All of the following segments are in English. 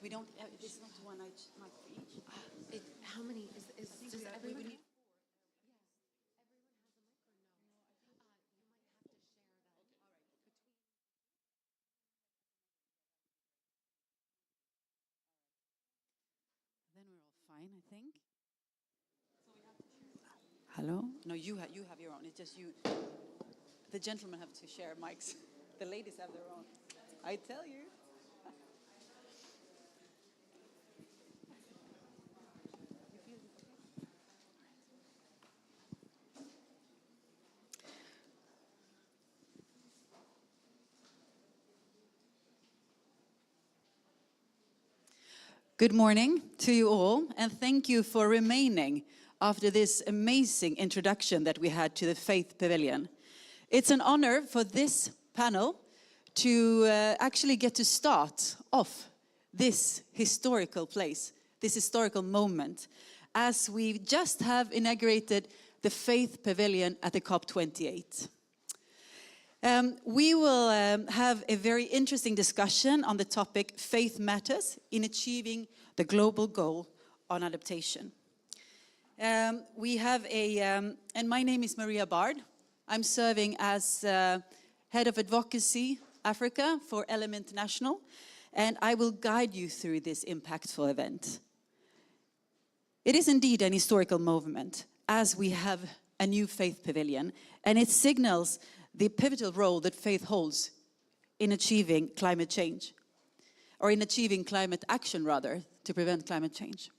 We don't, it's not one mic for each. How many, does everyone need? Then we're all fine, I think. Hello? No, you have your own. It's just you. The gentlemen have to share mics. The ladies have their own. I tell you. Good morning to you all, and thank you for remaining after this amazing introduction that we had to the Faith Pavilion. It's an honor for this panel to actually get to start off this historical place, this historical moment, as we just have inaugurated the Faith Pavilion at the COP28. We will have a very interesting discussion on the topic Faith Matters in Achieving the Global Goal on Adaptation. We have and my name is Maria Bard. I'm serving as Head of Advocacy Africa for LM International, and I will guide you through this impactful event. It is indeed an historical moment as we have a new Faith Pavilion, and it signals the pivotal role that faith holds in achieving climate change, or in achieving climate action rather, to prevent climate change.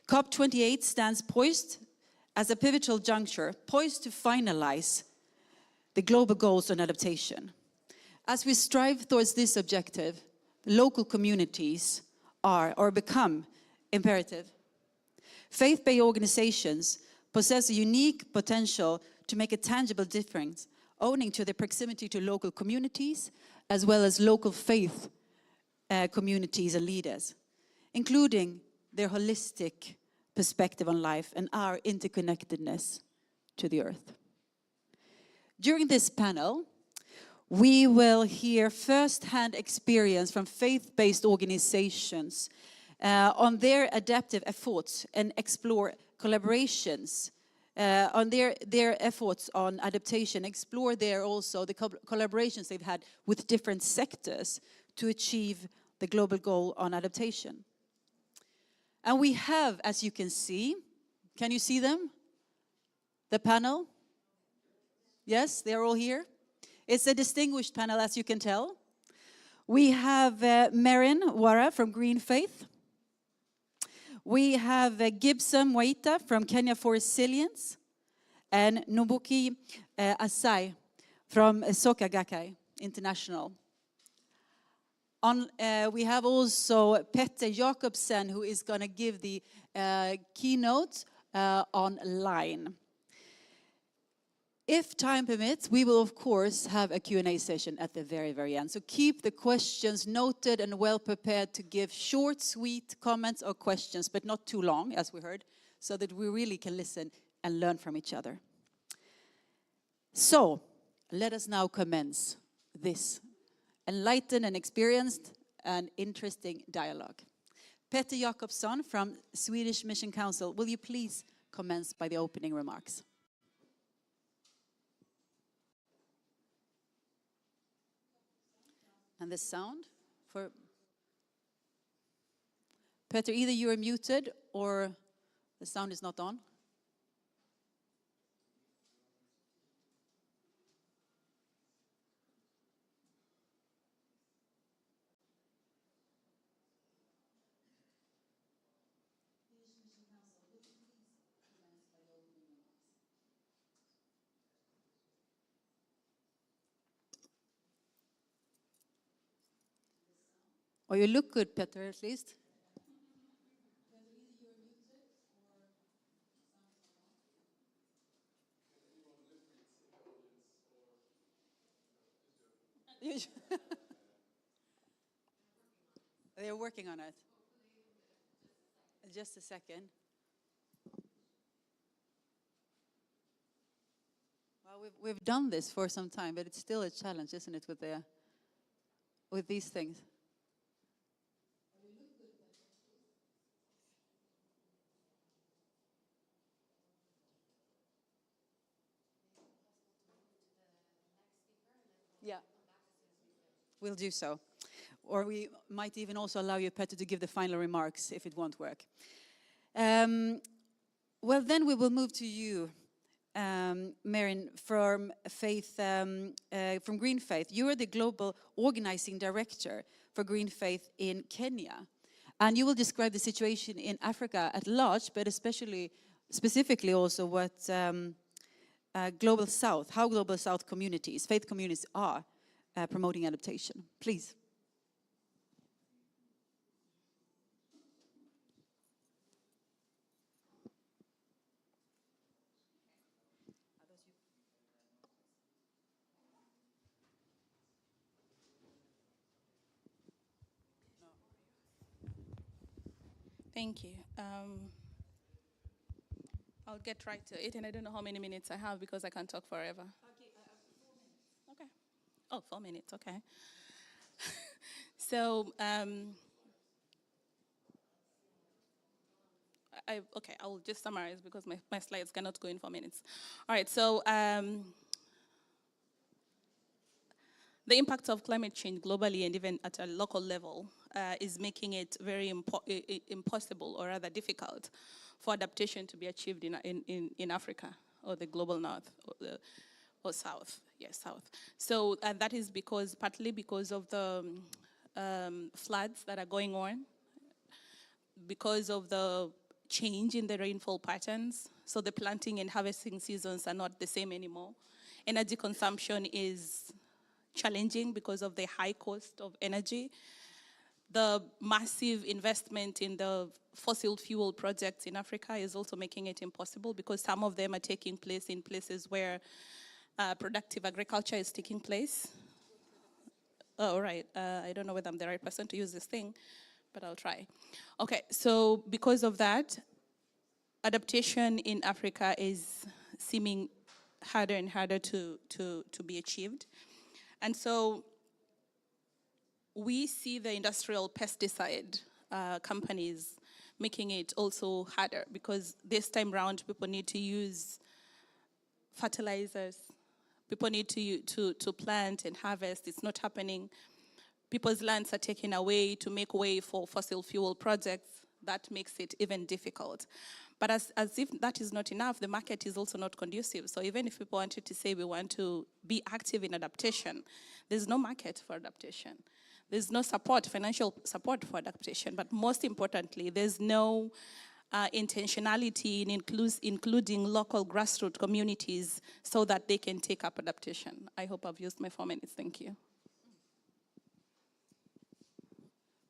COP28 stands poised as a pivotal juncture, poised to finalize the global goals on adaptation. As we strive towards this objective, local communities are or become imperative. Faith-based organizations possess a unique potential to make a tangible difference, owing to their proximity to local communities, as well as local faith communities and leaders, including their holistic perspective on life and our interconnectedness to the earth. During this panel, we will hear first-hand experience from faith-based organizations on their adaptive efforts and explore collaborations on their efforts on adaptation, explore also the collaborations they've had with different sectors to achieve the global goal on adaptation. And we have, as you can you see them? The panel? Yes, they're all here. It's a distinguished panel, as you can tell. We have Marin Wara from Green Faith. We have Gibson Waita from Kenya for Resilience, and Nobuki Asai from Soka Gakkai International. We have also Petter Jakobsen, who is going to give the keynote online. If time permits, we will of course have a Q&A session at the very, very end. So keep the questions noted and well prepared to give short, sweet comments or questions, but not too long, as we heard, so that we really can listen and learn from each other. So let us now commence this enlightened and experienced and interesting dialogue. Petter Jakobsson from Swedish Mission Council, will you please commence by the opening remarks? And the sound for Petter, either you are muted or the sound is not on. Or you look good, Petter, at least. They're working on it. Just a second. Well, we've done this for some time, but it's still a challenge, isn't it, with these things? Yeah. We'll do so. Or we might even also allow you, Petter, to give the final remarks if it won't work. Well, then we will move to you, Marin, from from Green Faith. You are the Global Organizing Director for Green Faith in Kenya. And you will describe the situation in Africa at large, but specifically also what Global South, how Global South communities, faith communities are promoting adaptation. Please. Thank you. I'll get right to it, and I don't know how many minutes I have because I can talk forever. Okay, 4 minutes. Okay. Oh, 4 minutes, okay. So, I will just summarize because my slides cannot go in 4 minutes. All right, so the impact of climate change globally and even at a local level is making it very impossible, or rather difficult, for adaptation to be achieved in Africa or the global north or south. Yes, south. So that is partly because of the floods that are going on, because of the change in the rainfall patterns. So the planting and harvesting seasons are not the same anymore. Energy consumption is challenging because of the high cost of energy. The massive investment in the fossil fuel projects in Africa is also making it impossible because some of them are taking place in places where productive agriculture is taking place. Oh, right. I don't know whether I'm the right person to use this thing, but I'll try. Okay, so because of that, adaptation in Africa is seeming harder and harder to be achieved. And so we see the industrial pesticide companies making it also harder because this time around people need to use fertilizers. People need to plant and harvest. It's not happening. People's lands are taken away to make way for fossil fuel projects. That makes it even difficult. But as if that is not enough, the market is also not conducive. So even if people wanted to say we want to be active in adaptation, there's no market for adaptation. There's no support, financial support for adaptation. But most importantly, there's no intentionality in including local grassroots communities so that they can take up adaptation. I hope I've used my 4 minutes. Thank you.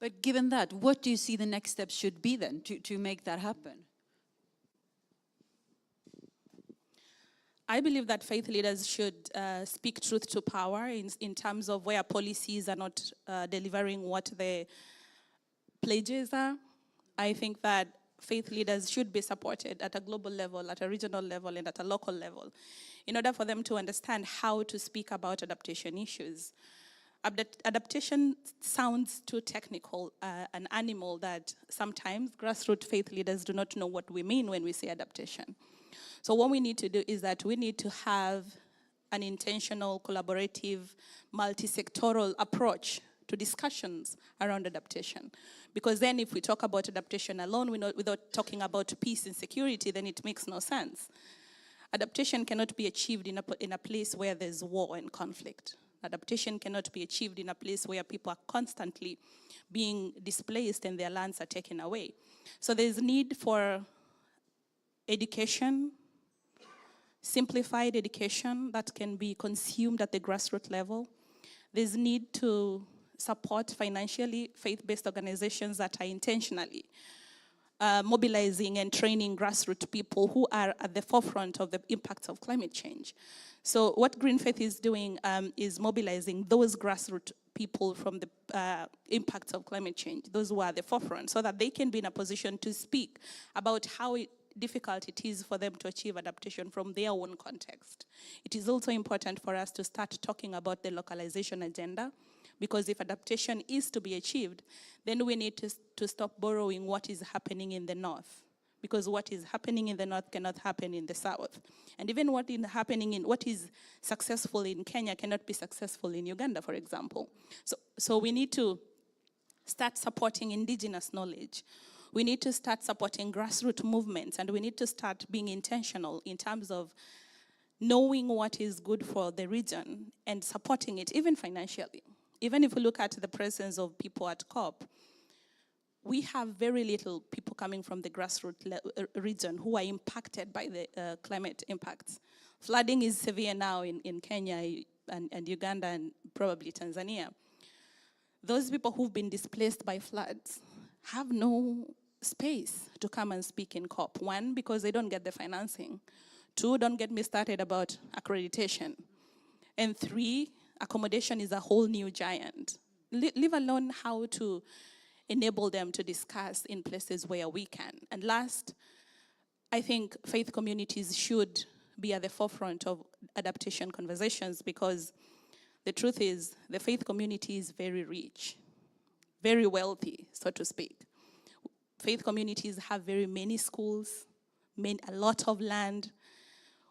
But given that, what do you see the next steps should be then to make that happen? I believe that faith leaders should speak truth to power in terms of where policies are not delivering what the pledges are. I think that faith leaders should be supported at a global level, at a regional level, and at a local level in order for them to understand how to speak about adaptation issues. Adaptation sounds too technical, an animal that sometimes grassroots faith leaders do not know what we mean when we say adaptation. So what we need to do is that we need to have an intentional, collaborative, multi-sectoral approach to discussions around adaptation. Because then if we talk about adaptation alone without talking about peace and security, then it makes no sense. Adaptation cannot be achieved in a place where there's war and conflict. Adaptation cannot be achieved in a place where people are constantly being displaced and their lands are taken away. So there's need for education, simplified education that can be consumed at the grassroots level. There's need to support financially faith-based organizations that are intentionally mobilizing and training grassroots people who are at the forefront of the impacts of climate change. So what Green Faith is doing is mobilizing those grassroots people from the impacts of climate change, those who are at the forefront, so that they can be in a position to speak about how difficult it is for them to achieve adaptation from their own context. It is also important for us to start talking about the localization agenda, because if adaptation is to be achieved, then we need to stop borrowing what is happening in the north, because what is happening in the north cannot happen in the south. And even what is successful in Kenya cannot be successful in Uganda, for example. So we need to start supporting indigenous knowledge. We need to start supporting grassroots movements, and we need to start being intentional in terms of knowing what is good for the region and supporting it, even financially. Even if we look at the presence of people at COP, we have very little people coming from the grassroots region who are impacted by the climate impacts. Flooding is severe now in Kenya and Uganda and probably Tanzania. Those people who've been displaced by floods have no space to come and speak in COP. One, because they don't get the financing. Two, don't get me started about accreditation. And three, accommodation is a whole new giant. Leave alone how to enable them to discuss in places where we can. And last, I think faith communities should be at the forefront of adaptation conversations, because the truth is the faith community is very rich, very wealthy, so to speak. Faith communities have very many schools, a lot of land.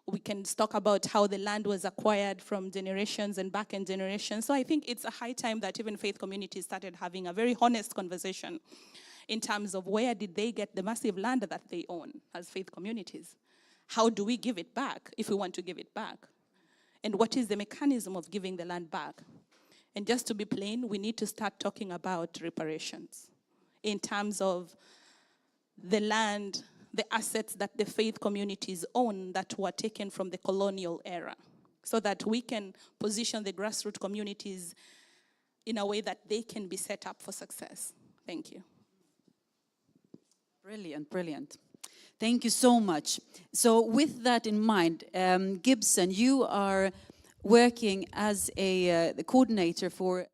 We can talk about how the land was acquired from generations and back-end generations. So I think it's a high time that even faith communities started having a very honest conversation in terms of where did they get the massive land that they own as faith communities? How do we give it back if we want to give it back? And what is the mechanism of giving the land back? And just to be plain, we need to start talking about reparations in terms of the land, the assets that the faith communities own that were taken from the colonial era, so that we can position the grassroots communities in a way that they can be set up for success. Thank you. Brilliant, brilliant. Thank you so much. So with that in mind, Gibson, you are working as the coordinator for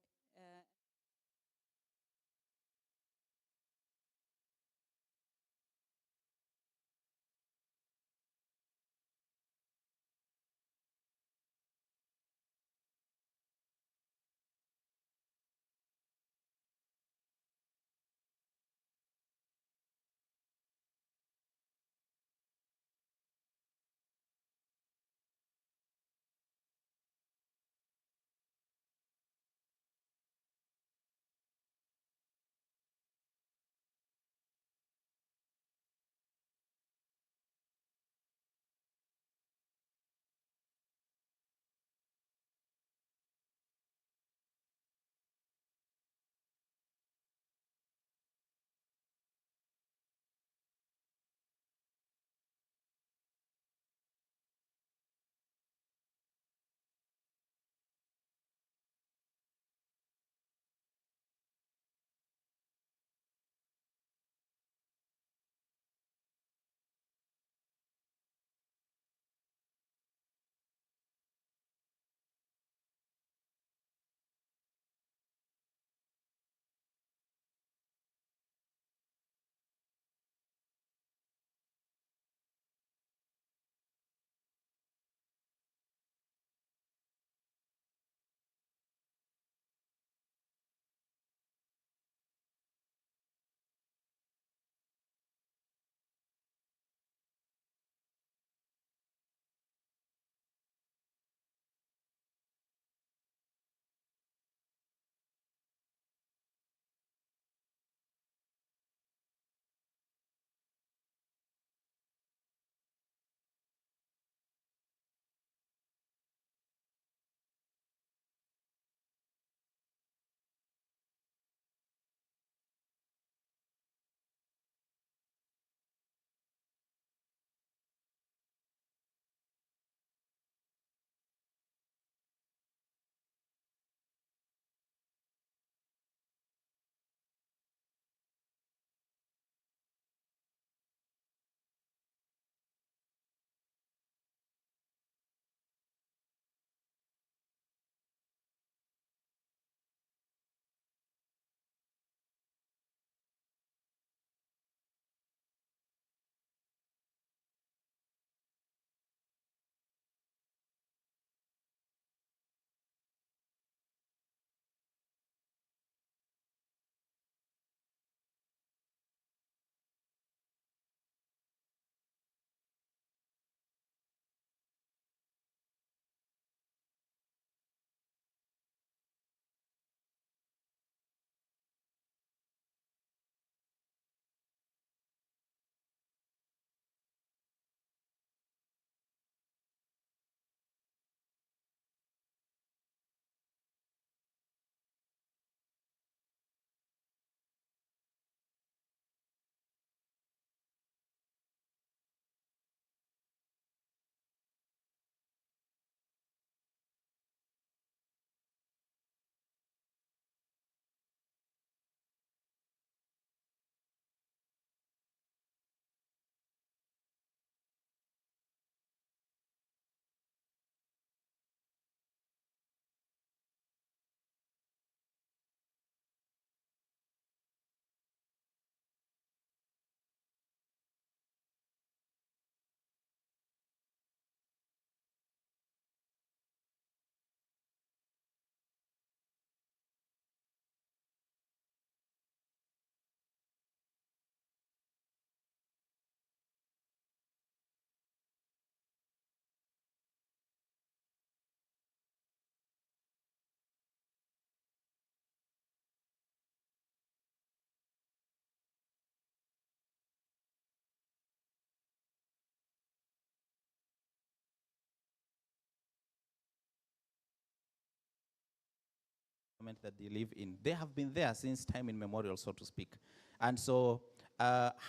environment that they live in. They have been there since time immemorial, so to speak. And so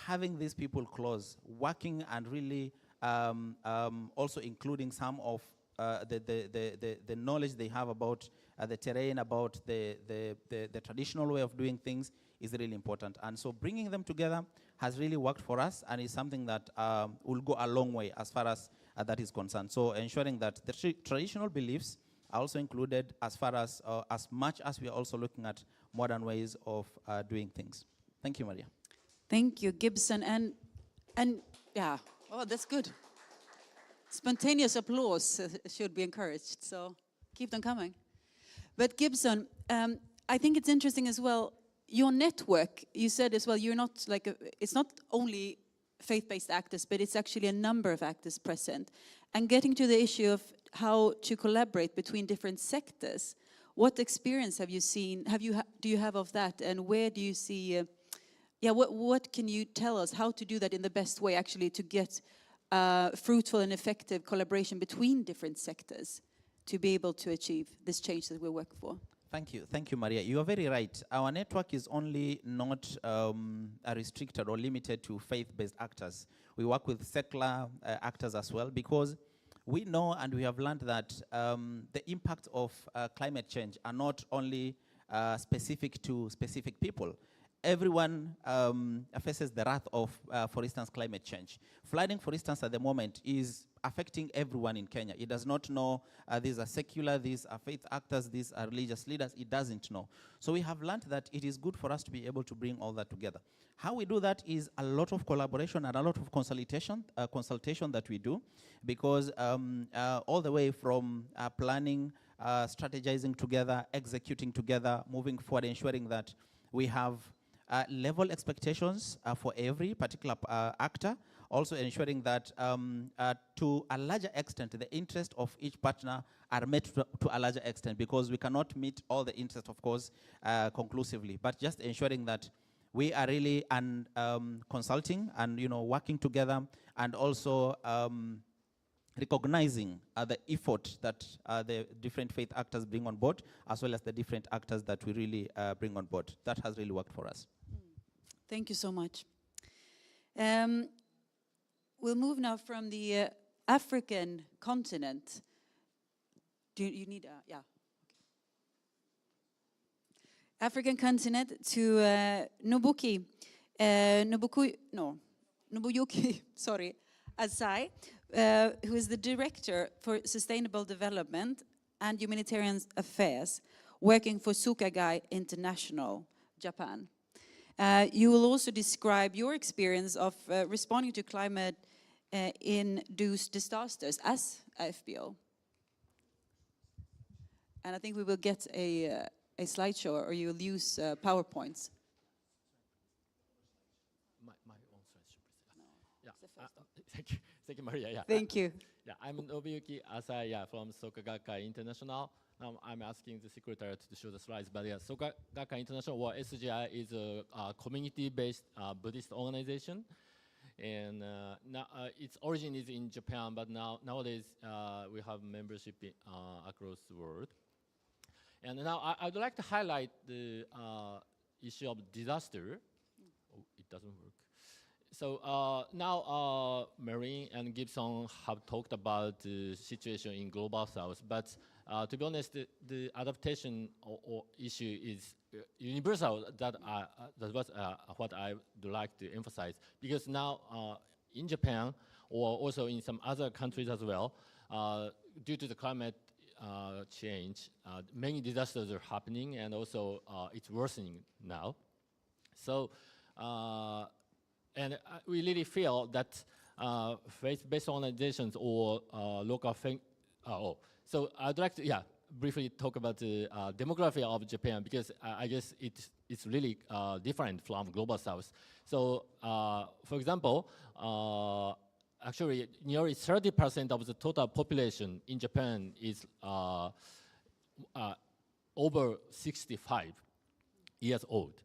having these people close, working and really also including some of the knowledge they have about the terrain, about the traditional way of doing things is really important. And so bringing them together has really worked for us and is something that will go a long way as far as that is concerned. So ensuring that the traditional beliefs are also included as far as much as we are also looking at modern ways of doing things. Thank you, Maria. Thank you, Gibson. And yeah, oh, that's good. Spontaneous applause should be encouraged, so keep them coming. But Gibson, I think it's interesting as well, your network, you said as well, you're not like, it's not only faith-based actors, but it's actually a number of actors present. And getting to the issue of how to collaborate between different sectors, what experience have you seen, do you have of that, and where do you see, what can you tell us, how to do that in the best way actually to get fruitful and effective collaboration between different sectors to be able to achieve this change that we're working for? Thank you, Maria. You are very right. Our network is only not restricted or limited to faith-based actors. We work with secular actors as well, because we know and we have learned that the impact of climate change are not only specific to specific people. Everyone faces the wrath of, for instance, climate change. Flooding, for instance, at the moment is affecting everyone in Kenya. It does not know these are secular, these are faith actors, these are religious leaders. It doesn't know. So we have learned that it is good for us to be able to bring all that together. How we do that is a lot of collaboration and a lot of consultation that we do, because all the way from planning, strategizing together, executing together, moving forward, ensuring that we have level expectations for every particular actor, also ensuring that to a larger extent, the interests of each partner are met to a larger extent, because we cannot meet all the interests, of course, conclusively, but just ensuring that we are really consulting and working together, and also recognizing the effort that the different faith actors bring on board, as well as the different actors that we really bring on board. That has really worked for us. Thank you so much. We'll move now from the African continent. Do you need yeah. Okay. African continent to Nobuyuki, sorry, Asai, who is the Director for Sustainable Development and Humanitarian Affairs, working for Soka International, Japan. You will also describe your experience of responding to climate-induced disasters as a FBO. And I think we will get a slideshow, or you will use PowerPoints. My own slideshow, please. Yeah. Thank you, Maria. Yeah. Thank you. Yeah, I'm Nobuyuki Asai, from Soka Gakkai International. Now I'm asking the secretary to show the slides, but yeah, Soka Gakkai International, or SGI, is a community-based Buddhist organization, and now its origin is in Japan, but nowadays we have membership across the world. And now I would like to highlight the issue of disaster. Oh, it doesn't work. So now Marine and Gibson have talked about the situation in Global South, but to be honest, the adaptation or issue is universal. That was what I would like to emphasize, because now in Japan, or also in some other countries as well, due to the climate change, many disasters are happening, and also it's worsening now. So, and we really feel that faith-based organizations or local so I'd like to, briefly talk about the demography of Japan, because I guess it's really different from Global South. So, for example, actually, nearly 30% of the total population in Japan is over 65 years old,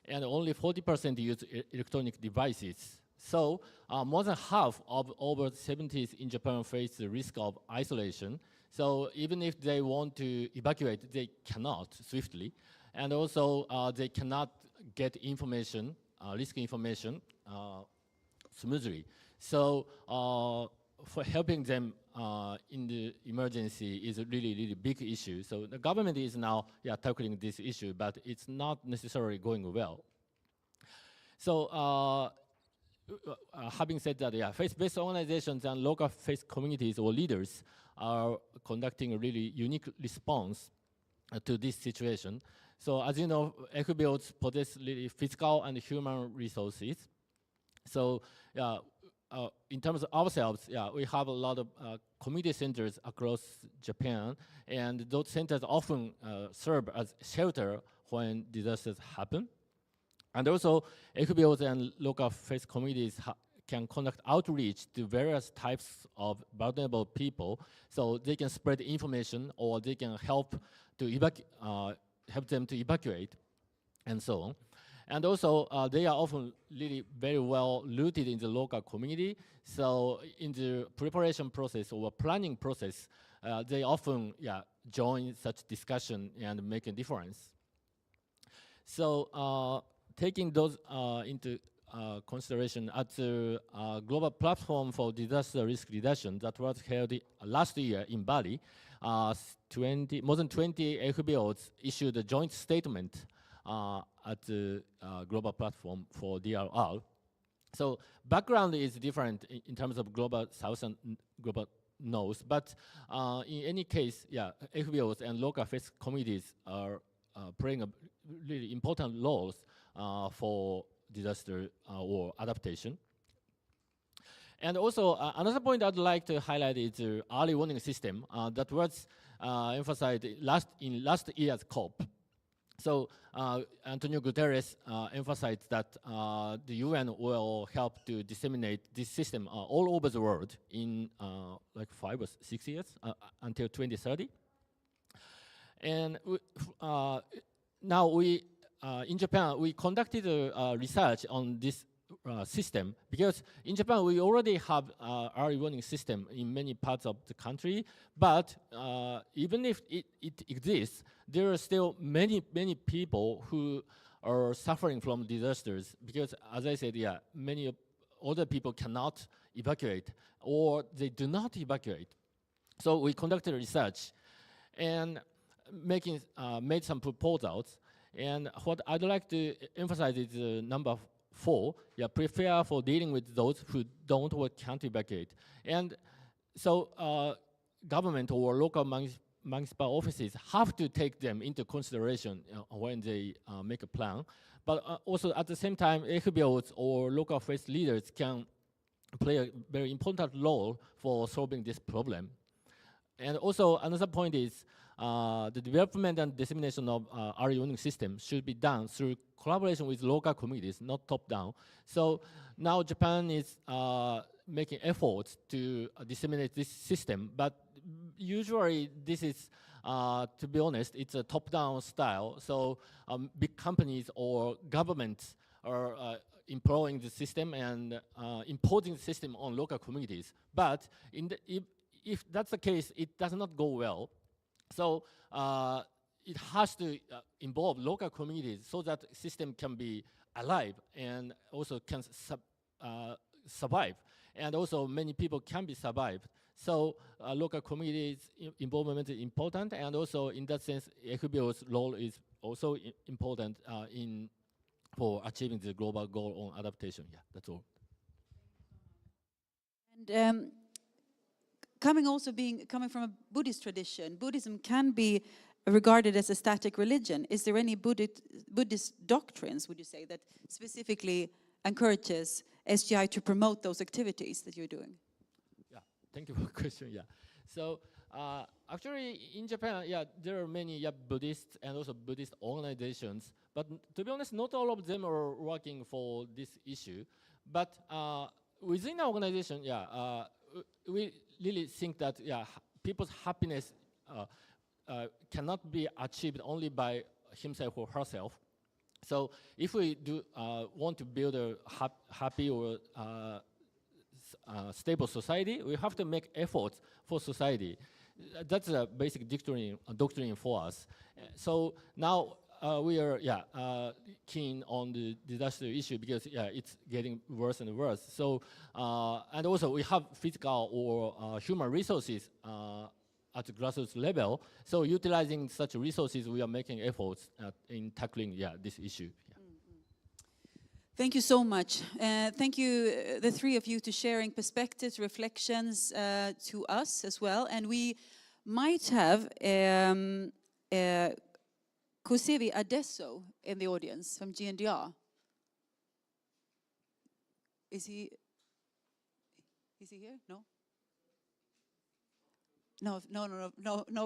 and only 40% use electronic devices. So, more than half of over 70s in Japan face the risk of isolation. So, even if they want to evacuate, they cannot swiftly. and also they cannot get information, risk information smoothly. So for helping them in the emergency is a really, really big issue. So the government is now tackling this issue, but it's not necessarily going well. So having said that, faith-based organizations and local faith communities or leaders are conducting a really unique response to this situation. So as you know, FBOs possess really physical and human resources. So in terms of ourselves, we have a lot of community centers across Japan, and those centers often serve as shelter when disasters happen. And also, FBOs and local faith communities can conduct outreach to various types of vulnerable people, so they can spread information or they can help them to evacuate, and so on. And also, they are often really very well rooted in the local community. So in the preparation process or planning process, they often join such discussion and make a difference. So taking those into consideration, at the global platform for disaster risk reduction that was held last year in Bali, more than 20 FBOs issued a joint statement at the global platform for DRR. So background is different in terms of global south and global north, but in any case, FBOs and local faith communities are playing a really important roles for disaster or adaptation. And also, another point I'd like to highlight is the early warning system that was emphasized in last year's COP. So Antonio Guterres emphasized that the UN will help to disseminate this system all over the world in like 5 or 6 years until 2030. And now in Japan, we conducted research on this system, because in Japan we already have early warning system in many parts of the country, but even if it exists, there are still many people who are suffering from disasters, because as I said, many other people cannot evacuate or they do not evacuate. So we conducted research and made some proposals. And what I'd like to emphasize is number 4, prepare for dealing with those who don't or can't evacuate. And so government or local municipal offices have to take them into consideration when they make a plan. But also at the same time, FBOs or local faith leaders can play a very important role for solving this problem. And also another point is the development and dissemination of early warning system should be done through collaboration with local communities, not top-down. So now Japan is making efforts to disseminate this system, but usually this is, to be honest, it's a top-down style. So big companies or governments are employing the system and imposing the system on local communities. But if that's the case, it does not go well. So it has to involve local communities so that the system can be alive and also can survive. And also many people can be survived. So local communities involvement is important, and also in that sense, FBO's role is also important for achieving the global goal on adaptation. That's all. And coming from a Buddhist tradition, Buddhism can be regarded as a static religion. Is there any Buddhist doctrines, would you say, that specifically encourages SGI to promote those activities that you're doing? Thank you for the question. So actually in Japan, there are many Buddhist and also Buddhist organizations, but to be honest, not all of them are working for this issue. But within the organization, we really think that people's happiness cannot be achieved only by himself or herself. So if we do want to build a happy or stable society, we have to make efforts for society. That's a basic doctrine for us. So now we are keen on the disaster issue because it's getting worse and worse. So and also we have physical or human resources at the grassroots level. So utilizing such resources, we are making efforts in tackling this issue. Thank you so much. Thank you, the three of you, to sharing perspectives, reflections to us as well. And we might have Kosevi Adesso in the audience from GNDR. Is he here? No? No,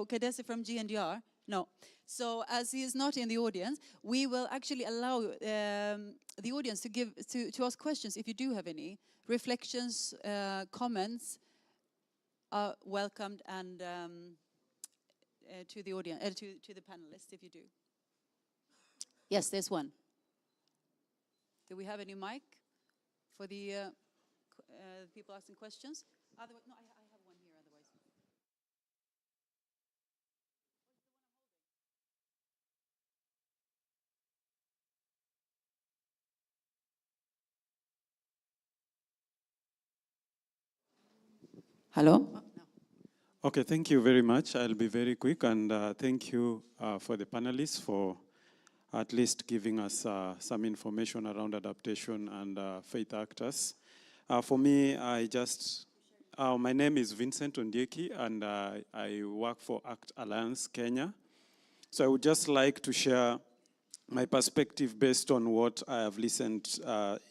Kadesi from GNDR. No. So as he is not in the audience, we will actually allow the audience to ask questions if you do have any. Reflections, comments are welcomed and to the audience, to the panelists if you do. Yes, there's one. Do we have any mic for the people asking questions? Otherwise, no, I have one here otherwise. Hello? Oh, no. Okay, thank you very much. I'll be very quick, and thank you for the panelists for at least giving us some information around adaptation and faith actors. For me, my name is Vincent Ondieki, and I work for ACT Alliance Kenya. So I would just like to share my perspective based on what I have listened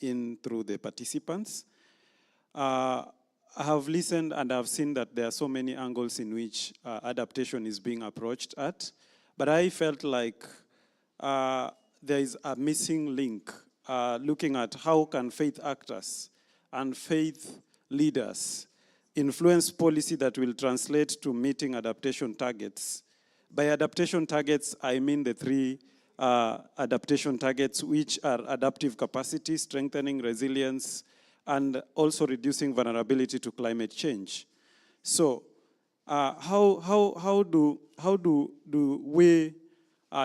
in through the participants. I have listened and I've seen that there are so many angles in which adaptation is being approached at, but I felt like there is a missing link looking at how can faith actors and faith leaders influence policy that will translate to meeting adaptation targets. By adaptation targets, I mean the three adaptation targets, which are adaptive capacity, strengthening resilience, and also reducing vulnerability to climate change. So how do we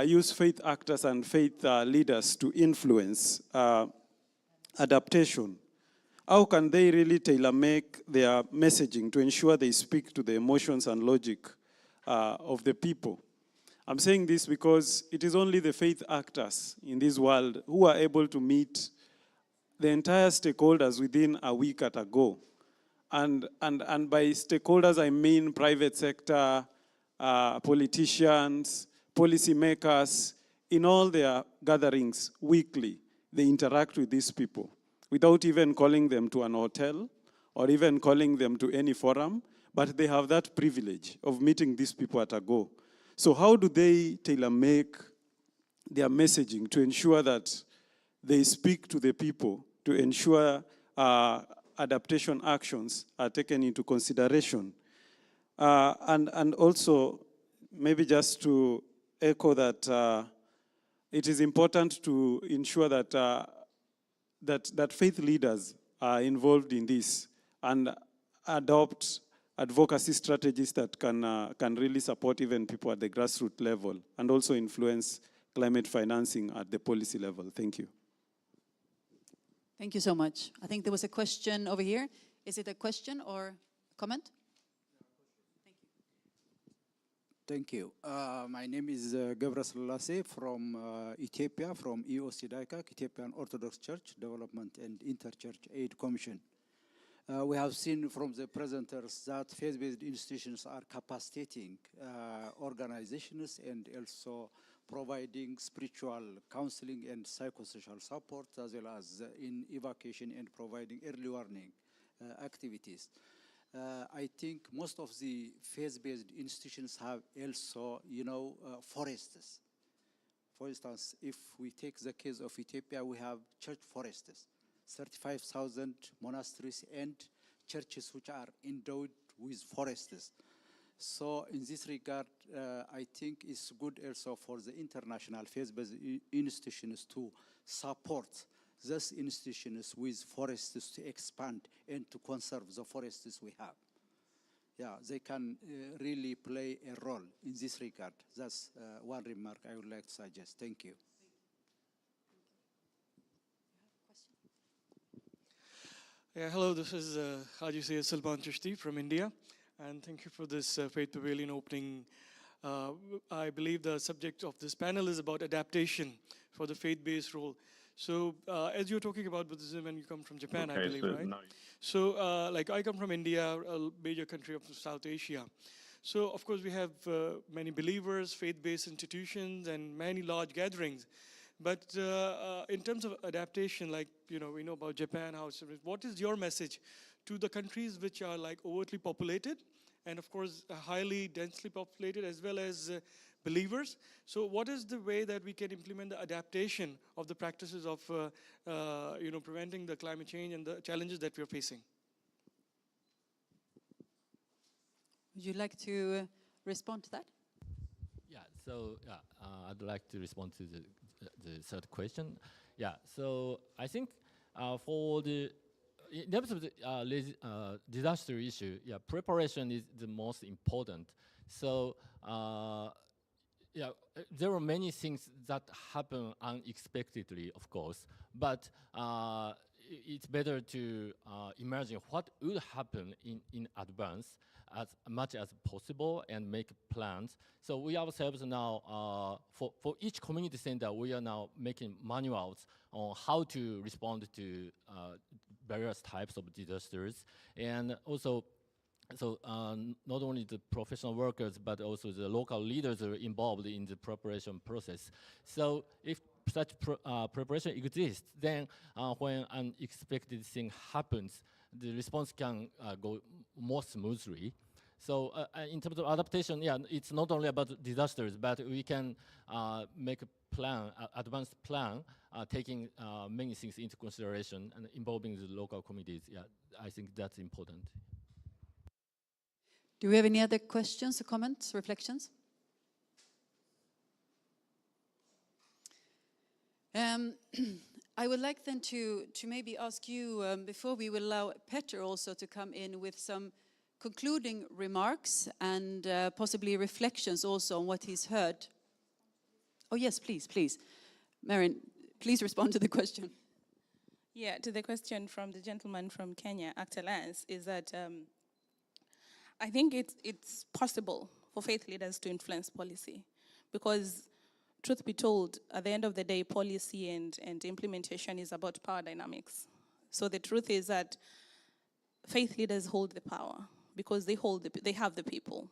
use faith actors and faith leaders to influence adaptation? How can they really tailor-make their messaging to ensure they speak to the emotions and logic of the people? I'm saying this because it is only the faith actors in this world who are able to meet the entire stakeholders within a week at a go. And by stakeholders, I mean private sector, politicians, policymakers. In all their gatherings weekly, they interact with these people without even calling them to an hotel or even calling them to any forum, but they have that privilege of meeting these people at a go. So how do they tailor-make their messaging to ensure that they speak to the people, to ensure adaptation actions are taken into consideration? And also, maybe just to echo that it is important to ensure that that faith leaders are involved in this and adopt advocacy strategies that can really support even people at the grassroots level and also influence climate financing at the policy level. Thank you. Thank you so much. I think there was a question over here. Is it a question or comment? Thank you. My name is Gebra Selassie from Ethiopia, from EOC Daikak, Ethiopian Orthodox Church Development and Interchurch Aid Commission. We have seen from the presenters that faith-based institutions are capacitating organizations and also providing spiritual counseling and psychosocial support, as well as in evacuation and providing early warning activities. I think most of the faith-based institutions have also, forests. For instance, if we take the case of Ethiopia, we have church forests, 35,000 monasteries and churches which are endowed with forests. So in this regard, I think it's good also for the international faith-based institutions to support these institutions with forests to expand and to conserve the forests we have. yeah, they can really play a role in this regard. That's one remark I would like to suggest. Thank you. Yeah, hello, this is Haji Sayyid Salman Chishti from India, and thank you for this Faith Pavilion opening. I believe the subject of this panel is about adaptation for the faith-based role. So as you're talking about Buddhism and you come from Japan, I believe, right? No. So like I come from India, a major country of South Asia. So of course we have many believers, faith-based institutions, and many large gatherings. But in terms of adaptation, like, you know, we know about Japan, how it's, what is your message to the countries which are like overtly populated and of course highly densely populated as well as believers? So what is the way that we can implement the adaptation of the practices of, you know, preventing the climate change and the challenges that we are facing? Would you like to respond to that? Yeah, so yeah, I'd like to respond to the third question. Yeah, so I think for the, in terms of the disaster issue, yeah, preparation is the most important. So yeah, there are many things that happen unexpectedly, of course, but it's better to imagine what would happen in advance as much as possible and make plans. So we ourselves now, for each community center, we are now making manuals on how to respond to various types of disasters. And also, so not only the professional workers, but also the local leaders are involved in the preparation process. So if such preparation exists, then when an unexpected thing happens, the response can go more smoothly. So in terms of adaptation, yeah, it's not only about disasters, but we can make a plan, advanced plan, taking many things into consideration and involving the local communities. Yeah, I think that's important. Do we have any other questions or comments, reflections? I would like then to maybe ask you, before we will allow Petter also to come in with some concluding remarks and possibly reflections also on what he's heard. Oh yes, please, please. Marin, please respond to the question. Yeah, to the question from the gentleman from Kenya, Actalance, is that I think it's possible for faith leaders to influence policy because, truth be told, at the end of the day, policy and implementation is about power dynamics. So the truth is that faith leaders hold the power because they have the people.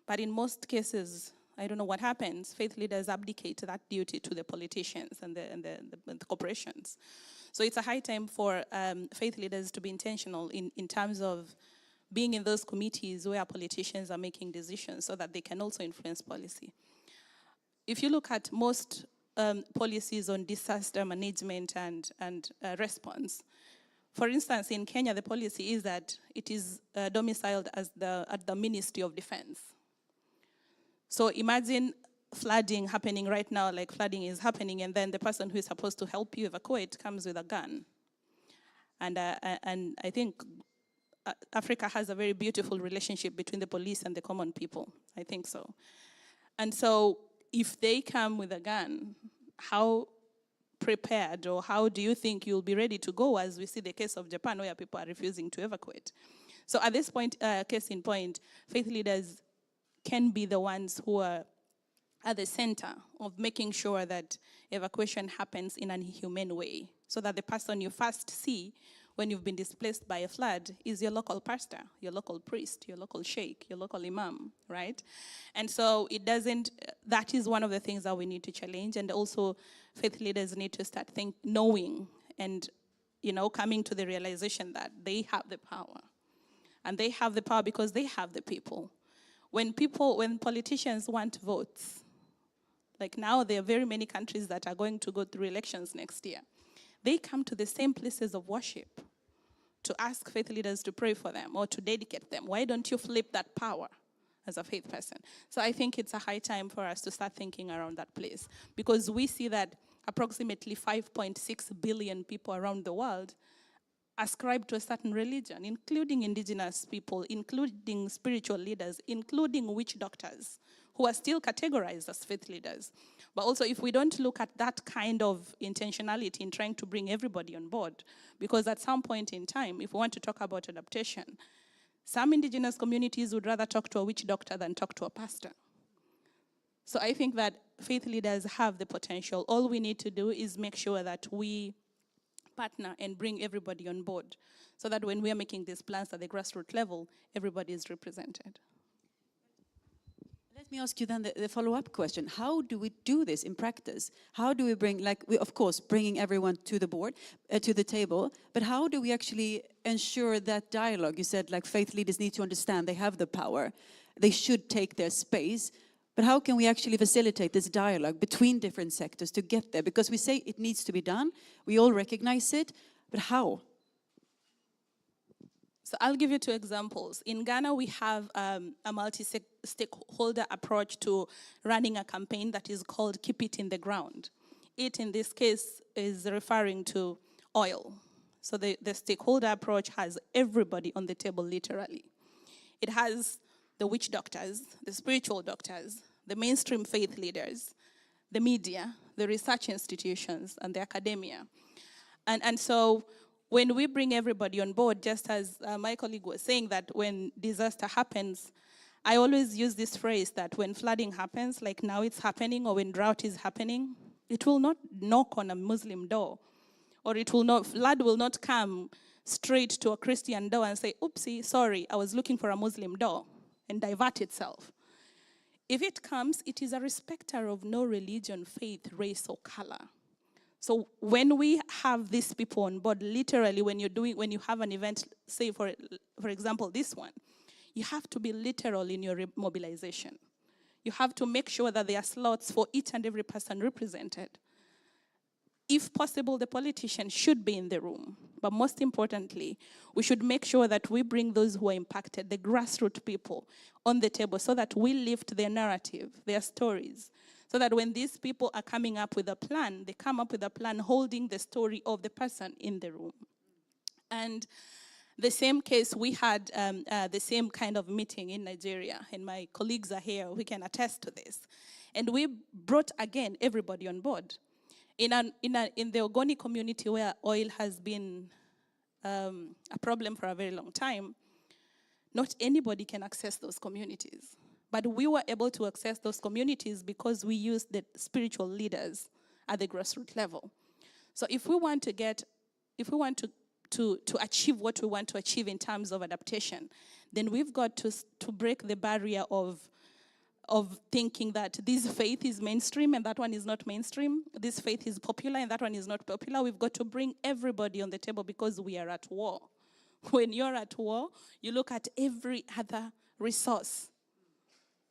But in most cases, I don't know what happens, faith leaders abdicate that duty to the politicians and the corporations. So it's a high time for faith leaders to be intentional in terms of being in those committees where politicians are making decisions so that they can also influence policy. If you look at most policies on disaster management and response, for instance, in Kenya, the policy is that it is domiciled as at the Ministry of Defense. So imagine flooding happening right now, like flooding is happening, and then the person who is supposed to help you evacuate comes with a gun. And I think Africa has a very beautiful relationship between the police and the common people. I think so. And so if they come with a gun, how prepared or how do you think you'll be ready to go, as we see the case of Japan where people are refusing to evacuate? So at this point, case in point, faith leaders can be the ones who are at the center of making sure that evacuation happens in a humane way, so that the person you first see when you've been displaced by a flood is your local pastor, your local priest, your local sheikh, your local imam, right? And so that is one of the things that we need to challenge, and also faith leaders need to start knowing and, coming to the realization that they have the power. And they have the power because they have the people. When politicians want votes, like now there are very many countries that are going to go through elections next year, they come to the same places of worship to ask faith leaders to pray for them or to dedicate them. Why don't you flip that power as a faith person? So I think it's a high time for us to start thinking around that place, because we see that approximately 5.6 billion people around the world ascribe to a certain religion, including indigenous people, including spiritual leaders, including witch doctors, who are still categorized as faith leaders. But also, if we don't look at that kind of intentionality in trying to bring everybody on board, because at some point in time, if we want to talk about adaptation, some indigenous communities would rather talk to a witch doctor than talk to a pastor. So I think that faith leaders have the potential. All we need to do is make sure that we partner and bring everybody on board, so that when we are making these plans at the grassroots level, everybody is represented. Let me ask you then the follow-up question. How do we do this in practice? How do we bring, of course, bringing everyone to the board, to the table, but how do we actually ensure that dialogue? You said faith leaders need to understand they have the power. They should take their space. But how can we actually facilitate this dialogue between different sectors to get there? Because we say it needs to be done. We all recognize it, but how? So I'll give you 2 examples. In Ghana, we have a multi-stakeholder approach to running a campaign that is called Keep It in the Ground. It, in this case, is referring to oil. So the stakeholder approach has everybody on the table, literally. It has the witch doctors, the spiritual doctors, the mainstream faith leaders, the media, the research institutions, and the academia. And so when we bring everybody on board, just as my colleague was saying, that when disaster happens, I always use this phrase that when flooding happens, like now it's happening, or when drought is happening, it will not knock on a Muslim door, or flood will not come straight to a Christian door and say, oopsie, sorry, I was looking for a Muslim door, and divert itself. If it comes, it is a respecter of no religion, faith, race, or color. So when we have these people on board, literally when you have an event, say for example this one, you have to be literal in your mobilization. You have to make sure that there are slots for each and every person represented. If possible, the politician should be in the room. But most importantly, we should make sure that we bring those who are impacted, the grassroots people, on the table, so that we lift their narrative, their stories, so that when these people are coming up with a plan, they come up with a plan holding the story of the person in the room. And the same case, we had the same kind of meeting in Nigeria, and my colleagues are here, we can attest to this. And we brought, again, everybody on board. In the Ogoni community, where oil has been a problem for a very long time, not anybody can access those communities. But we were able to access those communities because we used the spiritual leaders at the grassroots level. So if we want to achieve what we want to achieve in terms of adaptation, then we've got to break the barrier of thinking that this faith is mainstream and that one is not mainstream. This faith is popular and that one is not popular. We've got to bring everybody on the table because we are at war. When you're at war, you look at every other resource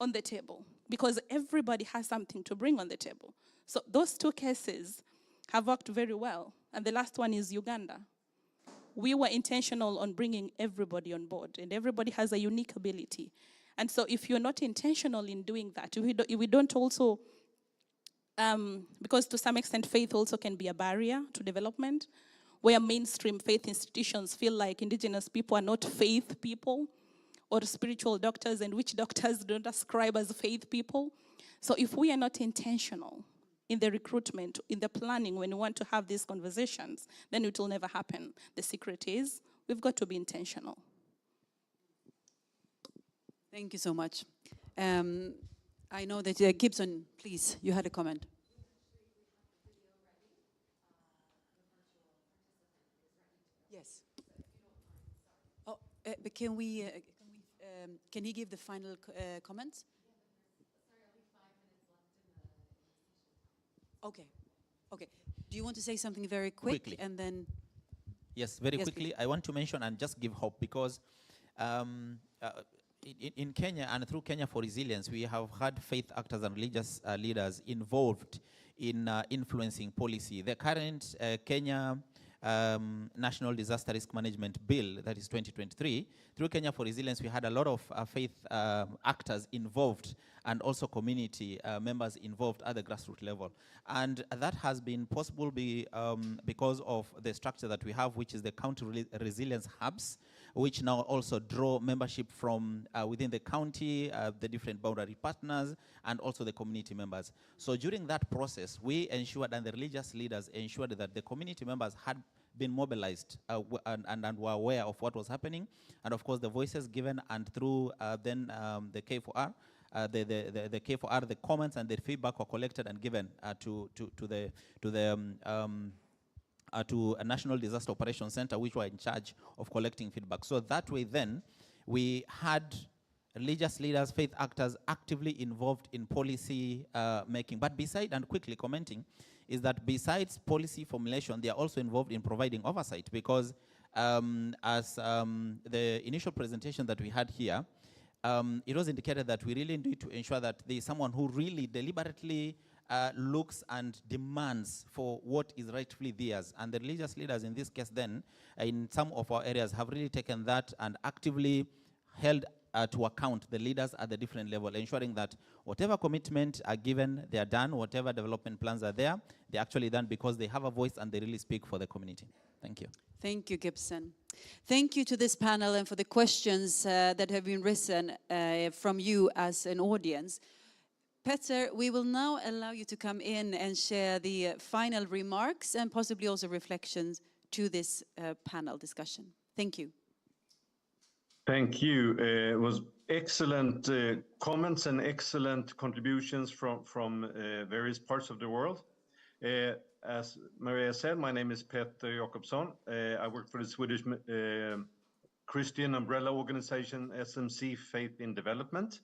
on the table because everybody has something to bring on the table. So those 2 cases have worked very well. And the last one is Uganda. We were intentional on bringing everybody on board, and everybody has a unique ability. And so if you're not intentional in doing that, if we don't also, because to some extent faith also can be a barrier to development, where mainstream faith institutions feel like indigenous people are not faith people, or spiritual doctors and witch doctors don't ascribe as faith people. So if we are not intentional in the recruitment, in the planning, when we want to have these conversations, then it will never happen. The secret is we've got to be intentional. Thank you so much. I know that Gibson, please, you had a comment. Yes. Oh, but can he give the final comments? Okay. Okay. Do you want to say something very quickly? And then? Yes, very Yes, quickly. please. I want to mention and just give hope because in Kenya and through Kenya for Resilience, we have had faith actors and religious leaders involved in influencing policy. The current Kenya National Disaster Risk Management Bill, that is 2023, through Kenya for Resilience, we had a lot of faith actors involved and also community members involved at the grassroots level. And that has been possible because of the structure that we have, which is the county resilience hubs, which now also draw membership from within the county, the different boundary partners, and also the community members. So during that process, we ensured, and the religious leaders ensured, that the community members had been mobilized and were aware of what was happening, and of course the voices given, and through then the K4R, the K4R, the comments and the feedback were collected and given to a National Disaster Operations Center, which were in charge of collecting feedback. So that way then, we had religious leaders, faith actors actively involved in policy making. But beside, and quickly commenting, is that besides policy formulation, they are also involved in providing oversight, because as the initial presentation that we had here, it was indicated that we really need to ensure that there is someone who really deliberately looks and demands for what is rightfully theirs. And the religious leaders in this case then, in some of our areas, have really taken that and actively held to account the leaders at the different level, ensuring that whatever commitment are given, they are done, whatever development plans are there, they're actually done because they have a voice and they really speak for the community. Thank you. Thank you, Gibson. Thank you to this panel and for the questions that have been risen from you as an audience. Petter, we will now allow you to come in and share the final remarks and possibly also reflections to this panel discussion. Thank you. Thank you. It was excellent comments and excellent contributions from various parts of the world. As Maria said, my name is Petter Jakobsson. I work for the Swedish Christian umbrella organization SMC Faith in Development.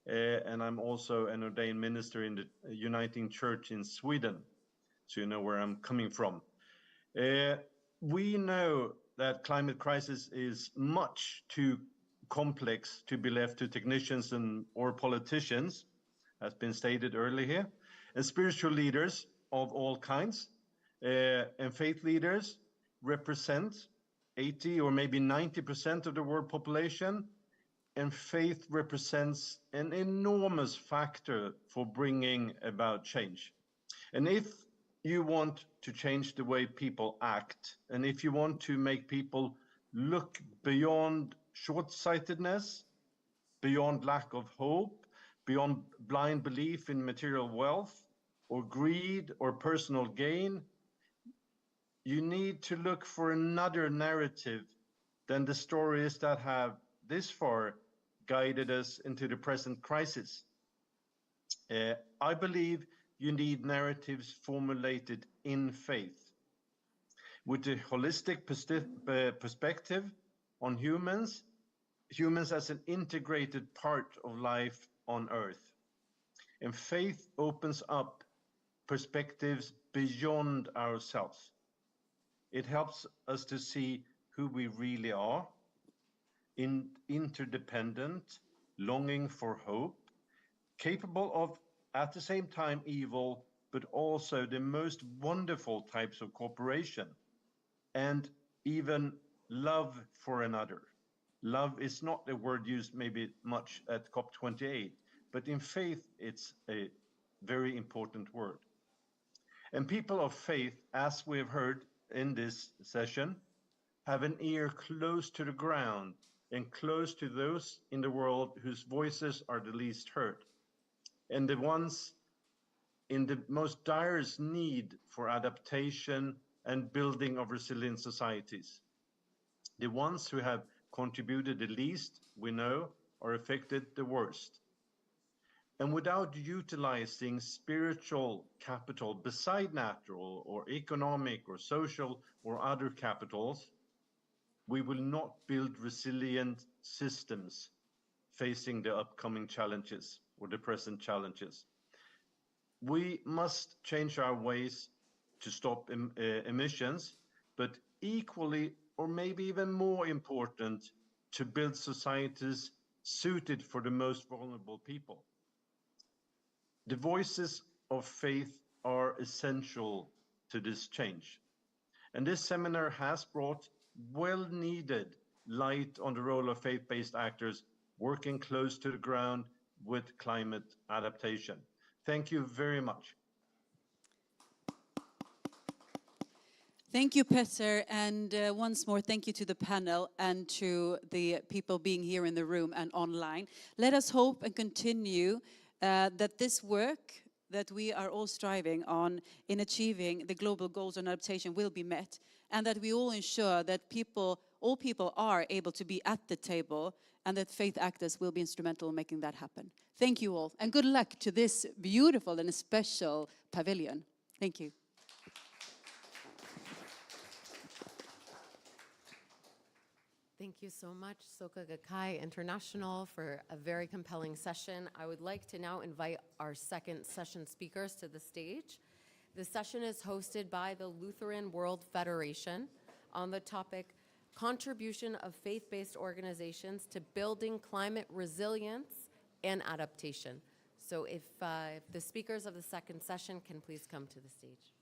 And I'm also an ordained minister in the Uniting Church in Sweden, so you know where I'm coming from. We know that climate crisis is much too complex to be left to technicians or politicians, has been stated earlier here, and spiritual leaders of all kinds and faith leaders represent 80 or maybe 90% of the world population, and faith represents an enormous factor for bringing about change. And if you want to change the way people act, and if you want to make people look beyond short-sightedness, beyond lack of hope, beyond blind belief in material wealth, or greed, or personal gain, you need to look for another narrative than the stories that have this far guided us into the present crisis. I believe you need narratives formulated in faith, with a holistic perspective on humans as an integrated part of life on earth. And faith opens up perspectives beyond ourselves. It helps us to see who we really are, interdependent, longing for hope, capable of, at the same time, evil, but also the most wonderful types of cooperation, and even love for another. Love is not a word used maybe much at COP28, but in faith, it's a very important word. And people of faith, as we have heard in this session, have an ear close to the ground and close to those in the world whose voices are the least heard, and the ones in the most direst need for adaptation and building of resilient societies. The ones who have contributed the least, we know, are affected the worst. And without utilizing spiritual capital beside natural or economic or social or other capitals, we will not build resilient systems facing the upcoming challenges or the present challenges. We must change our ways to stop emissions, but equally, or maybe even more important, to build societies suited for the most vulnerable people. The voices of faith are essential to this change. And this seminar has brought well-needed light on the role of faith-based actors working close to the ground, with climate adaptation. Thank you very much. Thank you, Petter, and once more, thank you to the panel and to the people being here in the room and online. Let us hope and continue that this work that we are all striving on in achieving the global goals on adaptation will be met, and that we all ensure that all people are able to be at the table, and that faith actors will be instrumental in making that happen. Thank you all, and good luck to this beautiful and special pavilion. Thank you. Thank you so much, Soka Gakkai International, for a very compelling session. I would like to now invite our second session speakers to the stage. The session is hosted by the Lutheran World Federation on the topic, Contribution of Faith-Based Organizations to Building Climate Resilience and Adaptation. So if the speakers of the second session can please come to the stage.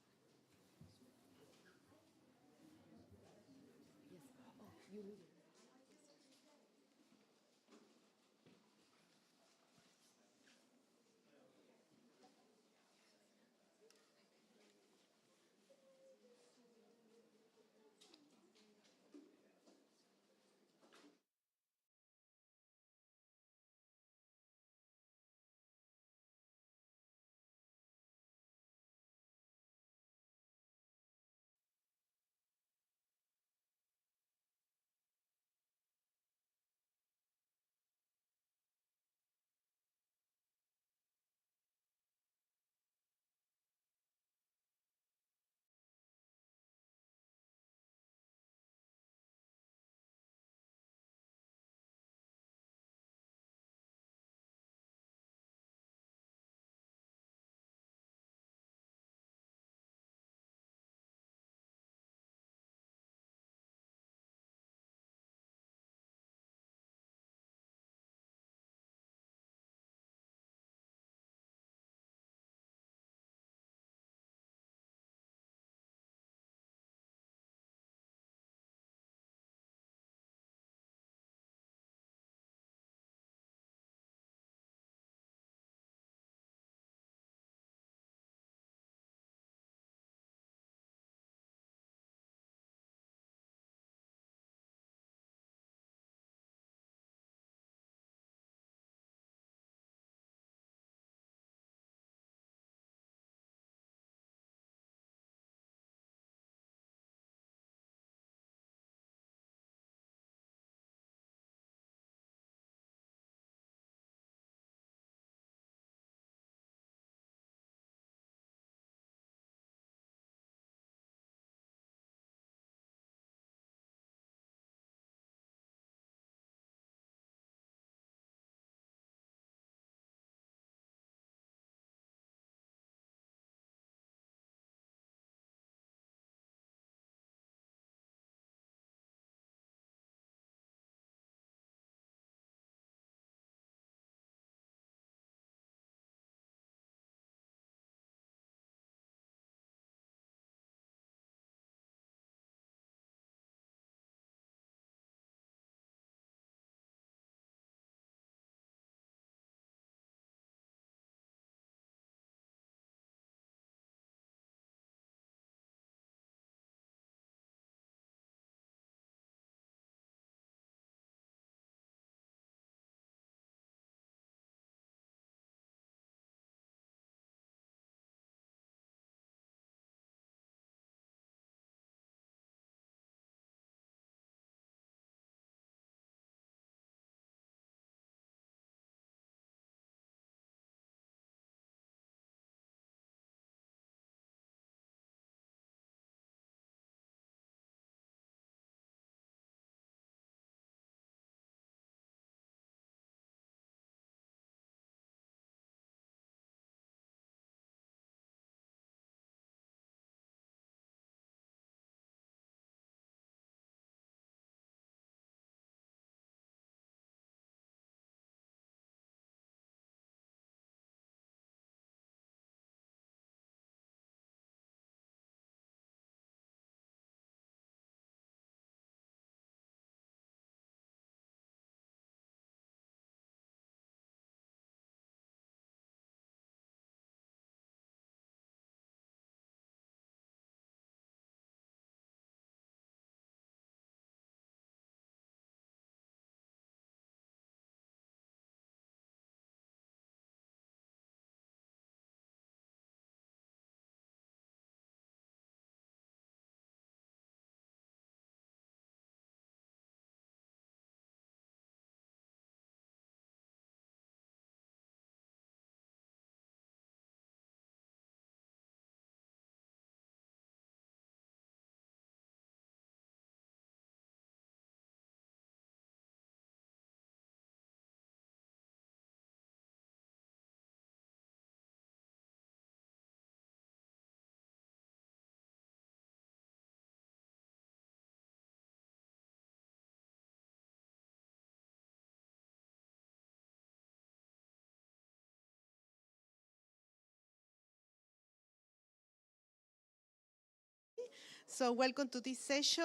So welcome to this session.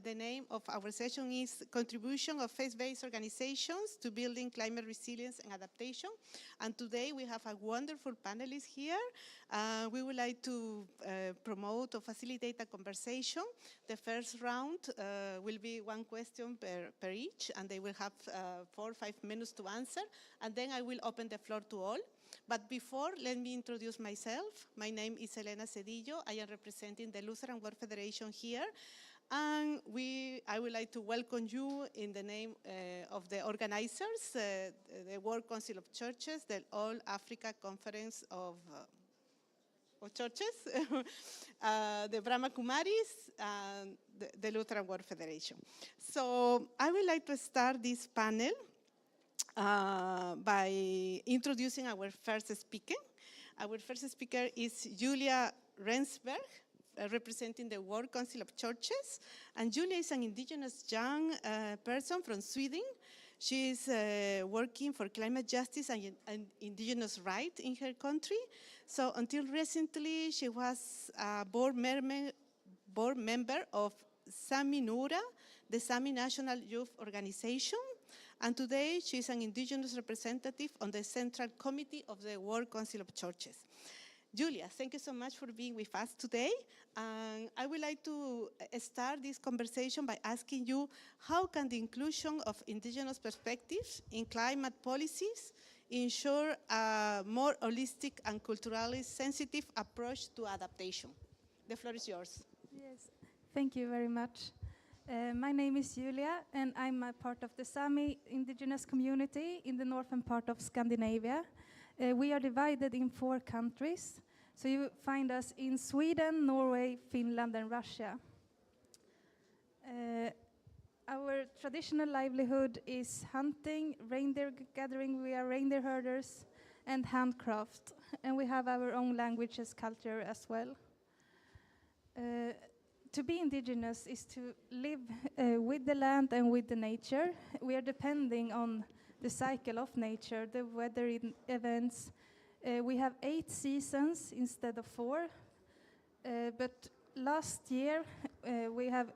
The name of our session is Contribution of Faith-Based Organizations to Building Climate Resilience and Adaptation. And today we have a wonderful panelist here. We would like to promote or facilitate a conversation. The first round will be one question per each, and they will have 4 or 5 minutes to answer. And then I will open the floor to all. But before, let me introduce myself. My name is Elena Cedillo. I am representing the Lutheran World Federation here. And I would like to welcome you in the name of the organizers, the World Council of Churches, the All Africa Conference of Churches, the Brahma Kumaris, and the Lutheran World Federation. So I would like to start this panel by introducing our first speaker. Our first speaker is Julia Rensberg, representing the World Council of Churches. And Julia is an indigenous young person from Sweden. She is working for climate justice and indigenous rights in her country. So until recently, she was a board member of Sami Nura, the Sami National Youth Organization. And today, she is an indigenous representative on the Central Committee of the World Council of Churches. Julia, thank you so much for being with us today. And I would like to start this conversation by asking you, how can the inclusion of indigenous perspectives in climate policies ensure a more holistic and culturally sensitive approach to adaptation? The floor is yours. Yes, thank you very much. My name is Julia, and I'm a part of the Sami indigenous community in the northern part of Scandinavia. We are divided in 4 countries, so you find us in Sweden, Norway, Finland, and Russia. Our traditional livelihood is hunting, reindeer gathering, we are reindeer herders, and handcraft, and we have our own language as culture as well. To be indigenous is to live with the land and with the nature. We are depending on the cycle of nature, the weather events. We have 8 seasons instead of 4. But last year, we have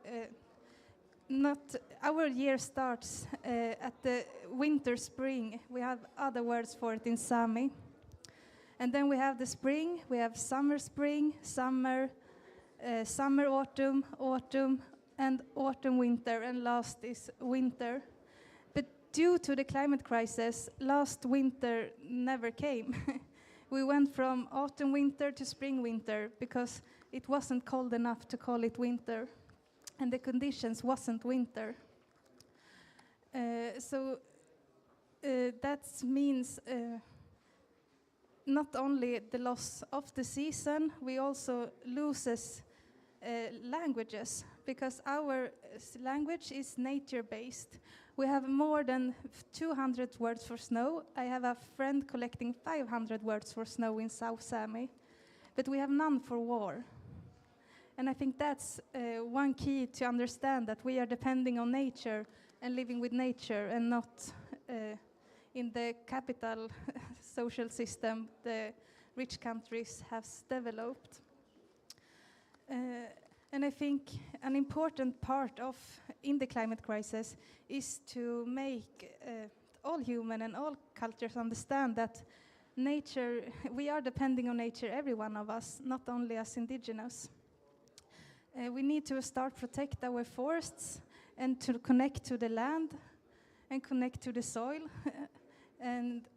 our year starts at the winter spring. We have other words for it in Sami. And then we have the spring, we have summer spring, summer, summer, autumn, autumn, and autumn, winter, and last is winter. But due to the climate crisis, last winter never came. We went from autumn, winter to spring, winter, because it wasn't cold enough to call it winter, and the conditions wasn't winter. So that means not only the loss of the season, we also loses languages, because our language is nature-based. We have more than 200 words for snow. I have a friend collecting 500 words for snow in South Sami, but we have none for war. And I think that's one key to understand, that we are depending on nature and living with nature, and not in the capital social system the rich countries have developed. And I think an important part in the climate crisis is to make all human and all cultures understand that nature, we are depending on nature, every one of us, not only as indigenous. We need to start protect our forests and to connect to the land and connect to the soil. And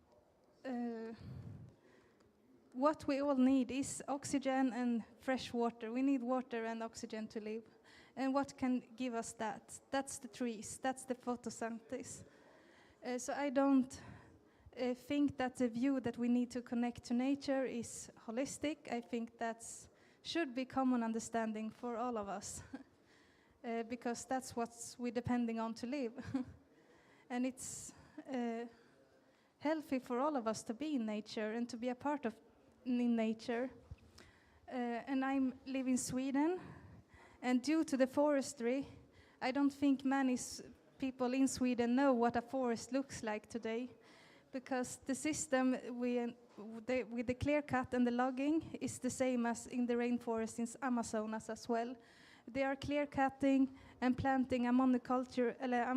what we all need is oxygen and fresh water. We need water and oxygen to live. And what can give us that? That's the trees, that's the photosynthesis. So I don't think that the view that we need to connect to nature is holistic. I think that should be common understanding for all of us, because that's what we're depending on to live. And it's healthy for all of us to be in nature and to be a part of in nature. And I live in Sweden, and due to the forestry, I don't think many people in Sweden know what a forest looks like today, because the system with the clear cut and the logging is the same as in the rainforest in Amazonas as well. They are clear cutting and planting a monoculture, a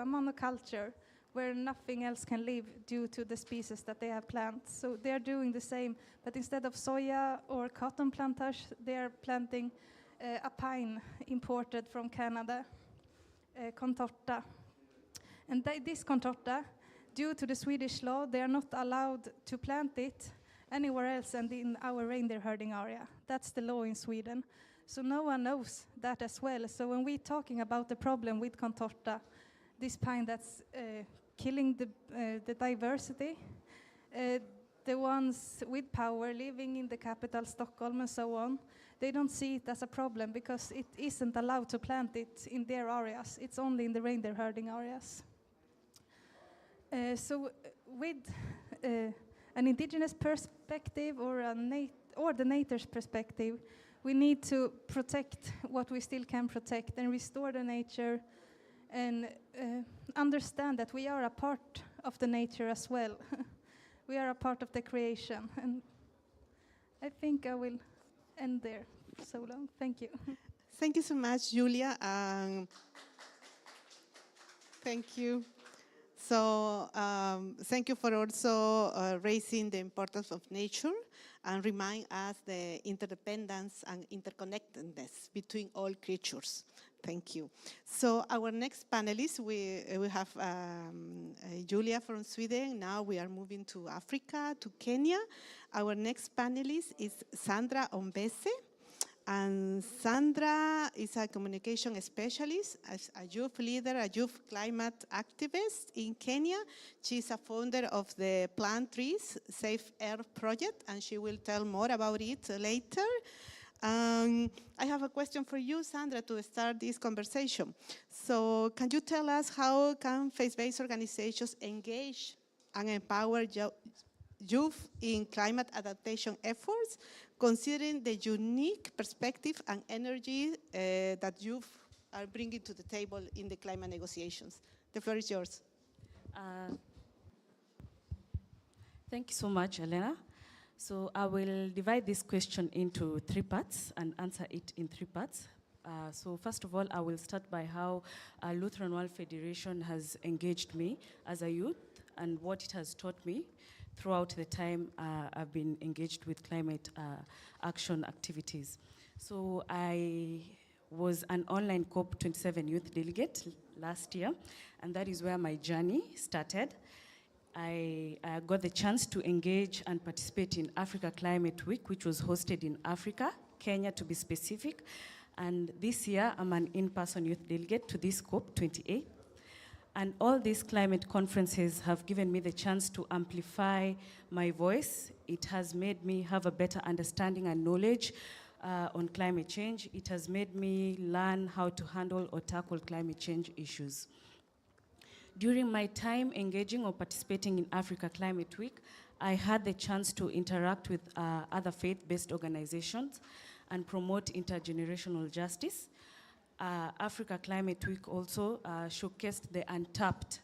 monoculture where nothing else can live due to the species that they have planted. So they are doing the same, but instead of soya or cotton plantage, they are planting a pine imported from Canada, contorta. And this contorta, due to the Swedish law, they are not allowed to plant it anywhere else and in our reindeer herding area. That's the law in Sweden. So no one knows that as well. So when we're talking about the problem with contorta, this pine that's killing the diversity, the ones with power living in the capital, Stockholm and so on, they don't see it as a problem because it isn't allowed to plant it in their areas. It's only in the reindeer herding areas. So with an indigenous perspective or the nature's perspective, we need to protect what we still can protect and restore the nature and understand that we are a part of the nature as well. We are a part of the creation. And I think I will end there so long. Thank you. Thank you so much, Julia. Thank you. So thank you for also raising the importance of nature and remind us the interdependence and interconnectedness between all creatures. Thank you. So our next panelist, we have Julia from Sweden. Now we are moving to Africa, to Kenya. Our next panelist is Sandra Ombese. And Sandra is a communication specialist, as a youth leader, a youth climate activist in Kenya. She's a founder of the Plant Trees Save Earth project, and she will tell more about it later. I have a question for you, Sandra, to start this conversation. So can you tell us how can faith-based organizations engage and empower youth in climate adaptation efforts, considering the unique perspective and energy that youth are bringing to the table in the climate negotiations? The floor is yours. Thank you so much, Elena. So I will divide this question into 3 parts and answer it in 3 parts. So first of all, I will start by how Lutheran World Federation has engaged me as a youth and what it has taught me throughout the time I've been engaged with climate action activities. So I was an online COP27 youth delegate last year, and that is where my journey started. I got the chance to engage and participate in Africa Climate Week, which was hosted in Africa, Kenya to be specific. And this year, I'm an in-person youth delegate to this COP28. And all these climate conferences have given me the chance to amplify my voice. It has made me have a better understanding and knowledge on climate change. It has made me learn how to handle or tackle climate change issues. During my time engaging or participating in Africa Climate Week, I had the chance to interact with other faith-based organizations and promote intergenerational justice. Africa Climate Week also showcased the untapped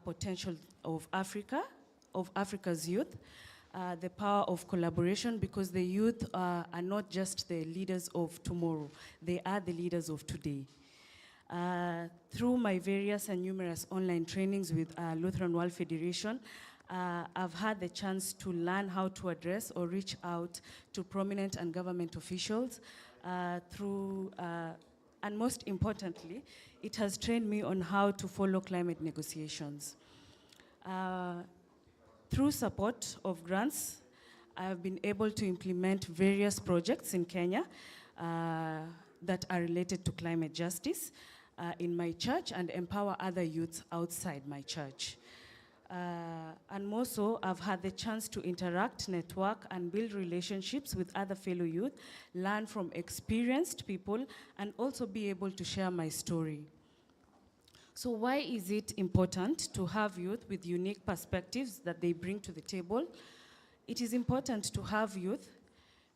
potential of Africa's youth, the power of collaboration, because the youth are not just the leaders of tomorrow, they are the leaders of today. Through my various and numerous online trainings with Lutheran World Federation, I've had the chance to learn how to address or reach out to prominent and government officials and most importantly, it has trained me on how to follow climate negotiations. Through support of grants, I have been able to implement various projects in Kenya that are related to climate justice in my church and empower other youths outside my church. And more so, I've had the chance to interact, network, and build relationships with other fellow youth, learn from experienced people, and also be able to share my story. So why is it important to have youth with unique perspectives that they bring to the table? It is important to have youth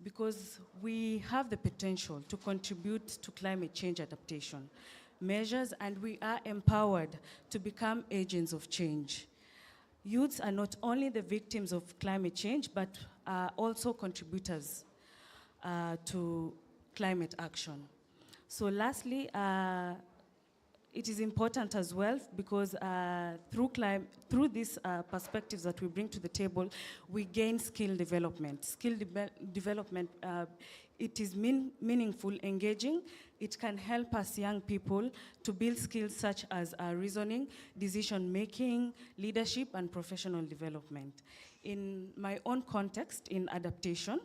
because we have the potential to contribute to climate change adaptation measures, and we are empowered to become agents of change. Youths are not only the victims of climate change, but are also contributors to climate action. So lastly, it is important as well because through these perspectives that we bring to the table, we gain skill development. Development, it is meaningful, engaging. It can help us young people to build skills such as reasoning, decision-making, leadership, and professional development. In my own context, in adaptation,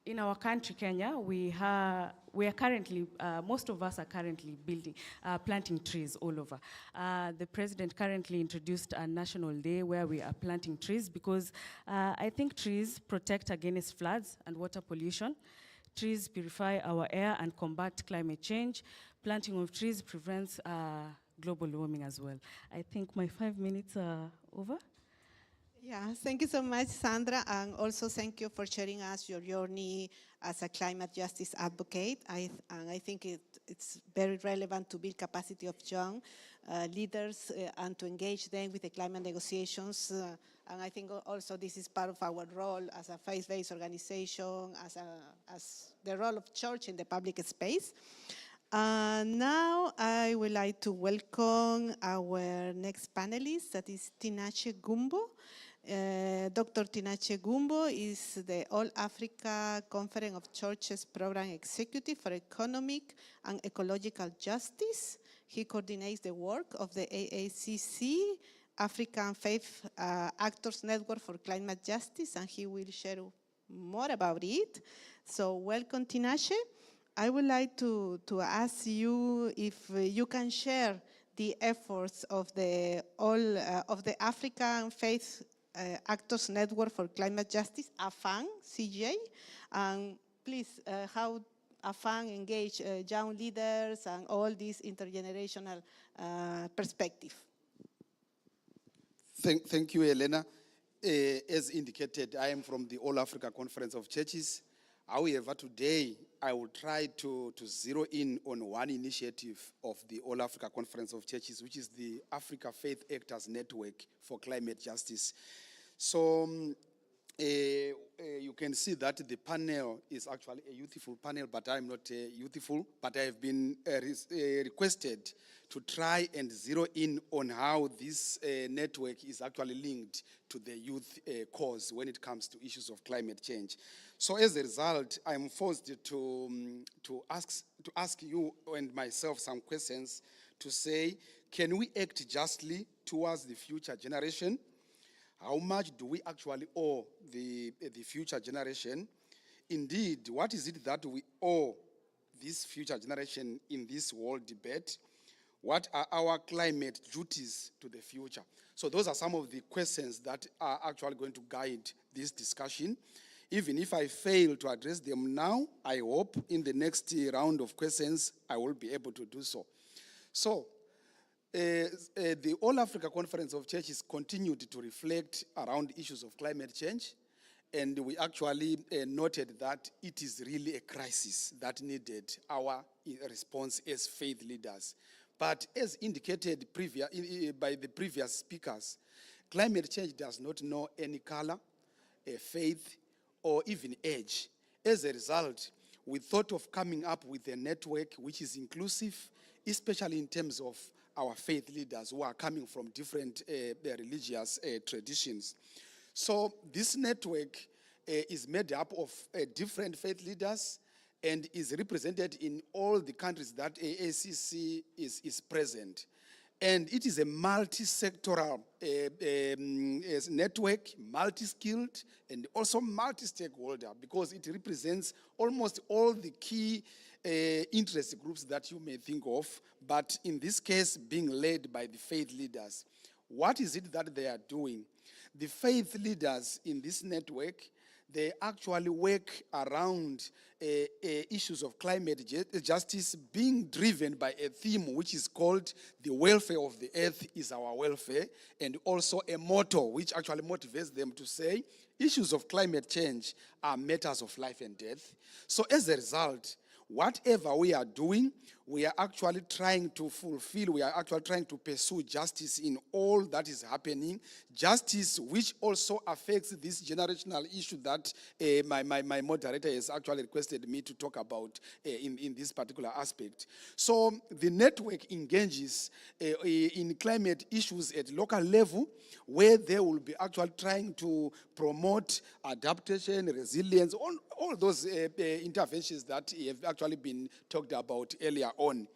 in our country, Kenya, we are currently, most of us are currently planting trees all over. The president currently introduced a national day where we are planting trees because I think trees protect against floods and water pollution. Trees purify our air and combat climate change. Planting of trees prevents global warming as well. I think my 5 minutes are over. Yeah, thank you so much, Sandra, and also thank you for sharing us your journey as a climate justice advocate. And I think it's very relevant to build capacity of young leaders and to engage them with the climate negotiations. And I think also this is part of our role as a faith-based organization, as the role of church in the public space. Now I would like to welcome our next panelist, that is Tinashe Gumbo. Dr. Tinashe Gumbo is the All Africa Conference of Churches Program Executive for Economic and Ecological Justice. He coordinates the work of the AACC, African Faith Actors Network for Climate Justice, and he will share more about it. So welcome, Tinashe. I would like to ask you if you can share the efforts of the African Faith Actors Network for Climate Justice, AFAN, CJ, and please, how AFAN engage young leaders and all this intergenerational perspective. Thank you, Elena. As indicated, I am from the All Africa Conference of Churches. However, today I will try to zero in on one initiative of the All Africa Conference of Churches, which is the Africa Faith Actors Network for Climate Justice. So you can see that the panel is actually a youthful panel, but I'm not youthful, but I have been requested to try and zero in on how this network is actually linked to the youth cause when it comes to issues of climate change. So as a result, I'm forced to ask you and myself some questions to say, can we act justly towards the future generation? How much do we actually owe the future generation? Indeed, what is it that we owe this future generation in this world debate? What are our climate duties to the future? So those are some of the questions that are actually going to guide this discussion. Even if I fail to address them now, I hope in the next round of questions, I will be able to do so. So, the All Africa Conference of Churches continued to reflect around issues of climate change, and we actually noted that it is really a crisis that needed our response as faith leaders. But as indicated by the previous speakers, climate change does not know any color, faith, or even age. As a result, we thought of coming up with a network which is inclusive, especially in terms of our faith leaders who are coming from different religious traditions. So this network is made up of different faith leaders and is represented in all the countries that AACC is present. And it is a multi-sectoral network, multi-skilled, and also multi-stakeholder, because it represents almost all the key interest groups that you may think of, but in this case, being led by the faith leaders. What is it that they are doing? The faith leaders in this network, they actually work around issues of climate justice being driven by a theme which is called the welfare of the earth is our welfare, and also a motto which actually motivates them to say issues of climate change are matters of life and death. So as a result, whatever we are doing, we are actually trying to fulfill, we are actually trying to pursue justice in all that is happening. Justice which also affects this generational issue that my moderator has actually requested me to talk about in this particular aspect. So the network engages in climate issues at local level, where they will be actually trying to promote adaptation, resilience, all those interventions that have actually been talked about earlier on.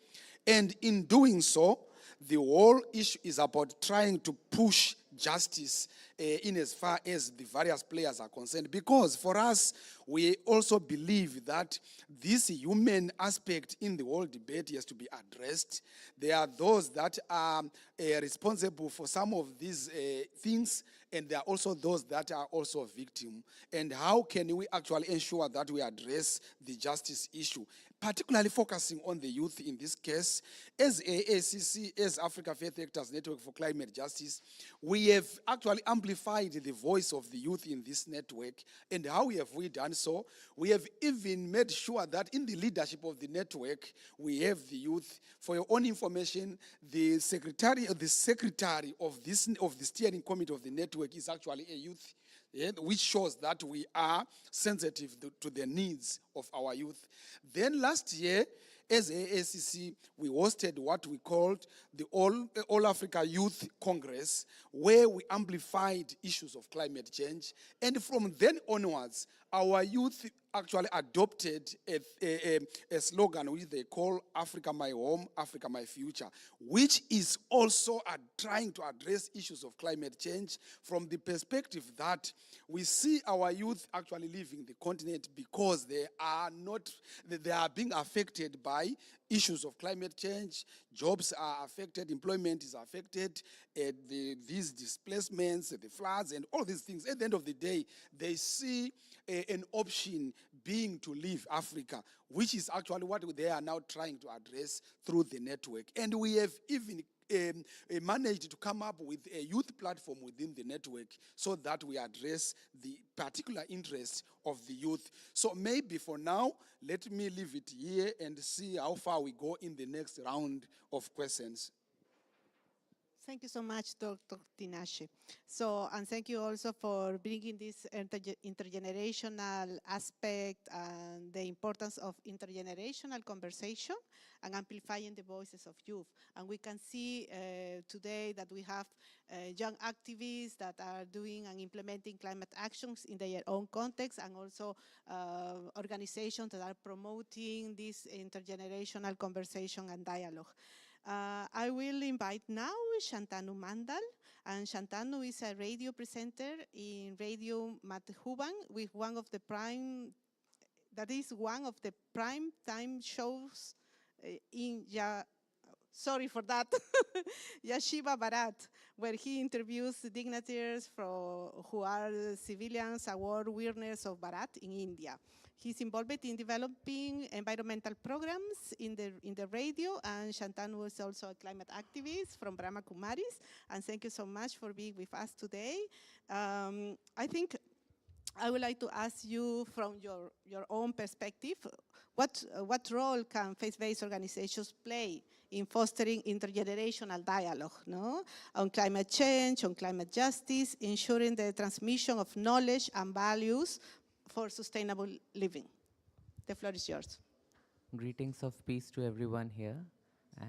And in doing so, the whole issue is about trying to push justice in as far as the various players are concerned. Because for us, we also believe that this human aspect in the whole debate has to be addressed. There are those that are responsible for some of these things, and there are also those that are also victims. And how can we actually ensure that we address the justice issue? Particularly focusing on the youth in this case. As AACC, as Africa Faith Actors Network for Climate Justice, we have actually amplified the voice of the youth in this network. And how have we done so? We have even made sure that in the leadership of the network, we have the youth. For your own information, the secretary of the steering committee of the network is actually a youth. Yeah, which shows that we are sensitive to the needs of our youth. Then last year, as AACC, we hosted what we called the All Africa Youth Congress, where we amplified issues of climate change. And from then onwards, our youth actually adopted a slogan which they call Africa My Home, Africa My Future, which is also trying to address issues of climate change from the perspective that we see our youth actually leaving the continent because they are being affected by issues of climate change. Jobs are affected, employment is affected, these displacements, the floods, and all these things. At the end of the day, they see an option being to leave Africa, which is actually what they are now trying to address through the network. And we have even managed to come up with a youth platform within the network so that we address the particular interests of the youth. So maybe for now, let me leave it here and see how far we go in the next round of questions. Thank you so much, Dr. Tinashe. So, and thank you also for bringing this intergenerational aspect and the importance of intergenerational conversation and amplifying the voices of youth. And we can see today that we have young activists that are doing and implementing climate actions in their own context, and also organizations that are promoting this intergenerational conversation and dialogue. I will invite now Shantanu Mandal, and Shantanu is a radio presenter in Radio Mathuban with one of the prime time shows in sorry for that, Yashiva Bharat, where he interviews dignitaries who are civilians, award winners of Bharat in India. He's involved in developing environmental programs in the radio, and Shantanu is also a climate activist from Brahma Kumaris. And thank you so much for being with us today. I think I would like to ask you from your own perspective, what role can faith-based organizations play in fostering intergenerational dialogue, on climate change, on climate justice, ensuring the transmission of knowledge and values for sustainable living? The floor is yours. Greetings of peace to everyone here.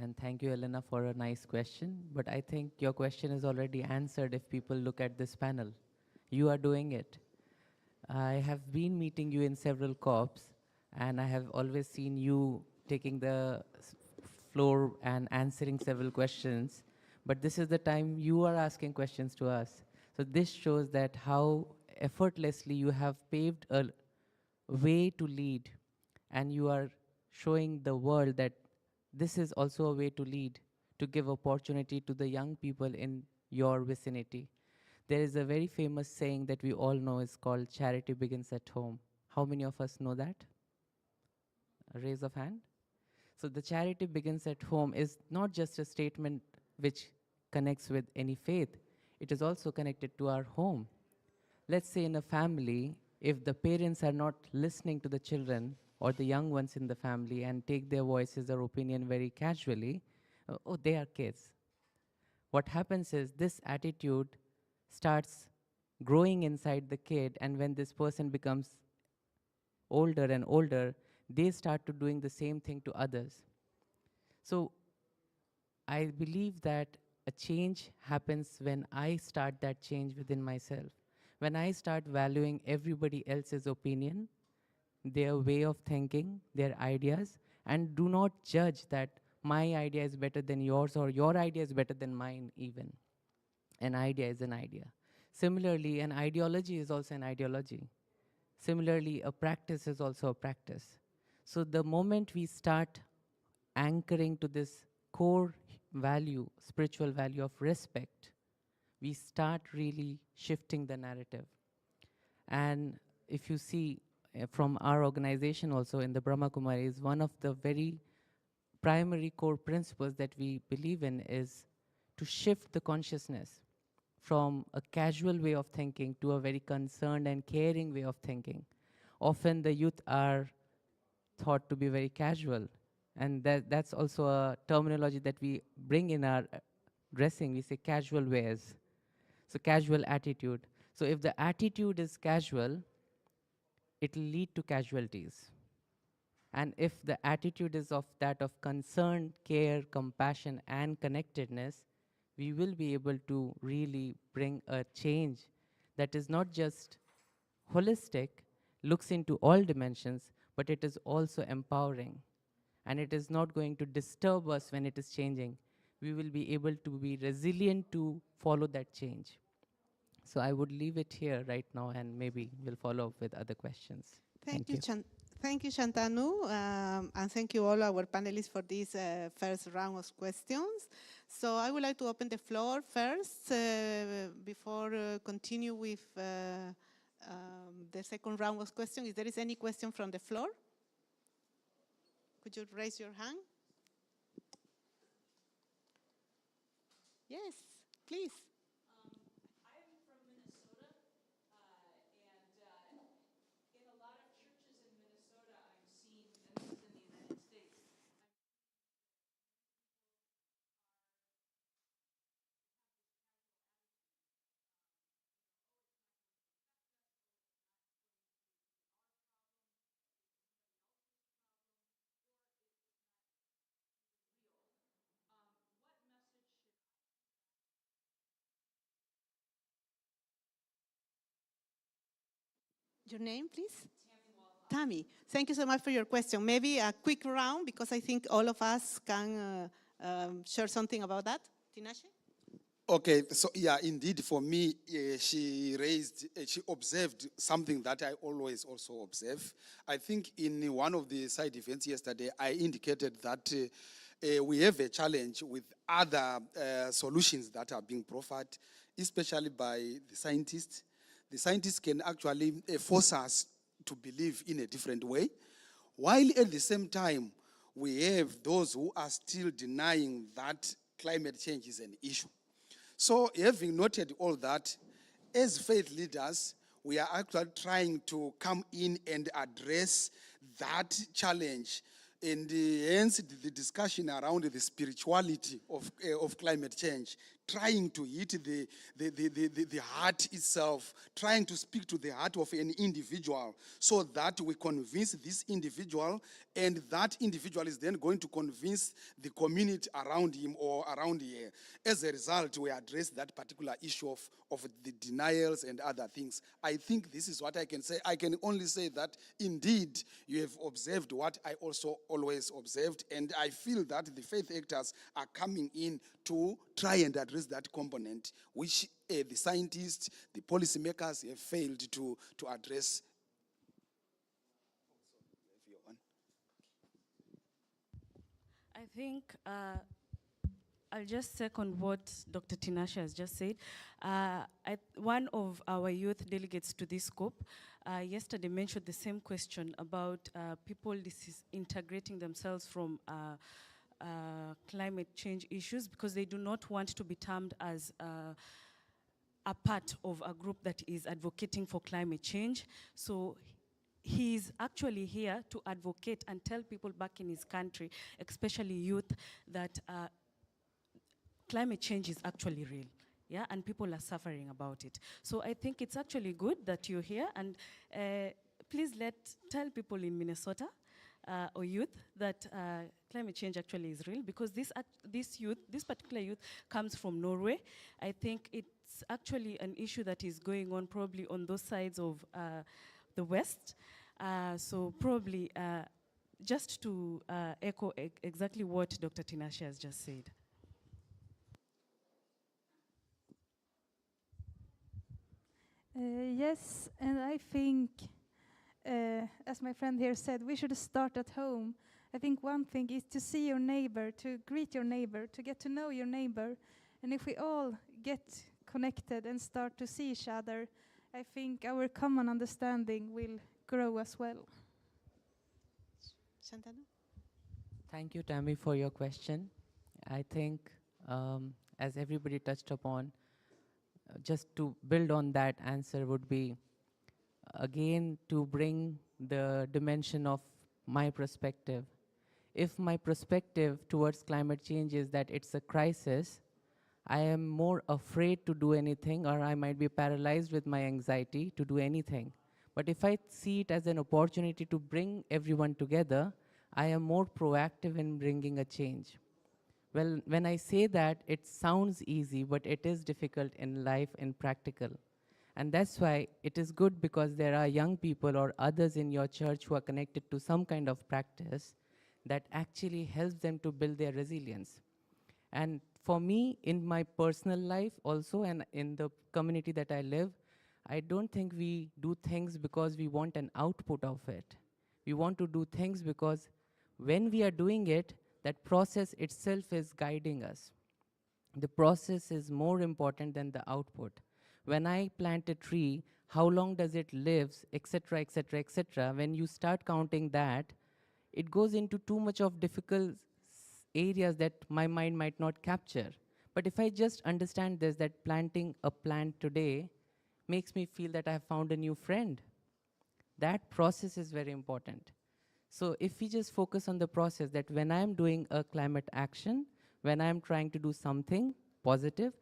And thank you, Elena, for a nice question. But I think your question is already answered if people look at this panel. You are doing it. I have been meeting you in several COPs, and I have always seen you taking the floor and answering several questions. But this is the time you are asking questions to us. So this shows that how effortlessly you have paved a way to lead, and you are showing the world that this is also a way to lead, to give opportunity to the young people in your vicinity. There is a very famous saying that we all know is called charity begins at home. How many of us know that? A raise of hand. So the charity begins at home is not just a statement which connects with any faith. It is also connected to our home. Let's say in a family, if the parents are not listening to the children, or the young ones in the family and take their voices or opinion very casually, oh, they are kids. What happens is this attitude starts growing inside the kid, and when this person becomes older and older, they start to doing the same thing to others. So I believe that a change happens when I start that change within myself. When I start valuing everybody else's opinion, their way of thinking, their ideas, and do not judge that my idea is better than yours or your idea is better than mine even. An idea is an idea. Similarly, an ideology is also an ideology. Similarly, a practice is also a practice. So the moment we start anchoring to this core value, spiritual value of respect, we start really shifting the narrative. And if you see from our organization also in the Brahma Kumaris, one of the very primary core principles that we believe in is to shift the consciousness from a casual way of thinking to a very concerned and caring way of thinking. Often the youth are thought to be very casual, and that's also a terminology that we bring in our dressing. We say casual wears, so casual attitude. So if the attitude is casual, it will lead to casualties. And if the attitude is of that of concern, care, compassion, and connectedness, we will be able to really bring a change that is not just holistic, looks into all dimensions, but it is also empowering. And it is not going to disturb us when it is changing. We will be able to be resilient to follow that change. So I would leave it here right now, and maybe we'll follow up with other questions. Thank you, Thank you, Shantanu, and thank you all our panelists for this first round of questions. So I would like to open the floor first before continue with the second round of questions. If there is any question from the floor, could you raise your hand? Yes, please. Your name, please? Tammy, thank you so much for your question. Maybe a quick round, because I think all of us can share something about that. Tinashe? Okay, so yeah, indeed, for me, she observed something that I always also observe. I think in one of the side events yesterday, I indicated that we have a challenge with other solutions that are being proffered, especially by the scientists. The scientists can actually force us to believe in a different way, while at the same time, we have those who are still denying that climate change is an issue. So having noted all that, as faith leaders, we are actually trying to come in and address that challenge. And hence the discussion around the spirituality of climate change, trying to hit the heart itself, trying to speak to the heart of an individual so that we convince this individual, and that individual is then going to convince the community around him or around here. As a result, we address that particular issue of the denials and other things. I think this is what I can say. I can only say that indeed you have observed what I also always observed, and I feel that the faith actors are coming in to try and address that component, which the scientists, the policymakers have failed to address. I think I'll just second what Dr. Tinashe has just said. One of our youth delegates to this scope yesterday mentioned the same question about people integrating themselves from climate change issues because they do not want to be termed as a part of a group that is advocating for climate change. So he's actually here to advocate and tell people back in his country, especially youth, that climate change is actually real. Yeah, and people are suffering about it. So I think it's actually good that you're here, and please tell people in Minnesota or youth that climate change actually is real, because this particular youth comes from Norway. I think it's actually an issue that is going on probably on those sides of the West. So probably just to echo exactly what Dr. Tinashe has just said. Yes, and I think, as my friend here said, we should start at home. I think one thing is to see your neighbor, to greet your neighbor, to get to know your neighbor. And if we all get connected and start to see each other, I think our common understanding will grow as well. Shantanu? Thank you, Tammy, for your question. I think, as everybody touched upon, just to build on that answer would be, again, to bring the dimension of my perspective. If my perspective towards climate change is that it's a crisis, I am more afraid to do anything, or I might be paralyzed with my anxiety to do anything. But if I see it as an opportunity to bring everyone together, I am more proactive in bringing a change. Well, when I say that, it sounds easy, but it is difficult in life and practical. And that's why it is good, because there are young people or others in your church who are connected to some kind of practice that actually helps them to build their resilience. And for me, in my personal life also, and in the community that I live, I don't think we do things because we want an output of it. We want to do things because when we are doing it, that process itself is guiding us. The process is more important than the output. When I plant a tree, how long does it live, etc., etc., etc. When you start counting that, it goes into too much of difficult areas that my mind might not capture. But if I just understand this, that planting a plant today makes me feel that I have found a new friend, that process is very important. So if we just focus on the process, that when I'm doing a climate action, when I'm trying to do something positive,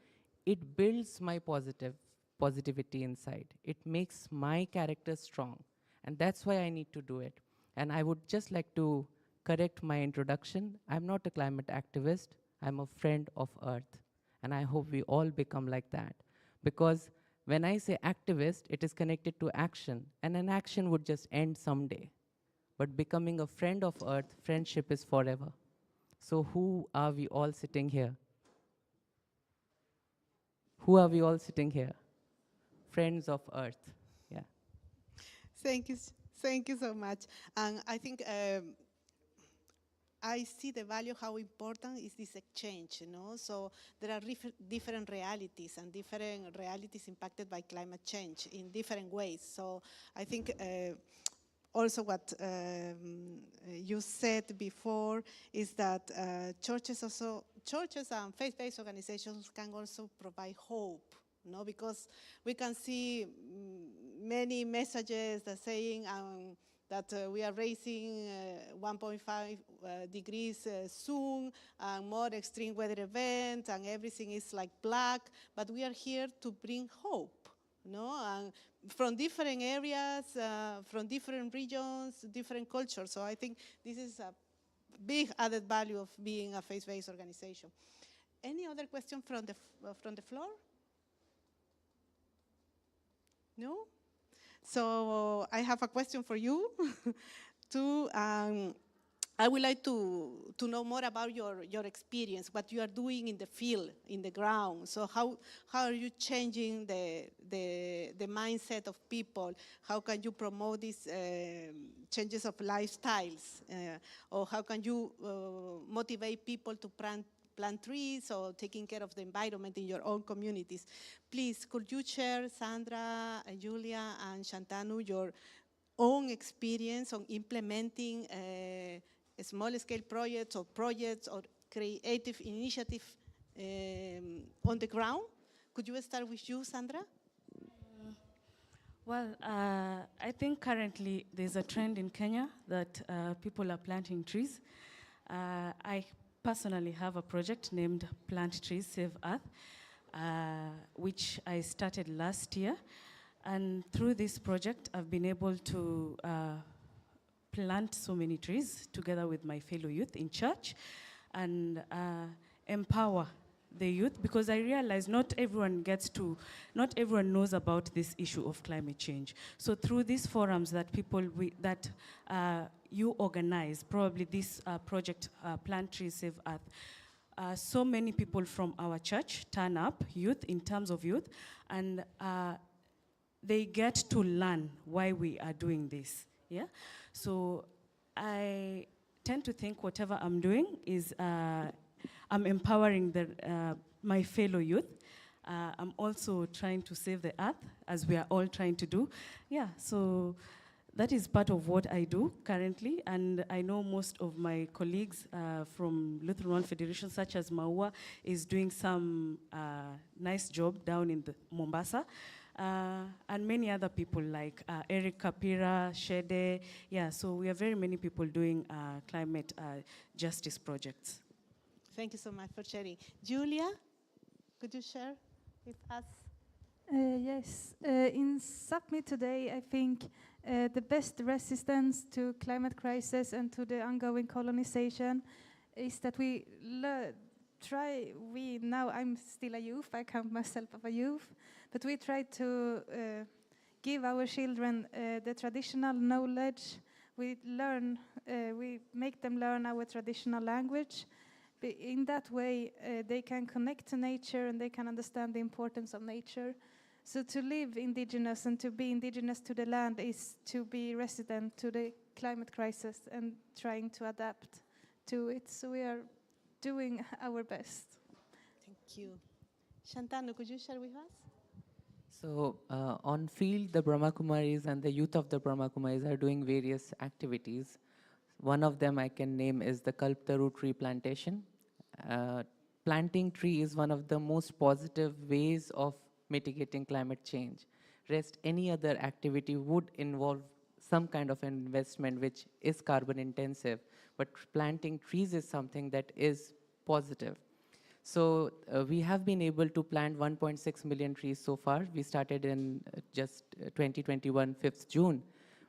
it builds my positivity inside. It makes my character strong. And that's why I need to do it. And I would just like to correct my introduction. I'm not a climate activist. I'm a friend of Earth. And I hope we all become like that. Because when I say activist, it is connected to action. And an action would just end someday. But becoming a friend of Earth, friendship is forever. So who are we all sitting here? Who are we all sitting here? Friends of Earth. Yeah. Thank you so much. And I think I see the value, how important is this exchange, you know? So there are different realities, and different realities impacted by climate change in different ways. So I think also what you said before is that churches and faith-based organizations can also provide hope, no? Because we can see many messages that saying that we are raising 1.5 degrees soon, and more extreme weather events, and everything is like black. But we are here to bring hope, no? And from different areas, from different regions, different cultures. So I think this is a big added value of being a faith-based organization. Any other question from the floor? No? So I have a question for you too. I would like to know more about your experience, what you are doing in the field, in the ground. So how are you changing the mindset of people? How can you promote these changes of lifestyles? Or how can you motivate people to plant trees or taking care of the environment in your own communities? Please, could you share, Sandra, Julia, and Shantanu, your own experience on implementing small-scale projects or creative initiative on the ground? Could you start with you, Sandra? Well, I think currently there's a trend in Kenya that people are planting trees. I personally have a project named Plant Trees, Save Earth, which I started last year. And through this project, I've been able to plant so many trees together with my fellow youth in church and empower the youth, because I realize not everyone knows about this issue of climate change. So through these forums that you organize, probably this project, Plant Trees Save Earth, so many people from our church turn up, youth, in terms of youth, and they get to learn why we are doing this. Yeah. So I tend to think whatever I'm doing is I'm empowering my fellow youth. I'm also trying to save the earth, as we are all trying to do. Yeah, so that is part of what I do currently, and I know most of my colleagues from Lutheran World Federation, such as Maua, is doing some nice job down in Mombasa. And many other people like Eric Kapira, Shede. Yeah, so we are very many people doing climate justice projects. Thank you so much for sharing. Julia, could you share with us? Yes. In Sapmi today, I think the best resistance to climate crisis and to the ongoing colonization is that now I'm still a youth, I count myself as a youth, but we try to give our children the traditional knowledge. We make them learn our traditional language. In that way, they can connect to nature and they can understand the importance of nature. So to live indigenous and to be indigenous to the land is to be resident to the climate crisis and trying to adapt to it. So we are doing our best. Thank you. Shantanu, could you share with us? So on field, the Brahma Kumaris and the youth of the Brahma Kumaris are doing various activities. One of them I can name is the Kalptaru tree plantation. Planting tree is one of the most positive ways of mitigating climate change. Rest any other activity would involve some kind of investment which is carbon intensive, but planting trees is something that is positive. So we have been able to plant 1.6 million trees so far. We started in just 2021, 5th June.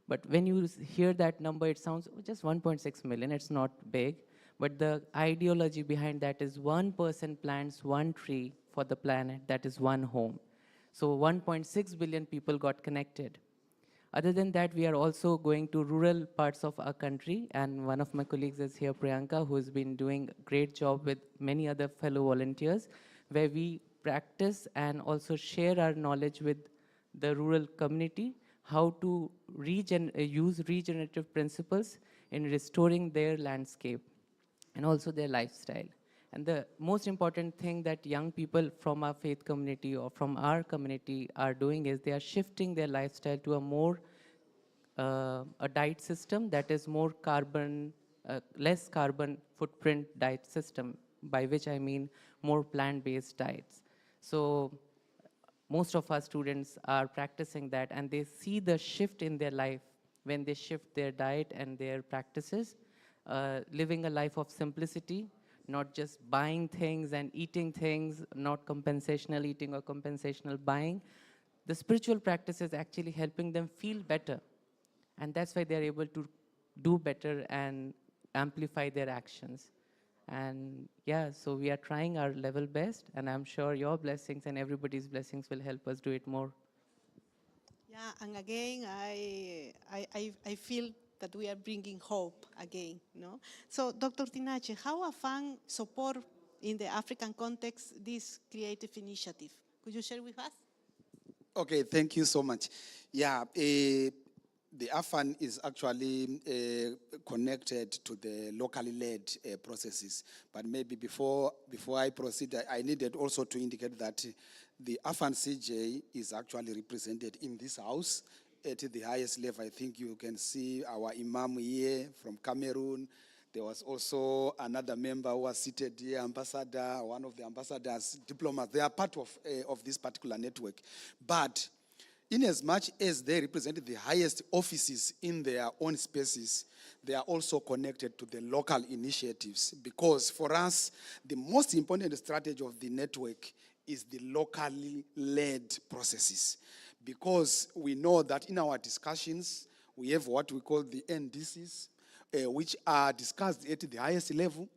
But when you hear that number, it sounds just 1.6 million, it's not big. But the ideology behind that is one person plants one tree for the planet, that is one home. So 1.6 billion people got connected. Other than that, we are also going to rural parts of our country, and one of my colleagues is here, Priyanka, who has been doing a great job with many other fellow volunteers, where we practice and also share our knowledge with the rural community, how to use regenerative principles in restoring their landscape and also their lifestyle. And the most important thing that young people from our faith community or from our community are doing is they are shifting their lifestyle to a more a diet system that is more less carbon footprint diet system, by which I mean more plant-based diets. So most of our students are practicing that, and they see the shift in their life when they shift their diet and their practices, living a life of simplicity, not just buying things and eating things, not compensational eating or compensational buying. The spiritual practice is actually helping them feel better. And that's why they're able to do better and amplify their actions. And yeah, so we are trying our level best, and I'm sure your blessings and everybody's blessings will help us do it more. Yeah, and again, I feel that we are bringing hope again, no? So, Dr. Tinache, how AFAN support in the African context this creative initiative? Could you share with us? Okay, thank you so much. Yeah, the AFAN is actually connected to the locally led processes. But maybe before I proceed, I needed also to indicate that the AFAN CJ is actually represented in this house at the highest level. I think you can see our Imam here from Cameroon. There was also another member who was seated here, ambassador, one of the ambassadors, diplomats. They are part of this particular network. But in as much as they represent the highest offices in their own spaces, they are also connected to the local initiatives, because for us, the most important strategy of the network is the locally led processes, because we know that in our discussions, we have what we call the NDCs, which are discussed at the highest level,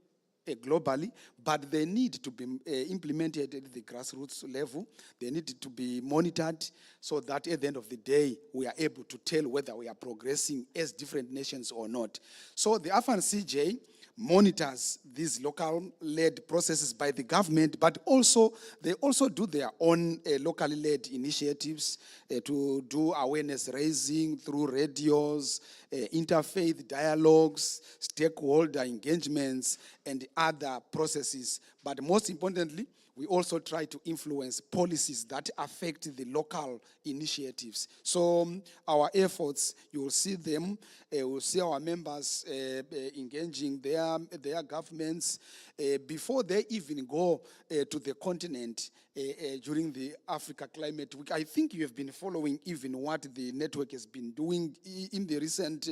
globally, but they need to be implemented at the grassroots level. They need to be monitored so that at the end of the day, we are able to tell whether we are progressing as different nations or not. So the AFAN-CJ monitors these local-led processes by the government, but also they also do their own locally led initiatives to do awareness raising through radios, interfaith dialogues, stakeholder engagements, and other processes. But most importantly, we also try to influence policies that affect the local initiatives. So our efforts, you will see them, we'll see our members engaging their governments before they even go to the continent during the Africa Climate Week. I think you have been following even what the network has been doing in the recent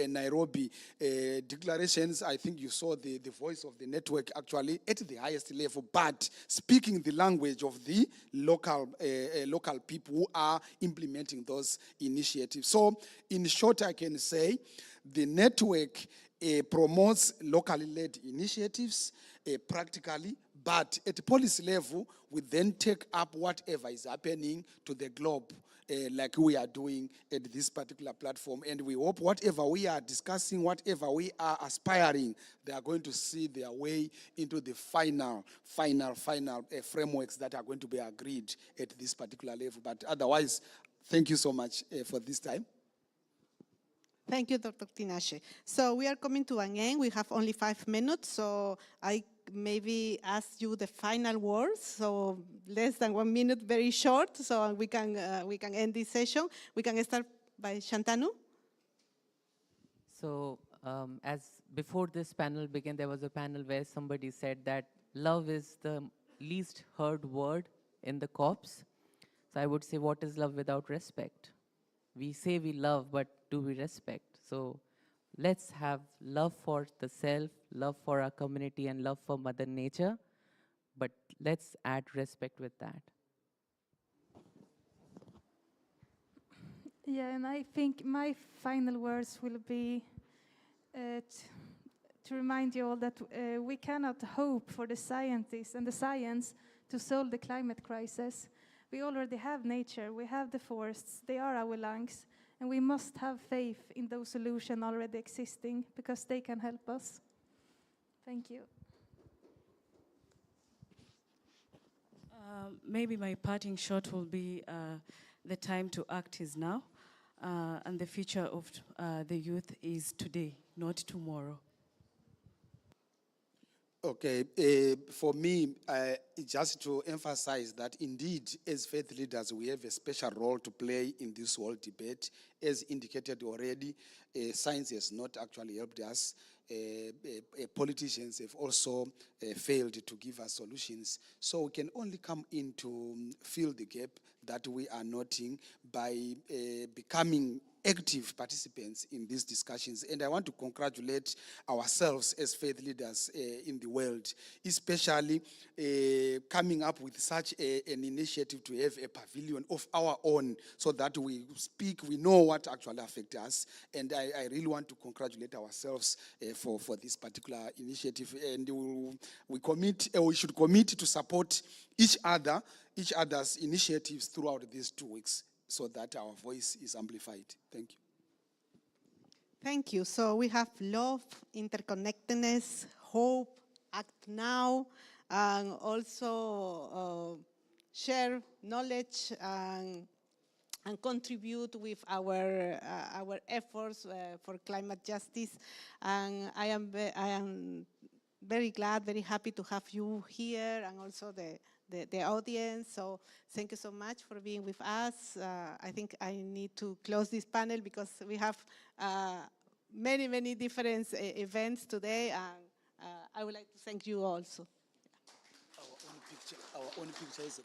Nairobi declarations. I think you saw the voice of the network actually at the highest level, but speaking the language of the local people who are implementing those initiatives. So in short, I can say the network promotes locally led initiatives practically, but at policy level, we then take up whatever is happening to the globe, like we are doing at this particular platform. And we hope whatever we are discussing, whatever we are aspiring, they are going to see their way into the final frameworks that are going to be agreed at this particular level. But otherwise, thank you so much for this time. Thank you, Dr. Tinashe. So we are coming to an end. We have only 5 minutes, so I maybe ask you the final words. So less than 1 minute, very short, so we can end this session. We can start by Shantanu. So as before this panel began, there was a panel where somebody said that love is the least heard word in the corps. So I would say, what is love without respect? We say we love, but do we respect? So let's have love for the self, love for our community, and love for Mother Nature, but let's add respect with that. Yeah, and I think my final words will be to remind you all that we cannot hope for the scientists and the science to solve the climate crisis. We already have nature, we have the forests, they are our lungs, and we must have faith in those solutions already existing because they can help us. Thank you. Maybe my parting shot will be the time to act is now, and the future of the youth is today, not tomorrow. Okay, for me, just to emphasize that indeed, as faith leaders, we have a special role to play in this world debate. As indicated already, science has not actually helped us. Politicians have also failed to give us solutions. So we can only come in to fill the gap that we are noting by becoming active participants in these discussions. And I want to congratulate ourselves as faith leaders in the world, especially coming up with such an initiative to have a pavilion of our own so that we speak, we know what actually affects us. And I really want to congratulate ourselves for this particular initiative. And we should commit to support each other's initiatives throughout these 2 weeks, so that our voice is amplified. Thank you. Thank you. So we have love, interconnectedness, hope, act now, and also share knowledge and contribute with our efforts for climate justice. And I am very glad, very happy to have you here, and also the audience. So thank you so much for being with us. I think I need to close this panel because we have many different events today, and I would like to thank you also. Our own picture is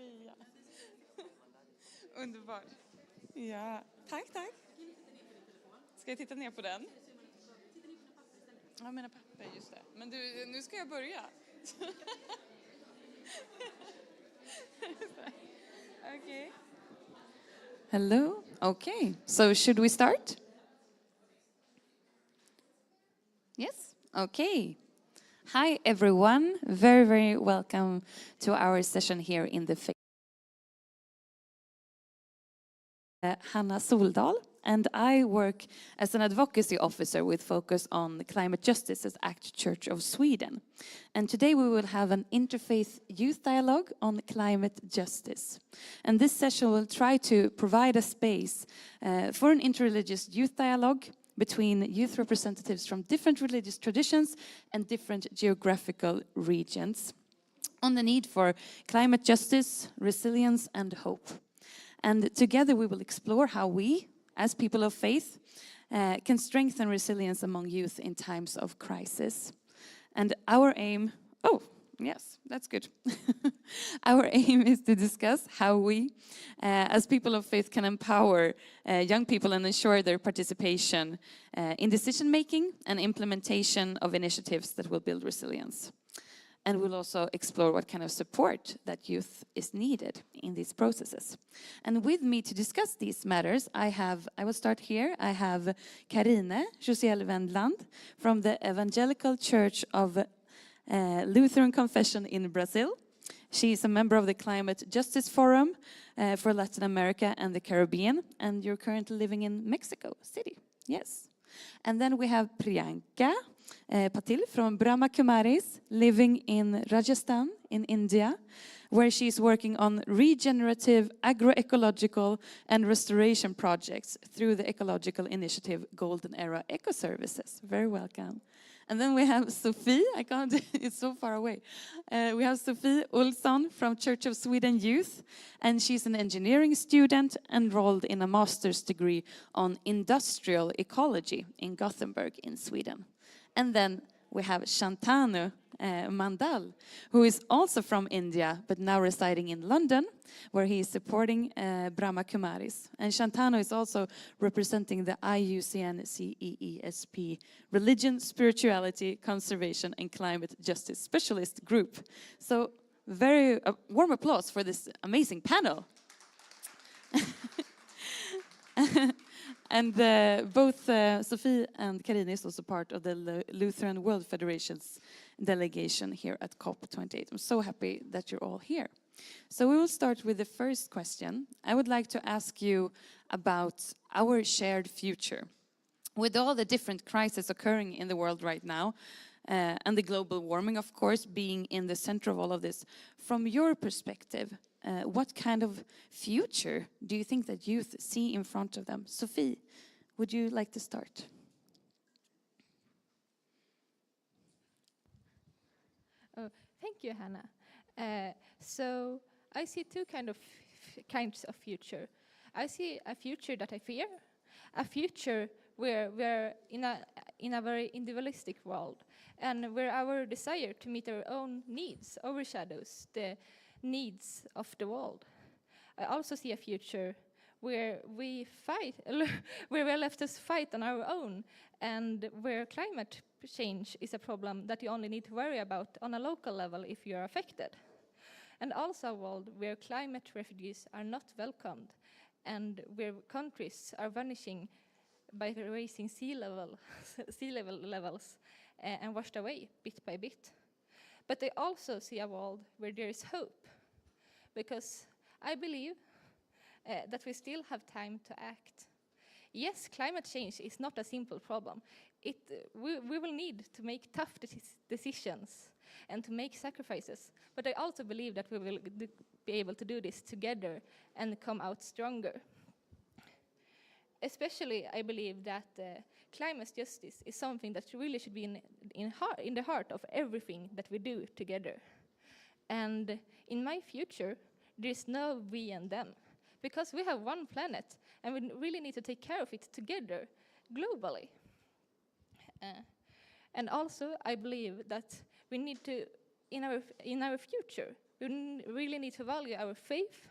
Maria. Underbart. Ja, tack. Ska jag titta ner på den? Ja, mina papper, just det. Men du, nu ska jag börja. Okay. Hello. Okay. So should we start? Yes. Okay. Hi, everyone. Very, very welcome to our session here in the Faith. Hanna Soldal, and I work as an advocacy officer with focus on climate justice at ACT Church of Sweden. And today we will have an interfaith youth dialogue on climate justice. And this session will try to provide a space for an interreligious youth dialogue between youth representatives from different religious traditions and different geographical regions on the need for climate justice, resilience, and hope. And together we will explore how we, as people of faith, can strengthen resilience among youth in times of crisis. And our aim, yes, that's good. Our aim is to discuss how we, as people of faith, can empower young people and ensure their participation in decision-making and implementation of initiatives that will build resilience. And we'll also explore what kind of support that youth is needed in these processes. And with me to discuss these matters, I will start here. I have Karine Josiel Wendland from the Evangelical Church of Lutheran Confession in Brazil. She is a member of the Climate Justice Forum for Latin America and the Caribbean, and you're currently living in Mexico City. Yes. And then we have Priyanka Patil from Brahma Kumaris, living in Rajasthan in India, where she's working on regenerative, agroecological and restoration projects through the ecological initiative Golden Era Eco Services. Very welcome. And then we have Sophie, it's so far away. We have Sophie Olsson from Church of Sweden Youth, and she's an engineering student enrolled in a master's degree on industrial ecology in Gothenburg in Sweden. And then we have Shantanu Mandal, who is also from India, but now residing in London, where he is supporting Brahma Kumaris. And Shantanu is also representing the IUCN CEESP Religion, Spirituality, Conservation and Climate Justice Specialist Group. So very warm applause for this amazing panel. And both Sophie and Karine is also part of the Lutheran World Federation's delegation here at COP28. I'm so happy that you're all here. So we will start with the first question. I would like to ask you about our shared future. With all the different crises occurring in the world right now, and the global warming, of course, being in the center of all of this, from your perspective, what kind of future do you think that youth see in front of them? Sophie, would you like to start? Oh, thank you, Hannah. So I see two kinds of future. I see a future that I fear, a future where we're in a very individualistic world, and where our desire to meet our own needs overshadows the needs of the world. I also see a future where we fight, where we're left to fight on our own, and where climate change is a problem that you only need to worry about on a local level if you're affected. And also a world where climate refugees are not welcomed, and where countries are vanishing by raising sea level levels and washed away bit by bit. But I also see a world where there is hope, because I believe that we still have time to act. Yes, climate change is not a simple problem. We will need to make tough decisions and to make sacrifices, but I also believe that we will be able to do this together and come out stronger. Especially, I believe that climate justice is something that really should be in the heart of everything that we do together. And in my future, there is no we and them, because we have one planet, and we really need to take care of it together, globally. And also, I believe that we need to, in our future, really need to value our faith,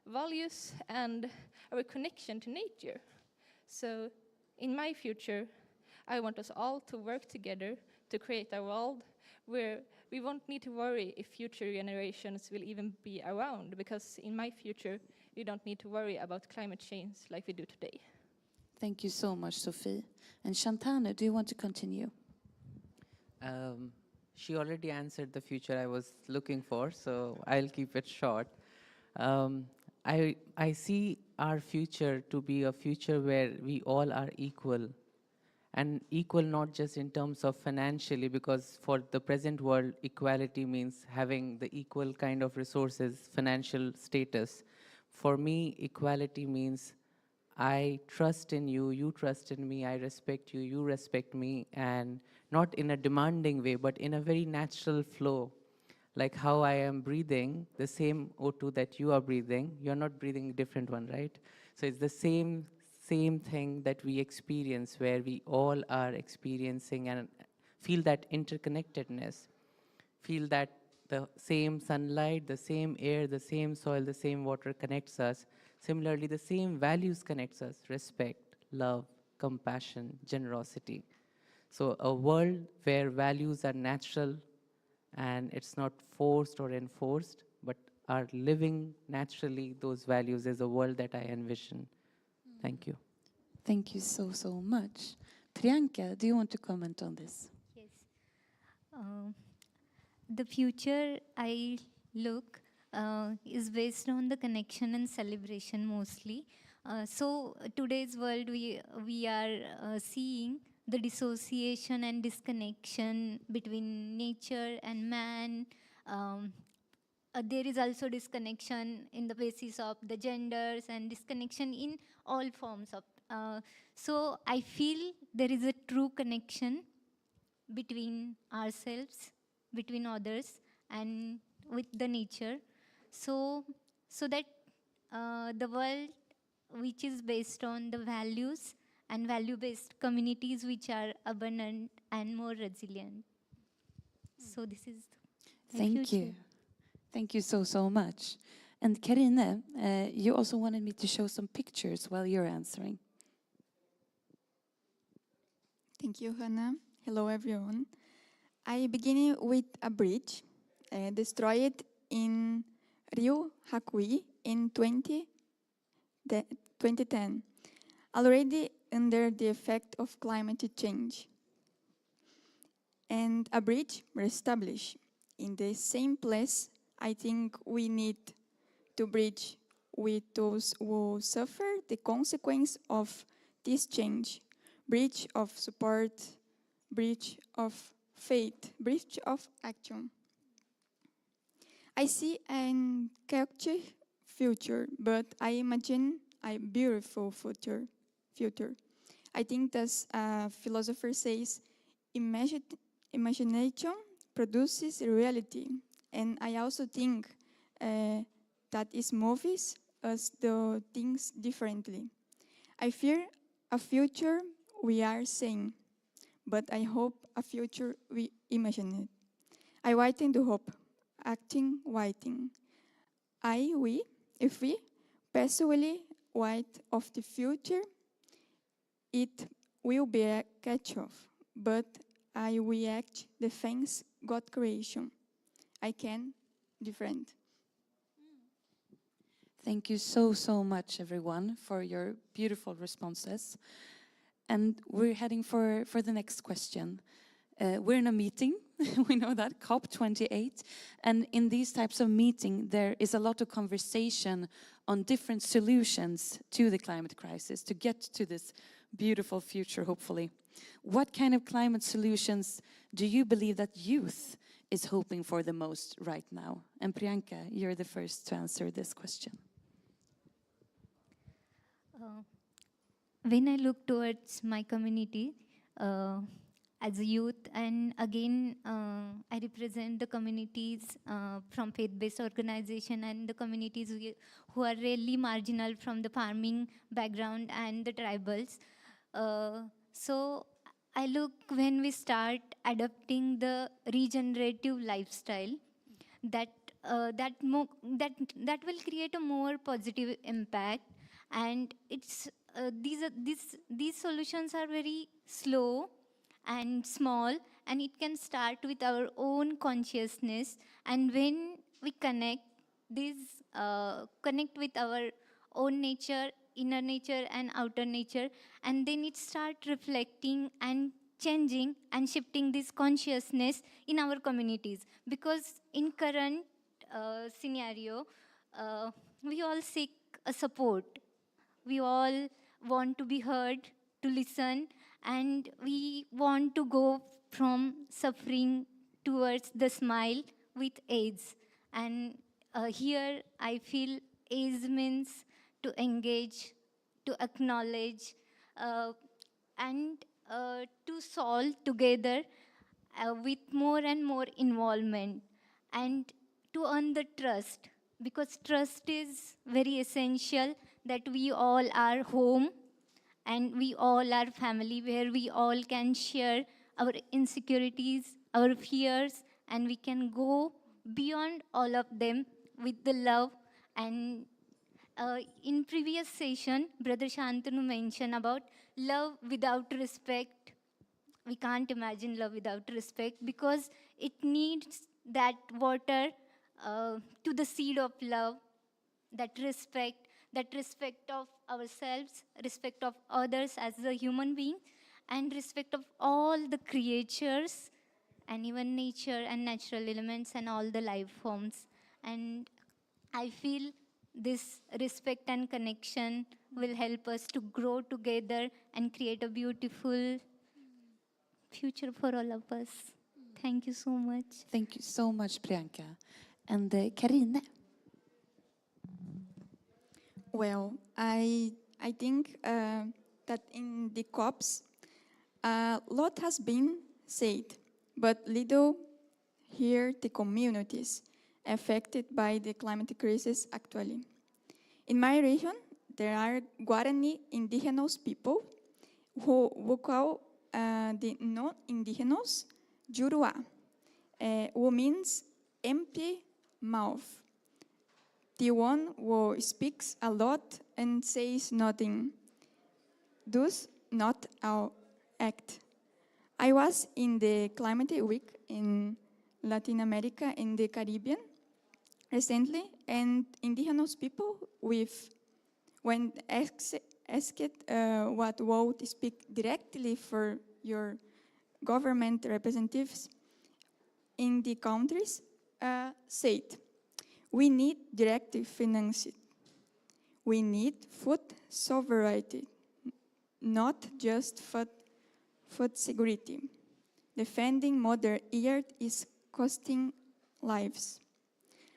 values, and our connection to nature. So in my future, I want us all to work together to create a world where we won't need to worry if future generations will even be around, because in my future, we don't need to worry about climate change like we do today. Thank you so much, Sophie. And Shantanu, do you want to continue? She already answered the future I was looking for, so I'll keep it short. I see our future to be a future where we all are equal. And equal not just in terms of financially, because for the present world, equality means having the equal kind of resources, financial status. For me, equality means I trust in you, you trust in me, I respect you, you respect me, and not in a demanding way, but in a very natural flow. Like how I am breathing, the same O2 that you are breathing, you're not breathing a different one, right? So it's the same thing that we experience, where we all are experiencing and feel that interconnectedness, feel that the same sunlight, the same air, the same soil, the same water connects us. Similarly, the same values connects us: respect, love, compassion, generosity. So a world where values are natural and it's not forced or enforced, but are living naturally those values, is a world that I envision. Thank you. Thank you so, so much. Priyanka, do you want to comment on this? Yes. The future I look is based on the connection and celebration mostly. So today's world, we are seeing the dissociation and disconnection between nature and man. There is also disconnection in the basis of the genders and disconnection in all forms of. So I feel there is a true connection between ourselves, between others, and with the nature. So that the world which is based on the values and value-based communities which are abundant and more resilient. So this is the Thank future. you. Thank you so, so much. And Karine, you also wanted me to show some pictures while you're answering. Thank you, Hannah. Hello, everyone. I begin with a bridge destroyed in Rio Hakui in 2010, already under the effect of climate change. And a bridge reestablished in the same place. I think we need to bridge with those who suffer the consequence of this change. Bridge of support, bridge of faith, bridge of action. I see an chaotic future, but I imagine a beautiful future. I think as a philosopher says, imagination produces reality. And I also think that is movies us do things differently. I fear a future we are saying, but I hope a future we imagine it. I waiting to hope, acting, waiting. If we passively wait of the future, it will be a catch-off, but I will act the things God creation. I can different. Thank you so, so much, everyone, for your beautiful responses. And we're heading for the next question. We're in a meeting, we know that, COP28. And in these types of meetings, there is a lot of conversation on different solutions to the climate crisis, to get to this beautiful future, hopefully. What kind of climate solutions do you believe that youth is hoping for the most right now? And Priyanka, you're the first to answer this question. When I look towards my community as a youth, and again, I represent the communities from faith-based organization and the communities who are really marginal from the farming background and the tribals. So I look when we start adopting the regenerative lifestyle, that that will create a more positive impact. And these solutions are very slow and small, and it can start with our own consciousness. And when we connect with our own nature, inner nature and outer nature, and then it start reflecting and changing and shifting this consciousness in our communities. Because in current scenario, we all seek a support. We all want to be heard, to listen, and we want to go from suffering towards the smile with AIDS. And here I feel AIDS means to engage, to acknowledge, and to solve together with more and more involvement, and to earn the trust, because trust is very essential, that we all are home and we all are family, where we all can share our insecurities, our fears, and we can go beyond all of them with the love. And in previous session, Brother Shantanu mentioned about love without respect. We can't imagine love without respect, because it needs that water to the seed of love, that respect of ourselves, respect of others as a human being, and respect of all the creatures, and even nature and natural elements and all the life forms. And I feel this respect and connection will help us to grow together and create a beautiful future for all of us. Thank you so much. Thank you so much, Priyanka. And Karine. Well, I think that in the COPs, a lot has been said, but little here the communities affected by the climate crisis actually. In my region, there are Guarani indigenous people who call the non-indigenous Jurua, who means empty mouth. The one who speaks a lot and says nothing, does not act. I was in the Climate Week in Latin America and the Caribbean recently, and indigenous people, when asked what would speak directly for your government representatives in the countries, said, we need directive financing. We need food sovereignty, not just food security. Defending Mother Earth is costing lives.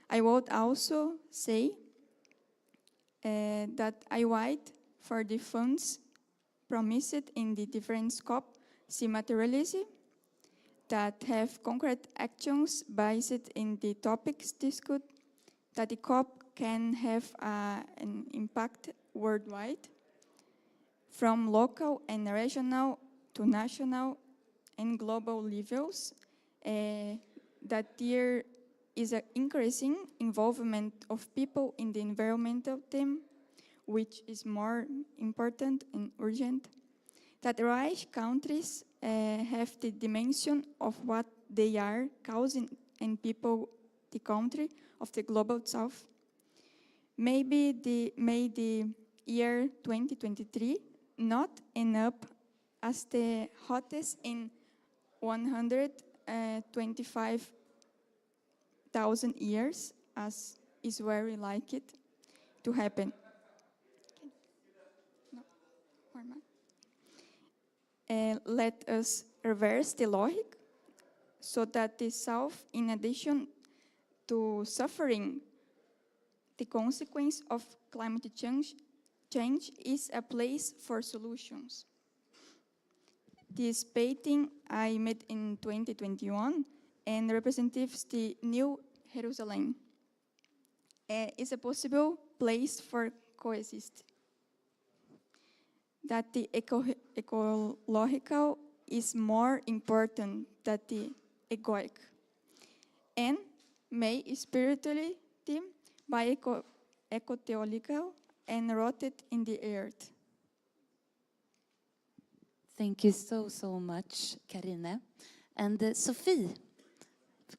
I would also say that I wait for the funds promised in the different scope see materialism, that have concrete actions based in the topics discussed, that the COP can have an impact worldwide, from local and regional to national and global levels, that there is an increasing involvement of people in the environmental theme, which is more important and urgent, that rich countries have the dimension of what they are causing and people, the country of the global south. Maybe the year 2023 not end up as the hottest in 125,000 years, as is very likely to happen. Let us reverse the logic so that the South, in addition to suffering the consequence of climate change, is a place for solutions. This painting I made in 2021 and represents the New Jerusalem. It's a possible place for coexist. That the ecological is more important than the egoic. And made spiritually by eco-theological and rooted in the earth. Thank you so much, Karine. And Sophie,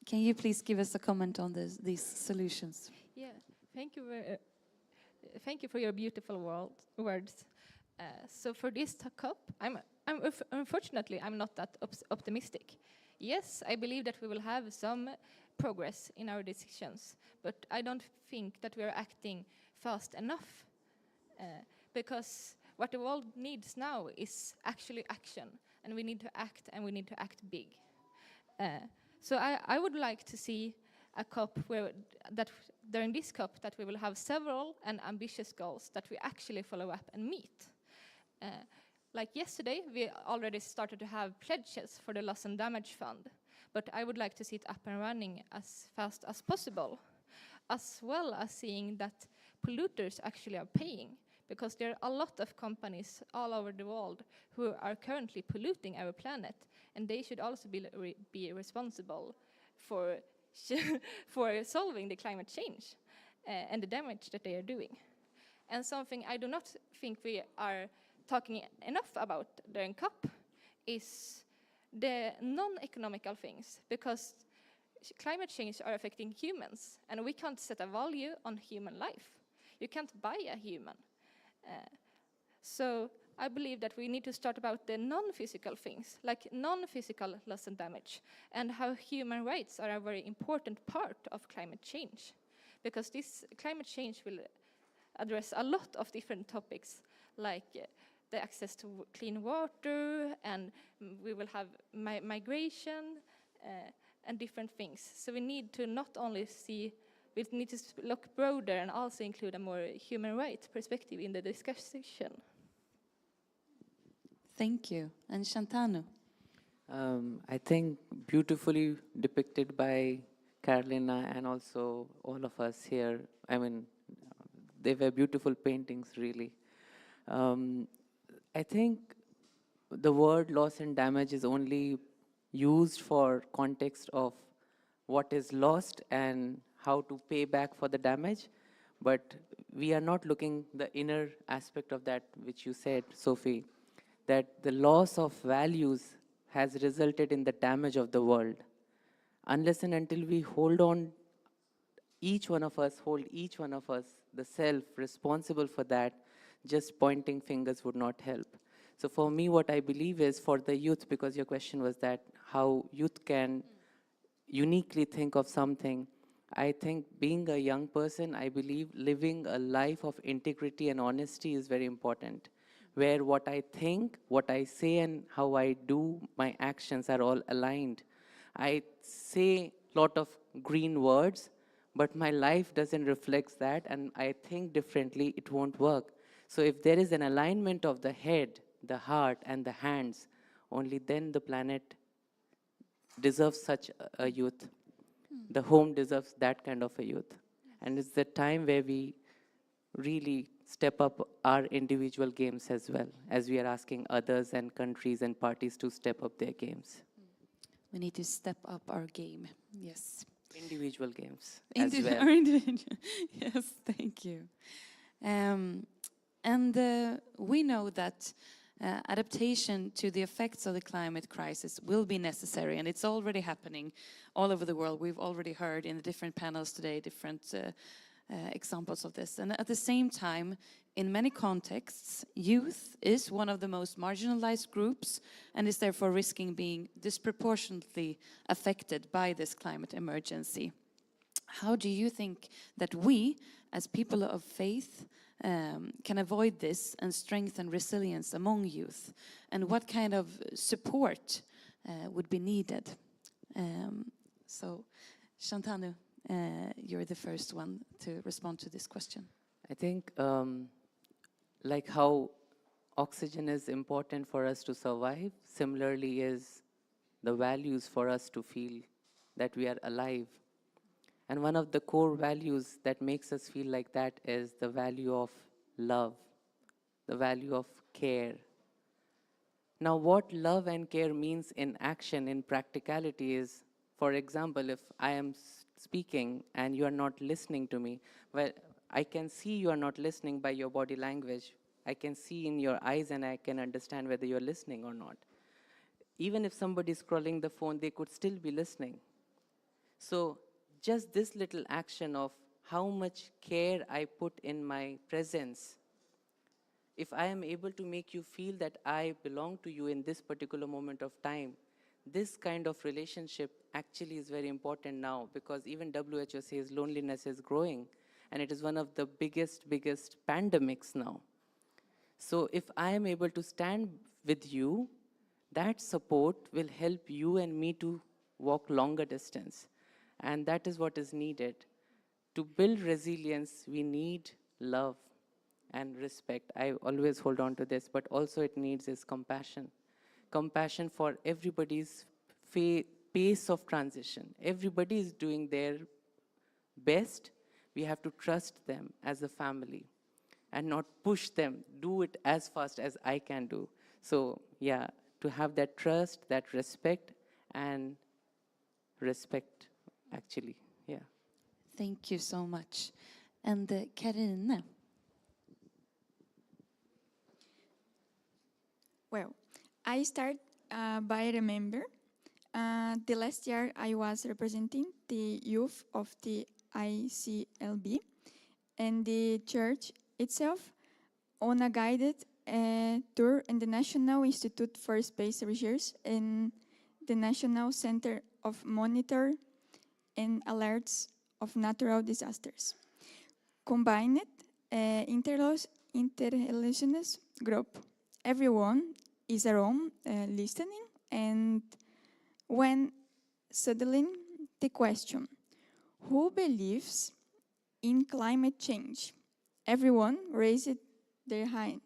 can you please give us a comment on these solutions? Yeah, thank you. Thank you for your beautiful words. So for this COP, unfortunately I'm not that optimistic. Yes, I believe that we will have some progress in our decisions, but I don't think that we are acting fast enough, because what the world needs now is actually action, and we need to act, and we need to act big. So I would like to see a COP during this COP that we will have several and ambitious goals that we actually follow up and meet. Like yesterday, we already started to have pledges for the loss and damage fund, but I would like to see it up and running as fast as possible, as well as seeing that polluters actually are paying, because there are a lot of companies all over the world who are currently polluting our planet, and they should also be responsible for for solving the climate change and the damage that they are doing. And something I do not think we are talking enough about during COP is the non-economical things, because climate change are affecting humans, and we can't set a value on human life. You can't buy a human. So I believe that we need to start about the non-physical things, like non-physical loss and damage, and how human rights are a very important part of climate change. Because this climate change will address a lot of different topics, like the access to clean water, and we will have migration and different things. So we need to not only we need to look broader and also include a more human rights perspective in the discussion. Thank you. And Shantanu? I think beautifully depicted by Carolina and also all of us here. I mean, they were beautiful paintings, really. I think the word loss and damage is only used for context of what is lost and how to pay back for the damage. But we are not looking the inner aspect of that, which you said, Sophie, that the loss of values has resulted in the damage of the world. Unless and until we hold each one of us, the self responsible for that, just pointing fingers would not help. So for me, what I believe is for the youth, because your question was that how youth can uniquely think of something, I think being a young person, I believe living a life of integrity and honesty is very important, where what I think, what I say, and how I do my actions are all aligned. I say a lot of green words, but my life doesn't reflect that, and I think differently, it won't work. So if there is an alignment of the head, the heart, and the hands, only then the planet deserves such a youth. The home deserves that kind of a youth. And it's the time where we really step up our individual games as well, as we are asking others and countries and parties to step up their games. We need to step up our game, yes. Individual games as well. Our individual, yes, thank you. We know that adaptation to the effects of the climate crisis will be necessary, and it's already happening all over the world. We've already heard in the different panels today different examples of this. And at the same time, in many contexts, youth is one of the most marginalized groups and is therefore risking being disproportionately affected by this climate emergency. How do you think that we, as people of faith, can avoid this and strengthen resilience among youth? And what kind of support would be needed? So, Shantanu, you're the first one to respond to this question. I think like how oxygen is important for us to survive, similarly is the values for us to feel that we are alive. And one of the core values that makes us feel like that is the value of love, the value of care. Now, what love and care means in action, in practicality is, for example, if I am speaking and you are not listening to me. Well, I can see you are not listening by your body language. I can see in your eyes and I can understand whether you're listening or not. Even if somebody's scrolling the phone, they could still be listening. So just this little action of how much care I put in my presence, if I am able to make you feel that I belong to you in this particular moment of time, this kind of relationship actually is very important now, because even WHO says loneliness is growing and it is one of the biggest pandemics now. So if I am able to stand with you, that support will help you and me to walk longer distance. And that is what is needed. To build resilience, we need love and respect. I always hold on to this, but also it needs is compassion. Compassion for everybody's pace of transition. Everybody is doing their best. We have to trust them as a family and not push them, do it as fast as I can do. So yeah, to have that trust, that respect, and respect, actually, yeah. Thank you so much. And Karine. Well, I start by remember the last year I was representing the youth of the ICLB and the church itself on a guided tour in the National Institute for Space Research and the National Center of Monitor and Alerts of Natural Disasters. Combined interrelations group. Everyone is around listening, and when suddenly the question, who believes in climate change? Everyone raised their hand.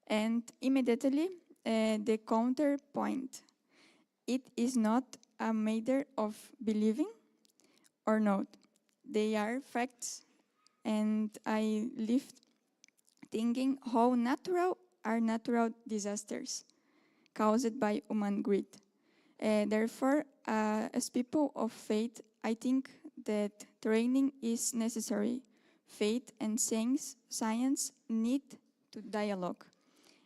And immediately the counterpoint. It is not a matter of believing or not. They are facts, and I lived thinking how natural are natural disasters caused by human greed. Therefore, as people of faith, I think that training is necessary. Faith and science need to dialogue.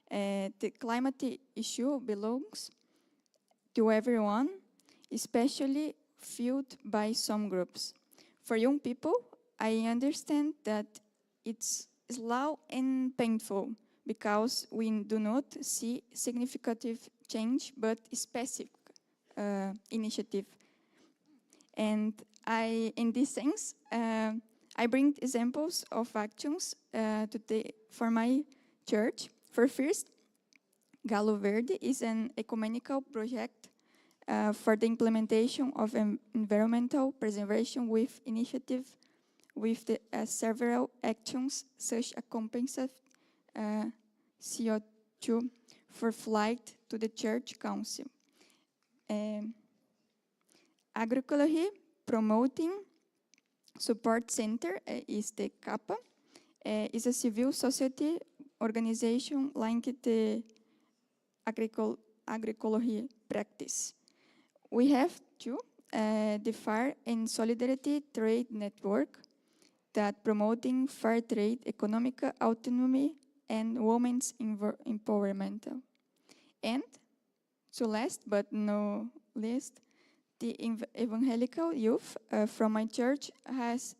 The climate issue belongs to everyone, especially fueled by some groups. For young people, I understand that it's slow and painful because we do not see significant change, but specific initiative. And in this sense, I bring examples of actions for my church. For first, Galo Verde is an ecumenical project for the implementation of environmental preservation with initiative with several actions such as compensate CO2 for flight to the church council. Agroecology promoting support center is the CAPA. Is a civil society organization linked to agroecology practice. We have two, the Fair and Solidarity Trade Network that promoting fair trade, economic autonomy, and women's empowerment. And, so last but no least, the evangelical youth from my church has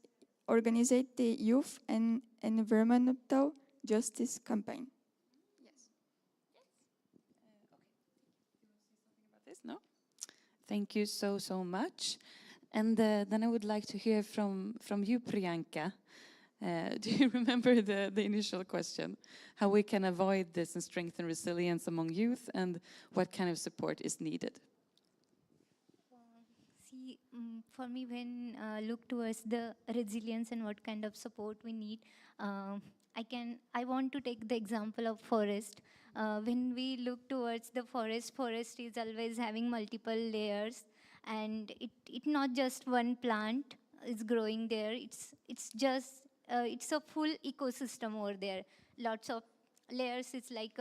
organized the youth and environmental justice campaign. Yes. This, no? Thank you so much. And then I would like to hear from you, Priyanka. Do you remember the initial question? How we can avoid this and strengthen resilience among youth, and what kind of support is needed? See, for me, when look towards the resilience and what kind of support we need, I want to take the example of forest. When we look towards the forest is always having multiple layers, and it not just one plant is growing there. It's just it's a full ecosystem over there. Lots of layers. It's like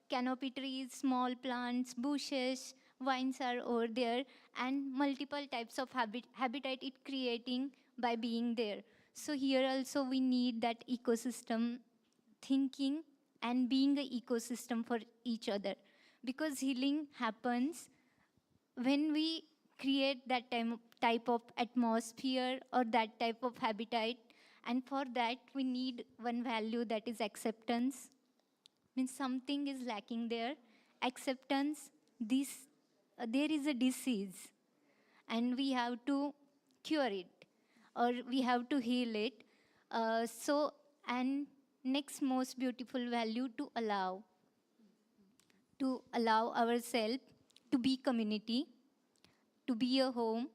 canopy trees, small plants, bushes, vines are over there, and multiple types of habitat it creating by being there. So here also we need that ecosystem thinking and being an ecosystem for each other, because healing happens when we create that type of atmosphere or that type of habitat. And for that we need one value, that is acceptance. Means something is lacking there. Acceptance, there is a disease and we have to cure it or we have to heal it. And next most beautiful value, to allow ourselves to be community, to be a home,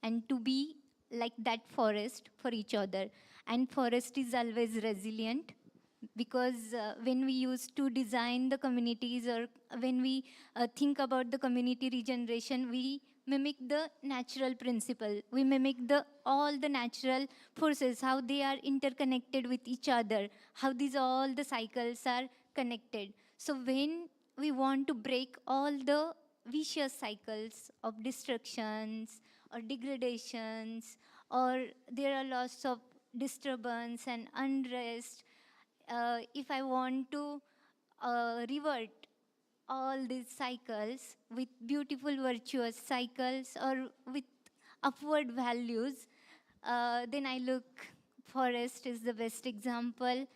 and to be like that forest for each other. And forest is always resilient, because when we used to design the communities, or when we think about the community regeneration, we mimic the natural principle. We mimic all the natural forces, how they are interconnected with each other, how all the cycles are connected. So when we want to break all the vicious cycles of destructions or degradations, or there are lots of disturbance and unrest, if I want to revert all these cycles with beautiful virtuous cycles or with upward values, then I look forest is the best example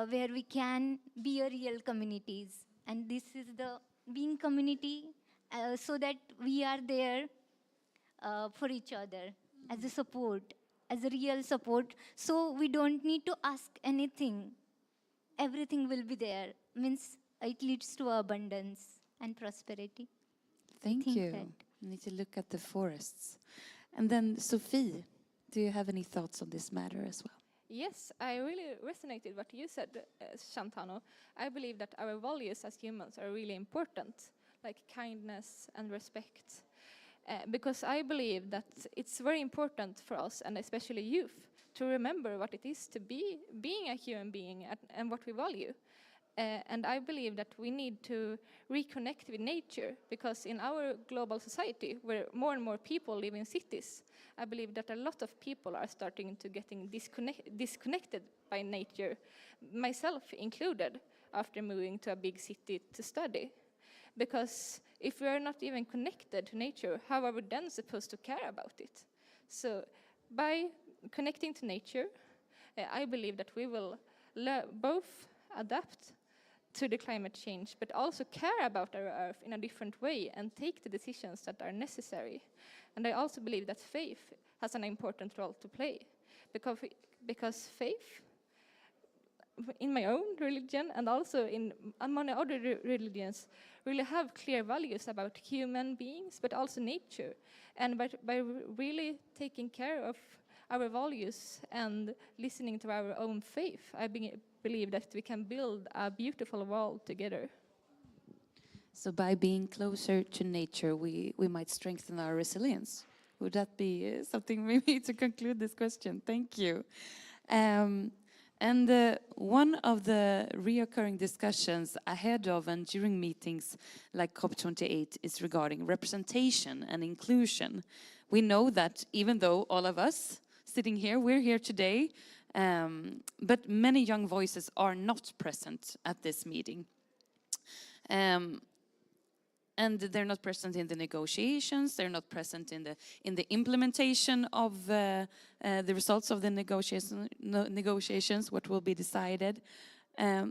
where we can be a real communities. And this is the being community, so that we are there for each other as a support, as a real support. So we don't need to ask anything. Everything will be there. Means it leads to abundance and prosperity. Thank you. We need to look at the forests. And then Sophie, do you have any thoughts on this matter as well? Yes, I really resonated what you said, Shantano. I believe that our values as humans are really important, like kindness and respect. Because I believe that it's very important for us, and especially youth, to remember what it is to be being a human being and what we value. And I believe that we need to reconnect with nature, because in our global society, where more and more people live in cities, I believe that a lot of people are starting to getting disconnected by nature, myself included, after moving to a big city to study. Because if we are not even connected to nature, how are we then supposed to care about it? So by connecting to nature, I believe that we will both adapt to the climate change, but also care about our Earth in a different way and take the decisions that are necessary. And I also believe that faith has an important role to play, because faith, in my own religion and also in among other religions, really have clear values about human beings, but also nature. And by really taking care of our values and listening to our own faith, I believe that we can build a beautiful world together. So by being closer to nature, we might strengthen our resilience. Would that be something maybe to conclude this question? Thank you. And one of the reoccurring discussions ahead of and during meetings like COP28 is regarding representation and inclusion. We know that even though all of us sitting here, we're here today, but many young voices are not present at this meeting. And they're not present in the negotiations, they're not present in the implementation of the results of the negotiations, what will be decided.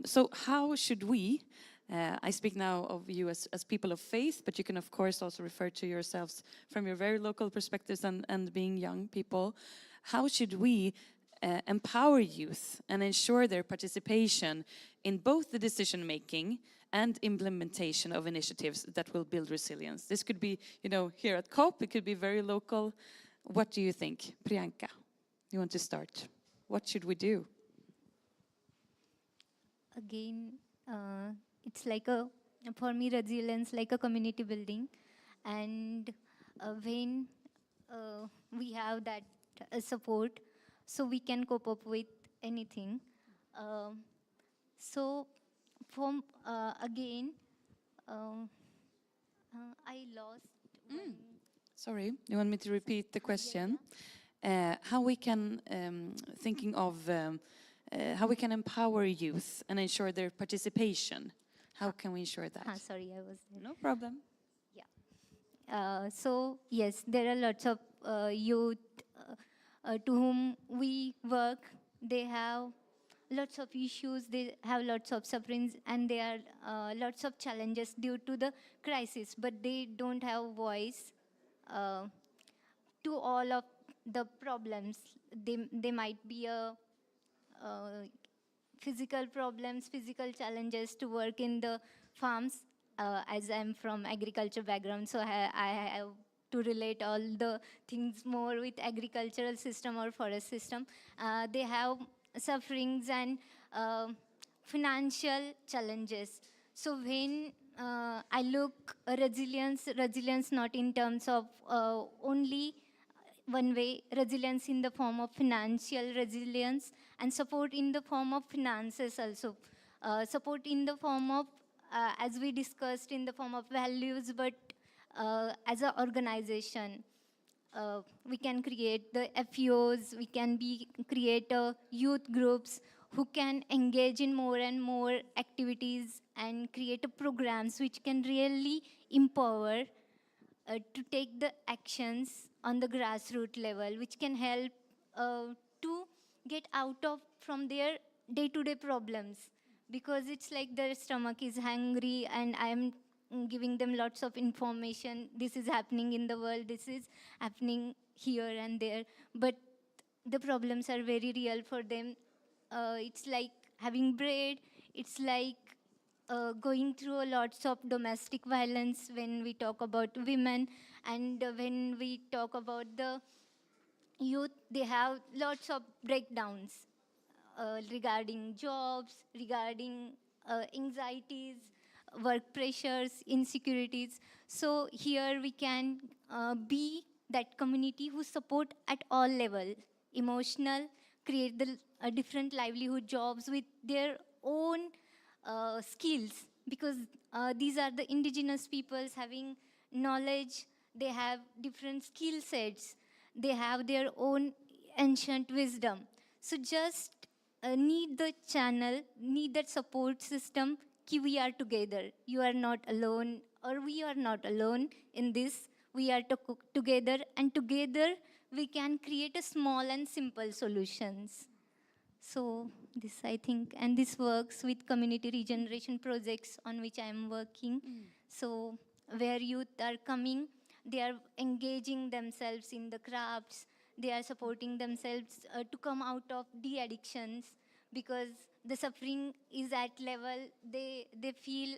So how should we, I speak now of you as people of faith, but you can of course also refer to yourselves from your very local perspectives and being young people, how should we empower youth and ensure their participation in both the decision making and implementation of initiatives that will build resilience? This could be, here at COP, it could be very local. What do you think? Priyanka, you want to start? What should we do? Again, it's like for me, resilience like a community building. And when we have that support, so we can cope up with anything. Again, I lost Sorry, you want me to repeat the question? How we can, thinking of how we can empower youth and ensure their participation. How can we ensure that? Sorry, I was there. No problem. So yes, there are lots of youth to whom we work. They have lots of issues, they have lots of sufferings, and there are lots of challenges due to the crisis, but they don't have voice to all of the problems. They might be physical problems, physical challenges to work in the farms. As I'm from agriculture background, so I have to relate all the things more with agricultural system or forest system. They have sufferings and financial challenges. So when I look resilience not in terms of only one way, resilience in the form of financial resilience, and support in the form of finances also. Support in the form of, as we discussed, in the form of values, but as an organization. We can create the FEOs, we can create youth groups who can engage in more and more activities and create programs which can really empower to take the actions on the grassroots level, which can help to get out of from their day-to-day problems. Because it's like their stomach is hungry and I'm giving them lots of information. This is happening in the world, this is happening here and there. But the problems are very real for them. It's like having bread, it's like going through lots of domestic violence when we talk about women, and when we talk about the youth, they have lots of breakdowns regarding jobs, regarding anxieties, work pressures, insecurities. So here we can be that community who support at all levels, emotional, create the different livelihood jobs with their own skills, because these are the indigenous peoples having knowledge, they have different skill sets, they have their own ancient wisdom. So just need the channel, need that support system, ki we are together. You are not alone, or we are not alone in this. We are together, and together we can create a small and simple solutions. So this, I think, and this works with community regeneration projects on which I am working. So where youth are coming, they are engaging themselves in the crafts, they are supporting themselves to come out of the addictions, because the suffering is at level, they feel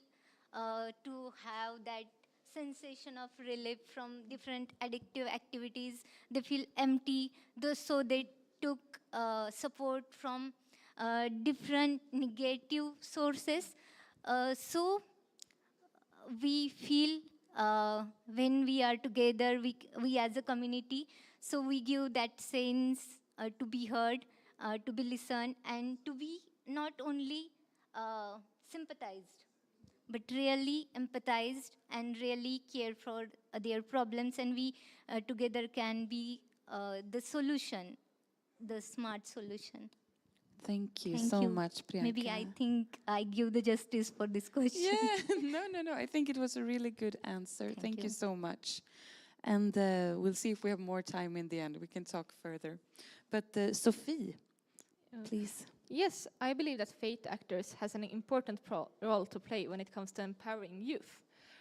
to have that sensation of relief from different addictive activities. They feel empty, so they took support from different negative sources. So we feel when we are together, we as a community, so we give that sense to be heard, to be listened, and to be not only sympathized, but really empathized and really care for their problems, and we together can be the solution, the smart solution. Thank you so much, Priyanka. Maybe I think I give the justice for this question. Yeah, no. I think it was a really good answer. Thank you so much. And we'll see if we have more time in the end. We can talk further. But Sophie, please. Yes, I believe that faith actors has an important role to play when it comes to empowering youth.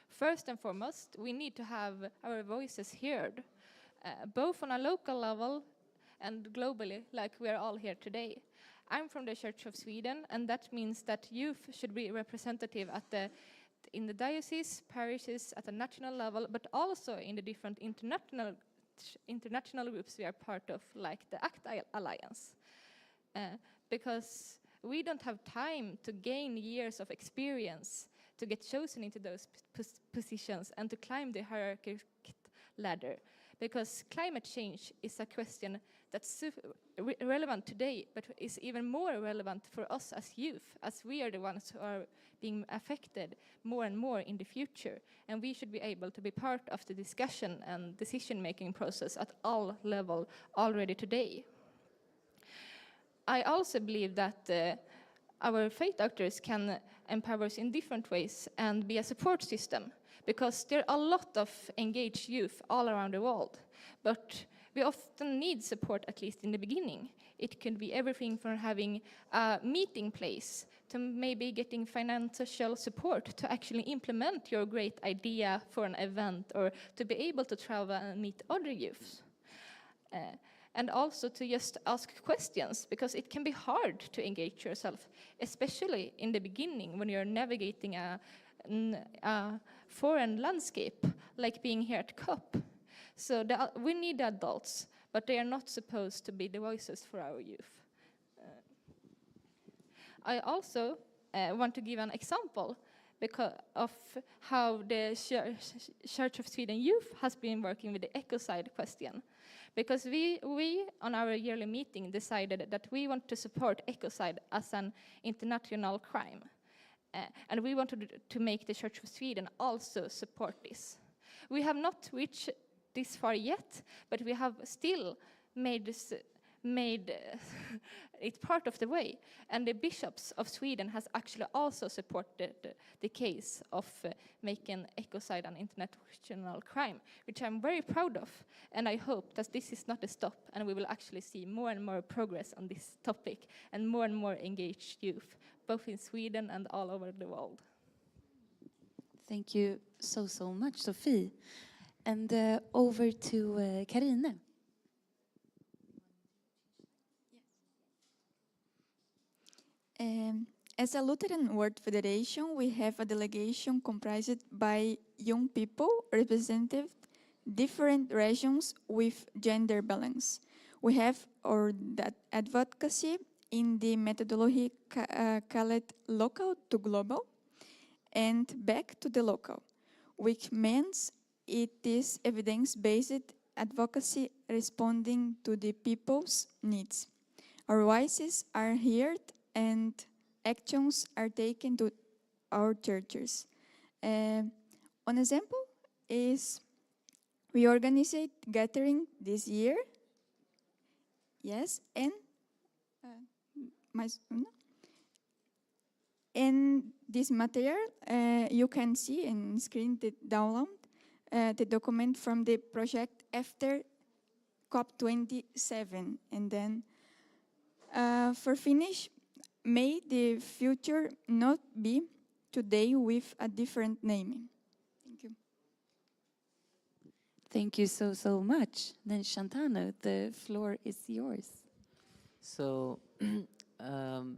First and foremost, we need to have our voices heard, both on a local level and globally, like we are all here today. I'm from the Church of Sweden, and that means that youth should be representative in the diocese, parishes, at a national level, but also in the different international groups we are part of, like the ACT Alliance. Because we don't have time to gain years of experience to get chosen into those positions and to climb the hierarchy ladder. because climate change is a question that's relevant today, but is even more relevant for us as youth, as we are the ones who are being affected more and more in the future, and we should be able to be part of the discussion and decision-making process at all levels already today. I also believe that our faith actors can empower us in different ways and be a support system, because there are a lot of engaged youth all around the world, but we often need support, at least in the beginning. It can be everything from having a meeting place to maybe getting financial support to actually implement your great idea for an event, or to be able to travel and meet other youths. And also to just ask questions, because it can be hard to engage yourself, especially in the beginning when you're navigating a foreign landscape, like being here at COP. So we need adults, but they are not supposed to be the voices for our youth. I also want to give an example because of how the Church of Sweden Youth has been working with the ecocide question. Because we on our yearly meeting decided that we want to support ecocide as an international crime. And we wanted to make the Church of Sweden also support this. We have not reached this far yet, but we have still made it part of the way. And the bishops of Sweden has actually also supported the case of making ecocide an international crime, which I'm very proud of. And I hope that this is not a stop, and we will actually see more and more progress on this topic and more engaged youth, both in Sweden and all over the world. Thank you so much, Sophie. And over to Karine. As a Lutheran World Federation, we have a delegation comprised by young people representing different regions with gender balance. We have our advocacy in the methodology called local to global and back to the local, which means it is evidence-based advocacy responding to the people's needs. Our voices are heard and actions are taken to our churches. An example is we organized gathering this year. Yes, and this material you can see in screen the download the document from the project after COP27, and then for finish, may the future not be today with a different naming. Thank you. Thank you so much. Then Shantanu, the floor is yours. So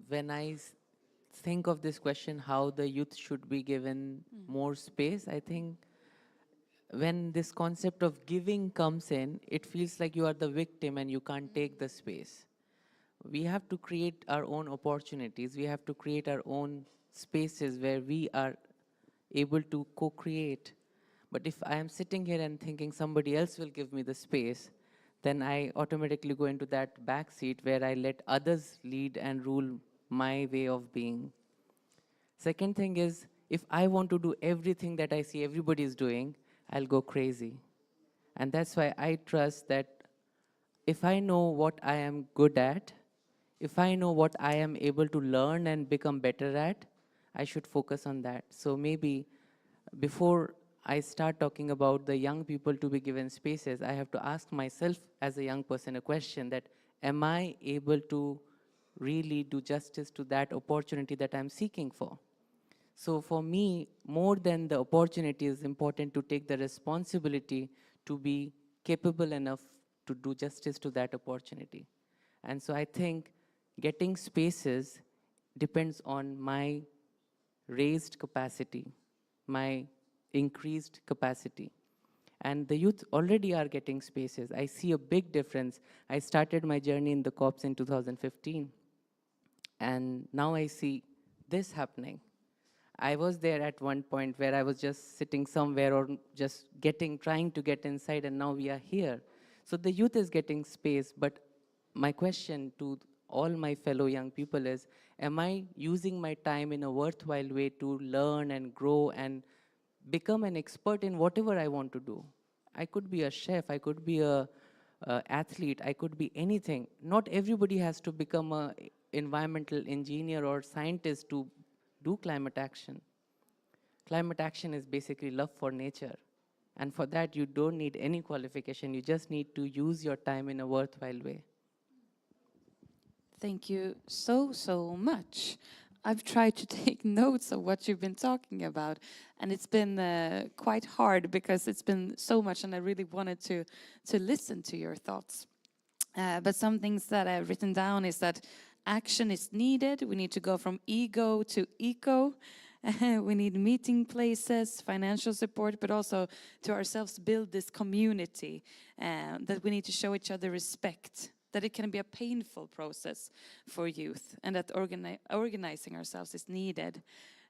when I think of this question, how the youth should be given more space, I think when this concept of giving comes in, it feels like you are the victim and you can't take the space. We have to create our own opportunities. We have to create our own spaces where we are able to co-create. But if I am sitting here and thinking somebody else will give me the space, then I automatically go into that back seat where I let others lead and rule my way of being. Second thing is, if I want to do everything that I see everybody is doing, I'll go crazy. And that's why I trust that if I know what I am good at, if I know what I am able to learn and become better at, I should focus on that. So maybe before I start talking about the young people to be given spaces, I have to ask myself as a young person a question that, am I able to really do justice to that opportunity that I'm seeking for? So for me, more than the opportunity, is important to take the responsibility to be capable enough to do justice to that opportunity. And so I think getting spaces depends on my raised capacity, my increased capacity. And the youth already are getting spaces. I see a big difference. I started my journey in the COPs in 2015. And now I see this happening. I was there at one point where I was just sitting somewhere or just trying to get inside, and now we are here. So the youth is getting space, but my question to all my fellow young people is, am I using my time in a worthwhile way to learn and grow and become an expert in whatever I want to do? I could be a chef, I could be a athlete, I could be anything. Not everybody has to become a environmental engineer or scientist to do climate action. Climate action is basically love for nature. And for that, you don't need any qualification. You just need to use your time in a worthwhile way. Thank you so, so much. I've tried to take notes of what you've been talking about, and it's been quite hard because it's been so much, and I really wanted to listen to your thoughts. But some things that I've written down is that action is needed. We need to go from ego to eco. We need meeting places, financial support, but also to ourselves build this community, that we need to show each other respect, that it can be a painful process for youth, and that organizing ourselves is needed.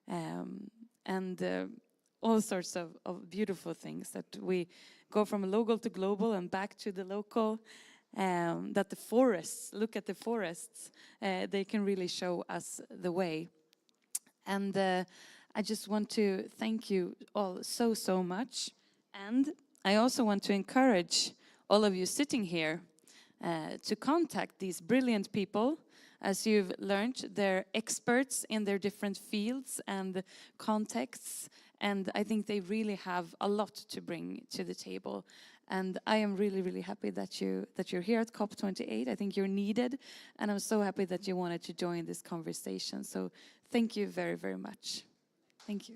And all sorts of beautiful things, that we go from local to global and back to the local, that the forests, look at the forests, they can really show us the way. And I just want to thank you all so, so much. And I also want to encourage all of you sitting here to contact these brilliant people. As you've learned, they're experts in their different fields and contexts. And I think they really have a lot to bring to the table. And I am really, really happy that you're here at COP28. I think you're needed. And I'm so happy that you wanted to join this conversation. So thank you very, very much. Thank you.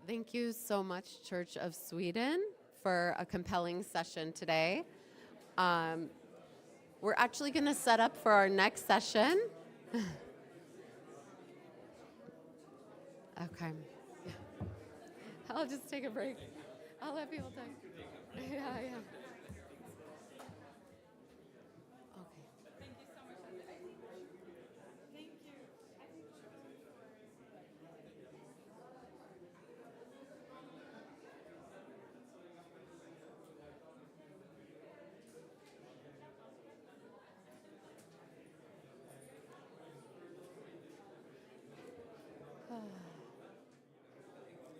Thank you so much, Church of Sweden, for a compelling session today. We're actually going to set up for our next session. Okay. I'll just take a break. I'll let people talk. Yeah, yeah.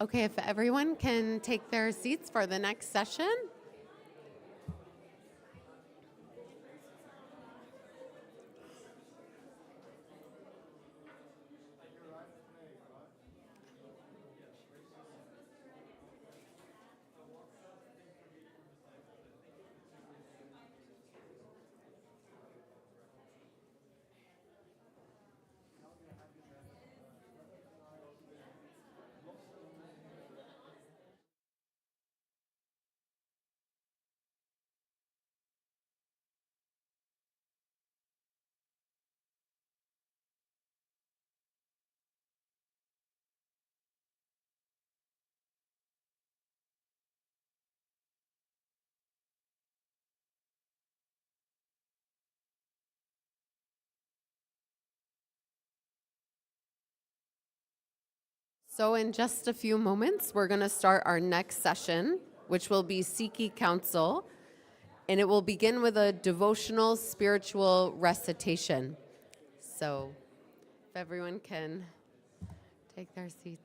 Okay, if everyone can take their seats for the next session. So in just a few moments, we're going to start our next session, which will be Sikhi Council, and it will begin with a devotional spiritual recitation. So if everyone can take their seats.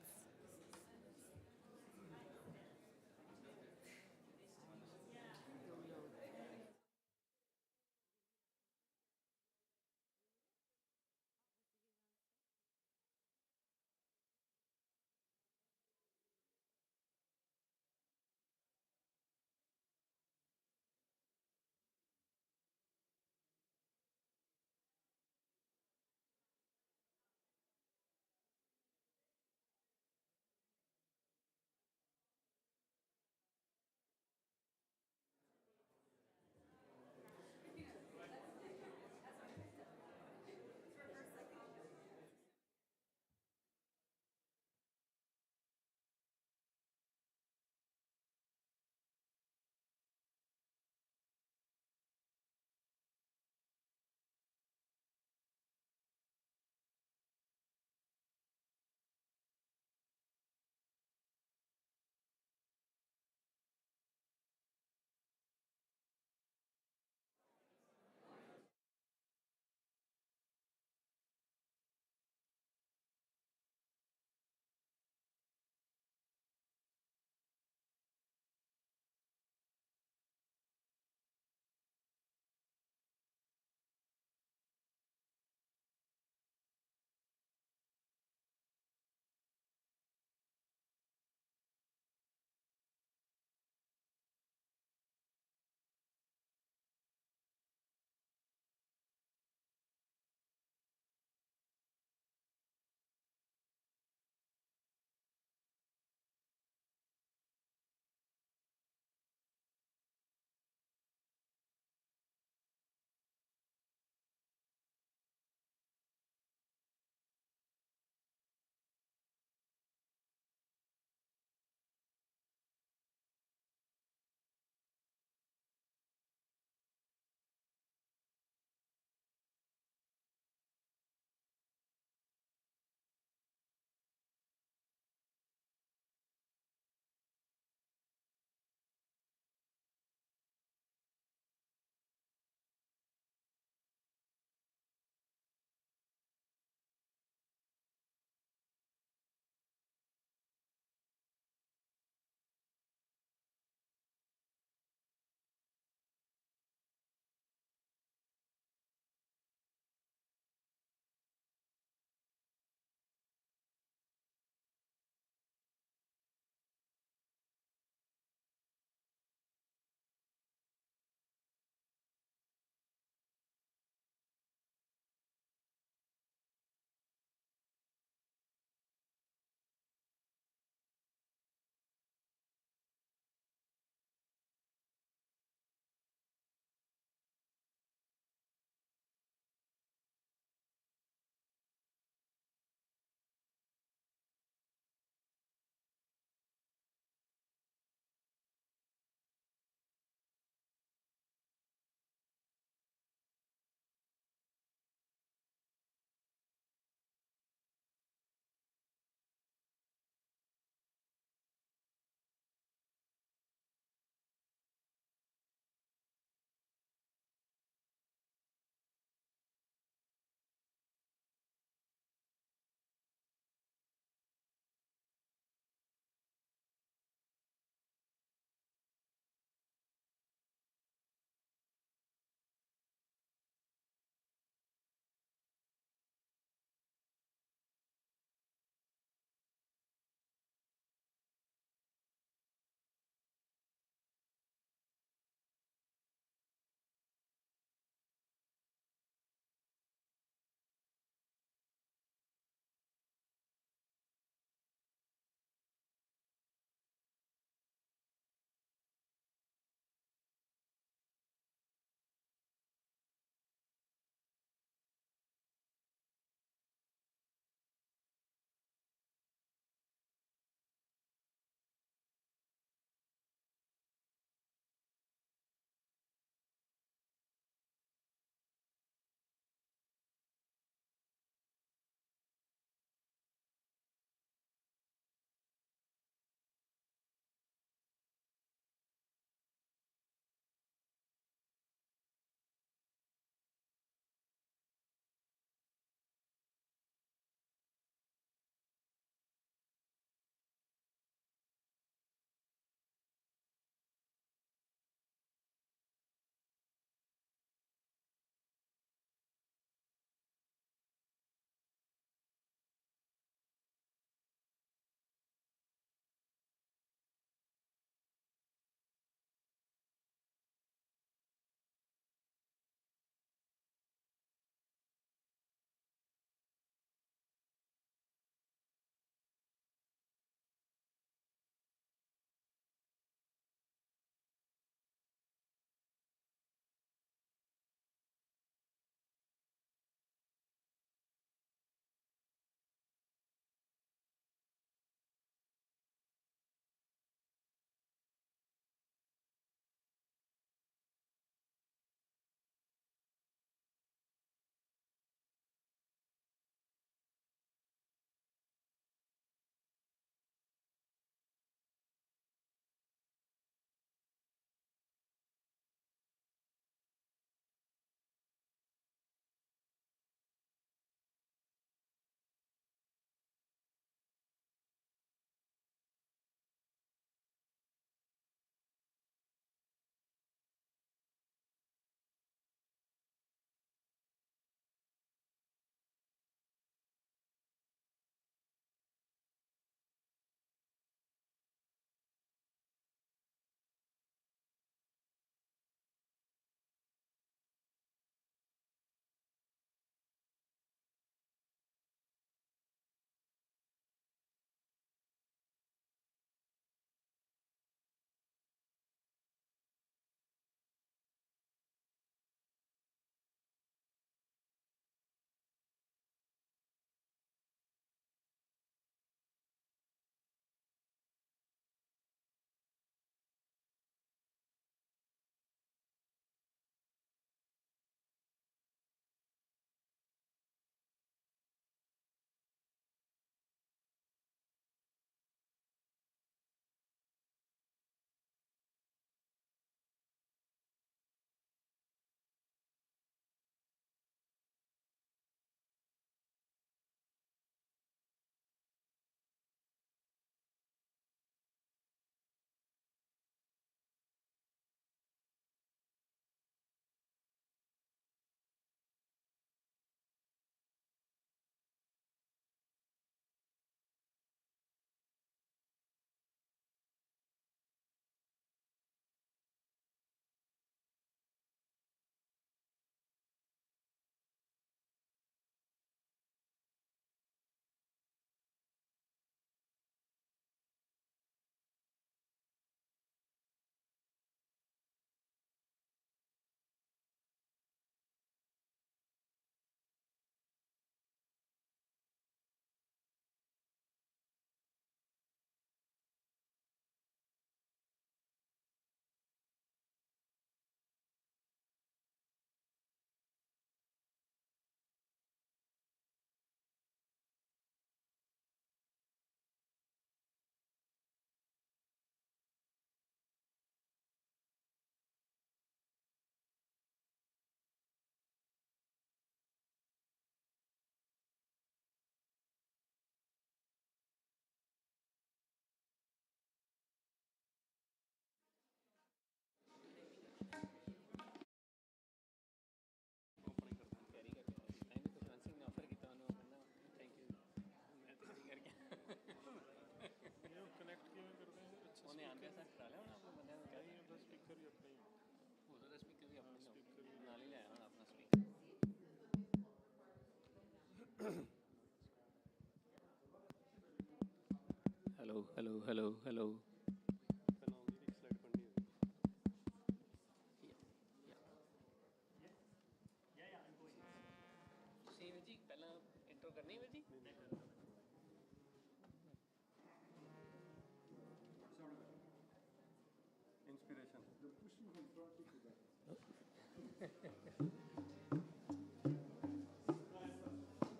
Hello, hello, hello, hello.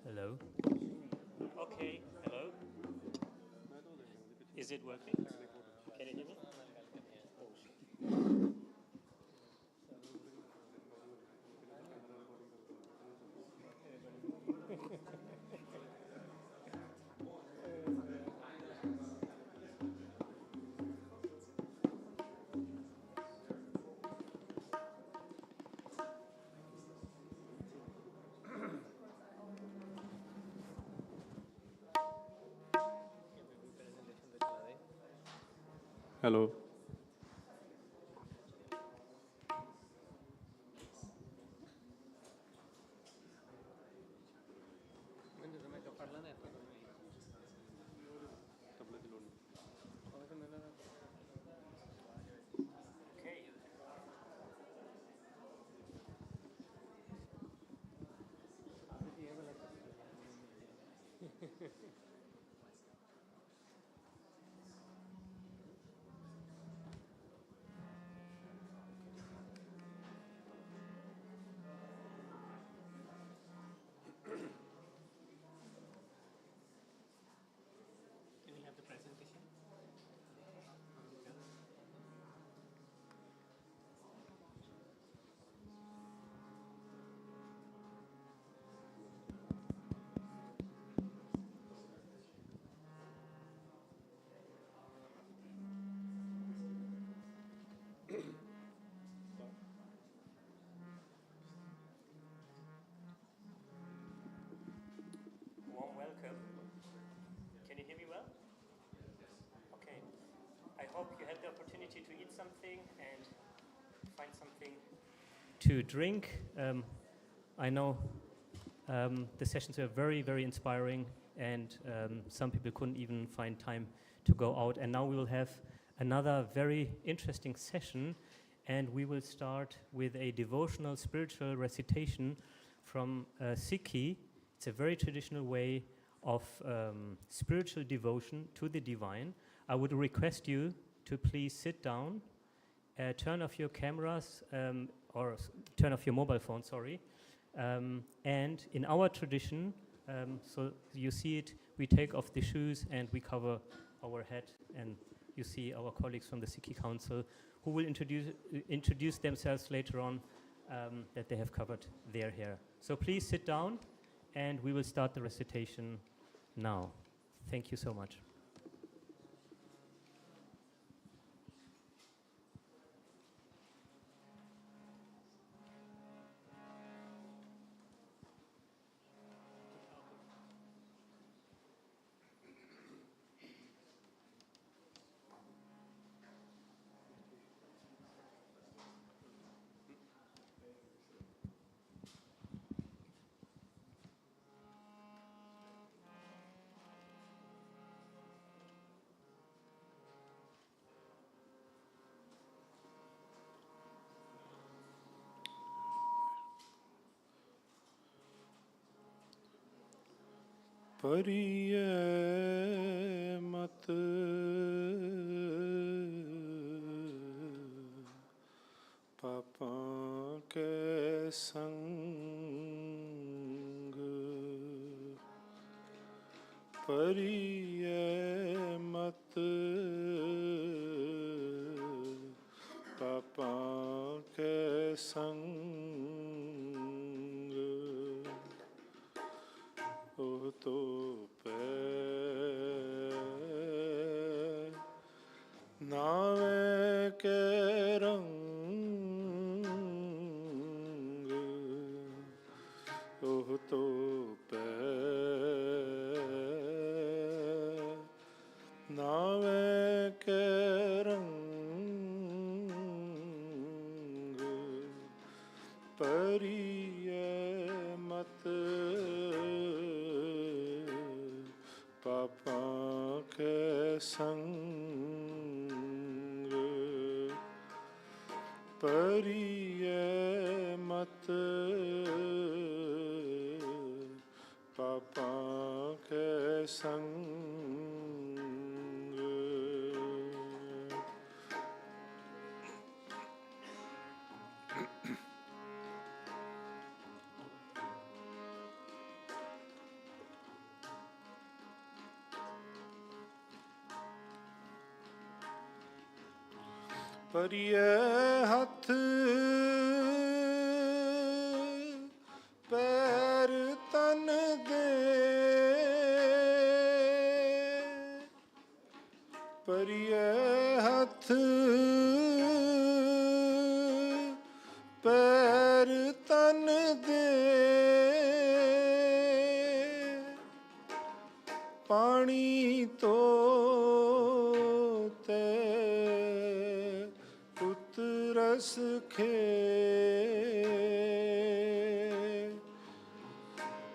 Hello. Okay, hello. Is it working? Can you hear me? Hello. Can we have the presentation? Warm welcome. Can you hear me well? Okay. I hope you had the opportunity to eat something and find something to drink. I know the sessions were very, very inspiring, and some people couldn't even find time to go out. And now we will have another very interesting session, and we will start with a devotional spiritual recitation from Sikhi. It's a very traditional way of spiritual devotion to the divine. I would request you to please sit down, turn off your cameras, or turn off your mobile phone, sorry. And in our tradition, so you see it, we take off the shoes and we cover our head, and you see our colleagues from the Sikhi Council who will introduce themselves later on, that they have covered their hair. So please sit down, and we will start the recitation now. Thank you so much. परिये मत पापा के संग परिये मत पापा के संग ओ तो नावे के रंग ओह तो नावे के रंग परिये मत पापा के ਸੰਗ ਪਰੀਐ ਮਤ ਪਾਪਾਂ ਕੈ ਸੰਗ ਪਰੀਐ ਹੱਥ ਪੈਰ ਤਨ ਦੇ ਪਰੀਐ ਹੱਥ ਪੈਰ ਤਨ ਦੇ ਪਾਣੀ ਧੋਤੇ ਰਸ ਖੇ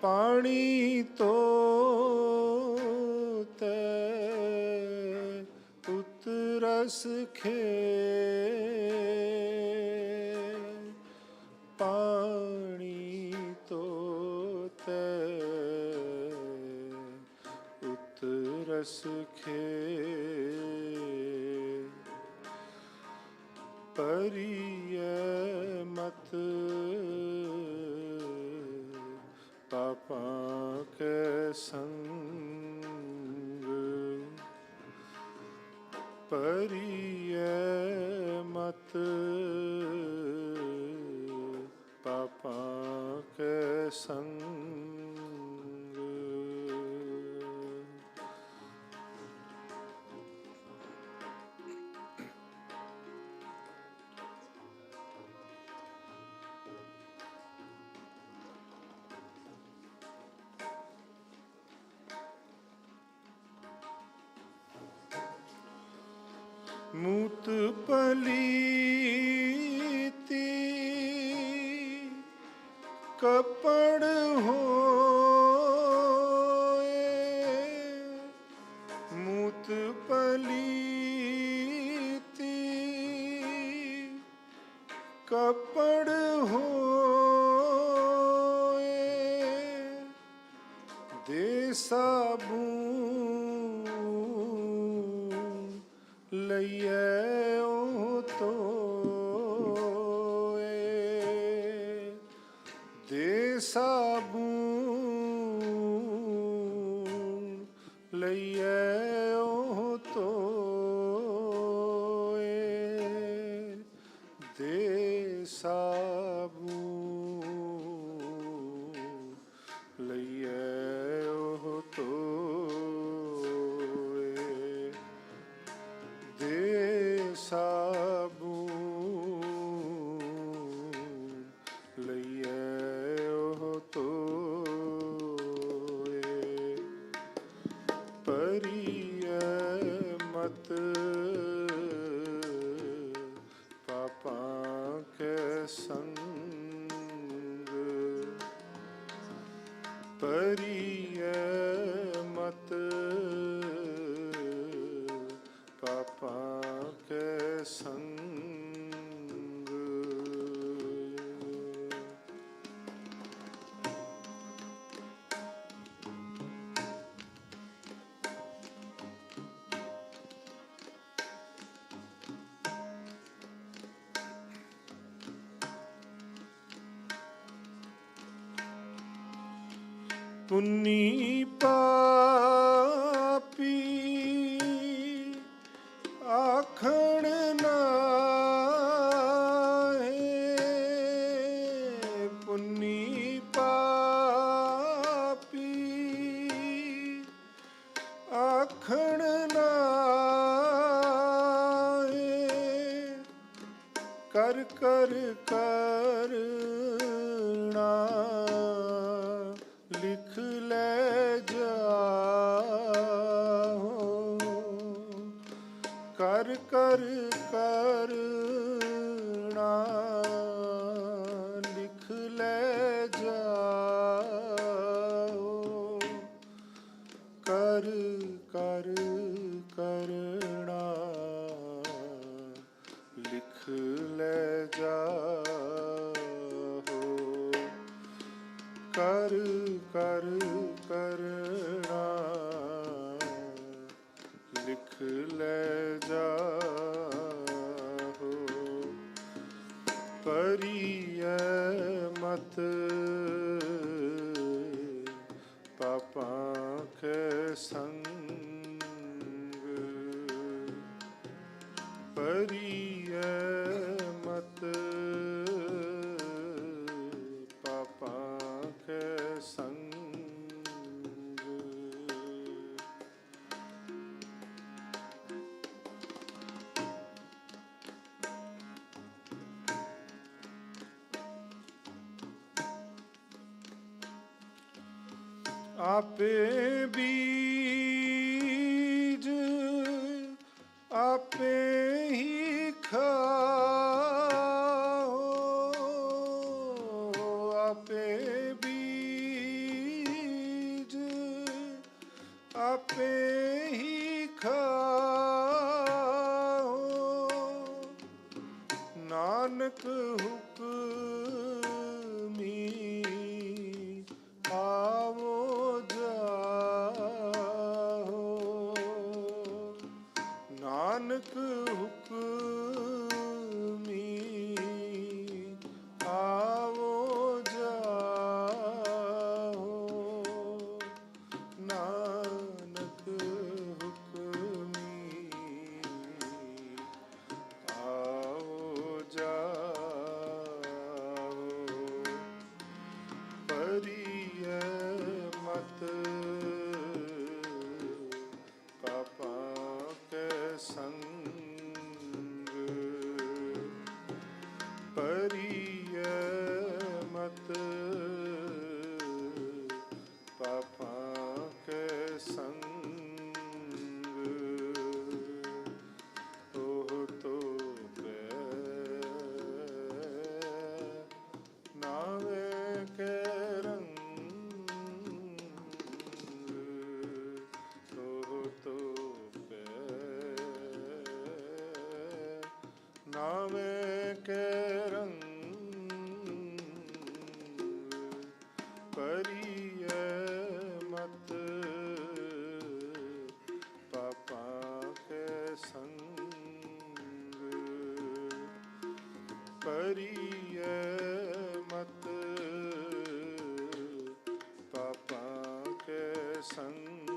ਪਾਣੀ ਧੋਤੇ ਉਤ ਰਸ ਖੇ ਪਾਣੀ ਧੋਤੇ ਉਤ ਰਸ ਖੇ ਪਰੀਐ ਮਤ ਪਾਪਾਂ ਕੈ ਸੰਗ ਪਰੀਐ ਮਤ ਪਾਪਾਂ ਕੈ ਸੰਗ ਮੂਤ ਪਲੀਤੀ ਕਪੜ ਹੋਏ ਮੂਤ ਪਲੀਤੀ ਕਪੜ ਹੋਏ ਦੇ ਸਾਬੂਨ ਲਈਐ ਉਹ ਤੋਏ ਦੇ ਸਾਬੂਨ ਲਈਐ ਉਹ ਤੋਏ ਦੇ ਸਾਬੂਨ ਲਈਐ ਉਹ ਤੋਏ ਦੇ ਸਾਬੂਨ ਲਈਐ ਉਹ ਤੋਏ ਪਰੀਐ ਮਤ ਪਾਪਾਂ ਕੈ ਸੰਗ ਪਰੀਐ ਮਤ ਪਾਪਾਂ ਕੈ ਸੰਗ ਪੁੰਨੀ ਪਾਪੀ ਆਖਣ ਨਾਹੀ ਪੁੰਨੀ ਪਾਪੀ ਆਖਣ ਨਾਹੀ ਕਰ ਕਰ ਕਰਣਾ ਲਿਖ ਲੈ ਜਾਓ ਕਰ ਕਰ ਕਰਣਾ ਲਿਖ ਲੈ ਜਾਓ ਕਰ ਕਰ ਕਰ परिय मत पापां के संग परिय मत पापां के संग आपे बीज आपे ही खाओ आपे बीज आपे ही खाओ नानक हुक्मी आवो जाओ नानक हुक्मी आवो जाओ नानक हुक्मी आओ जाओ परिय मत पापां के संग परिय मत पापां के संग ओह तो नावे के रंग तो नावे के रंग परिय मत पापां के संग परिय मत पापां के संग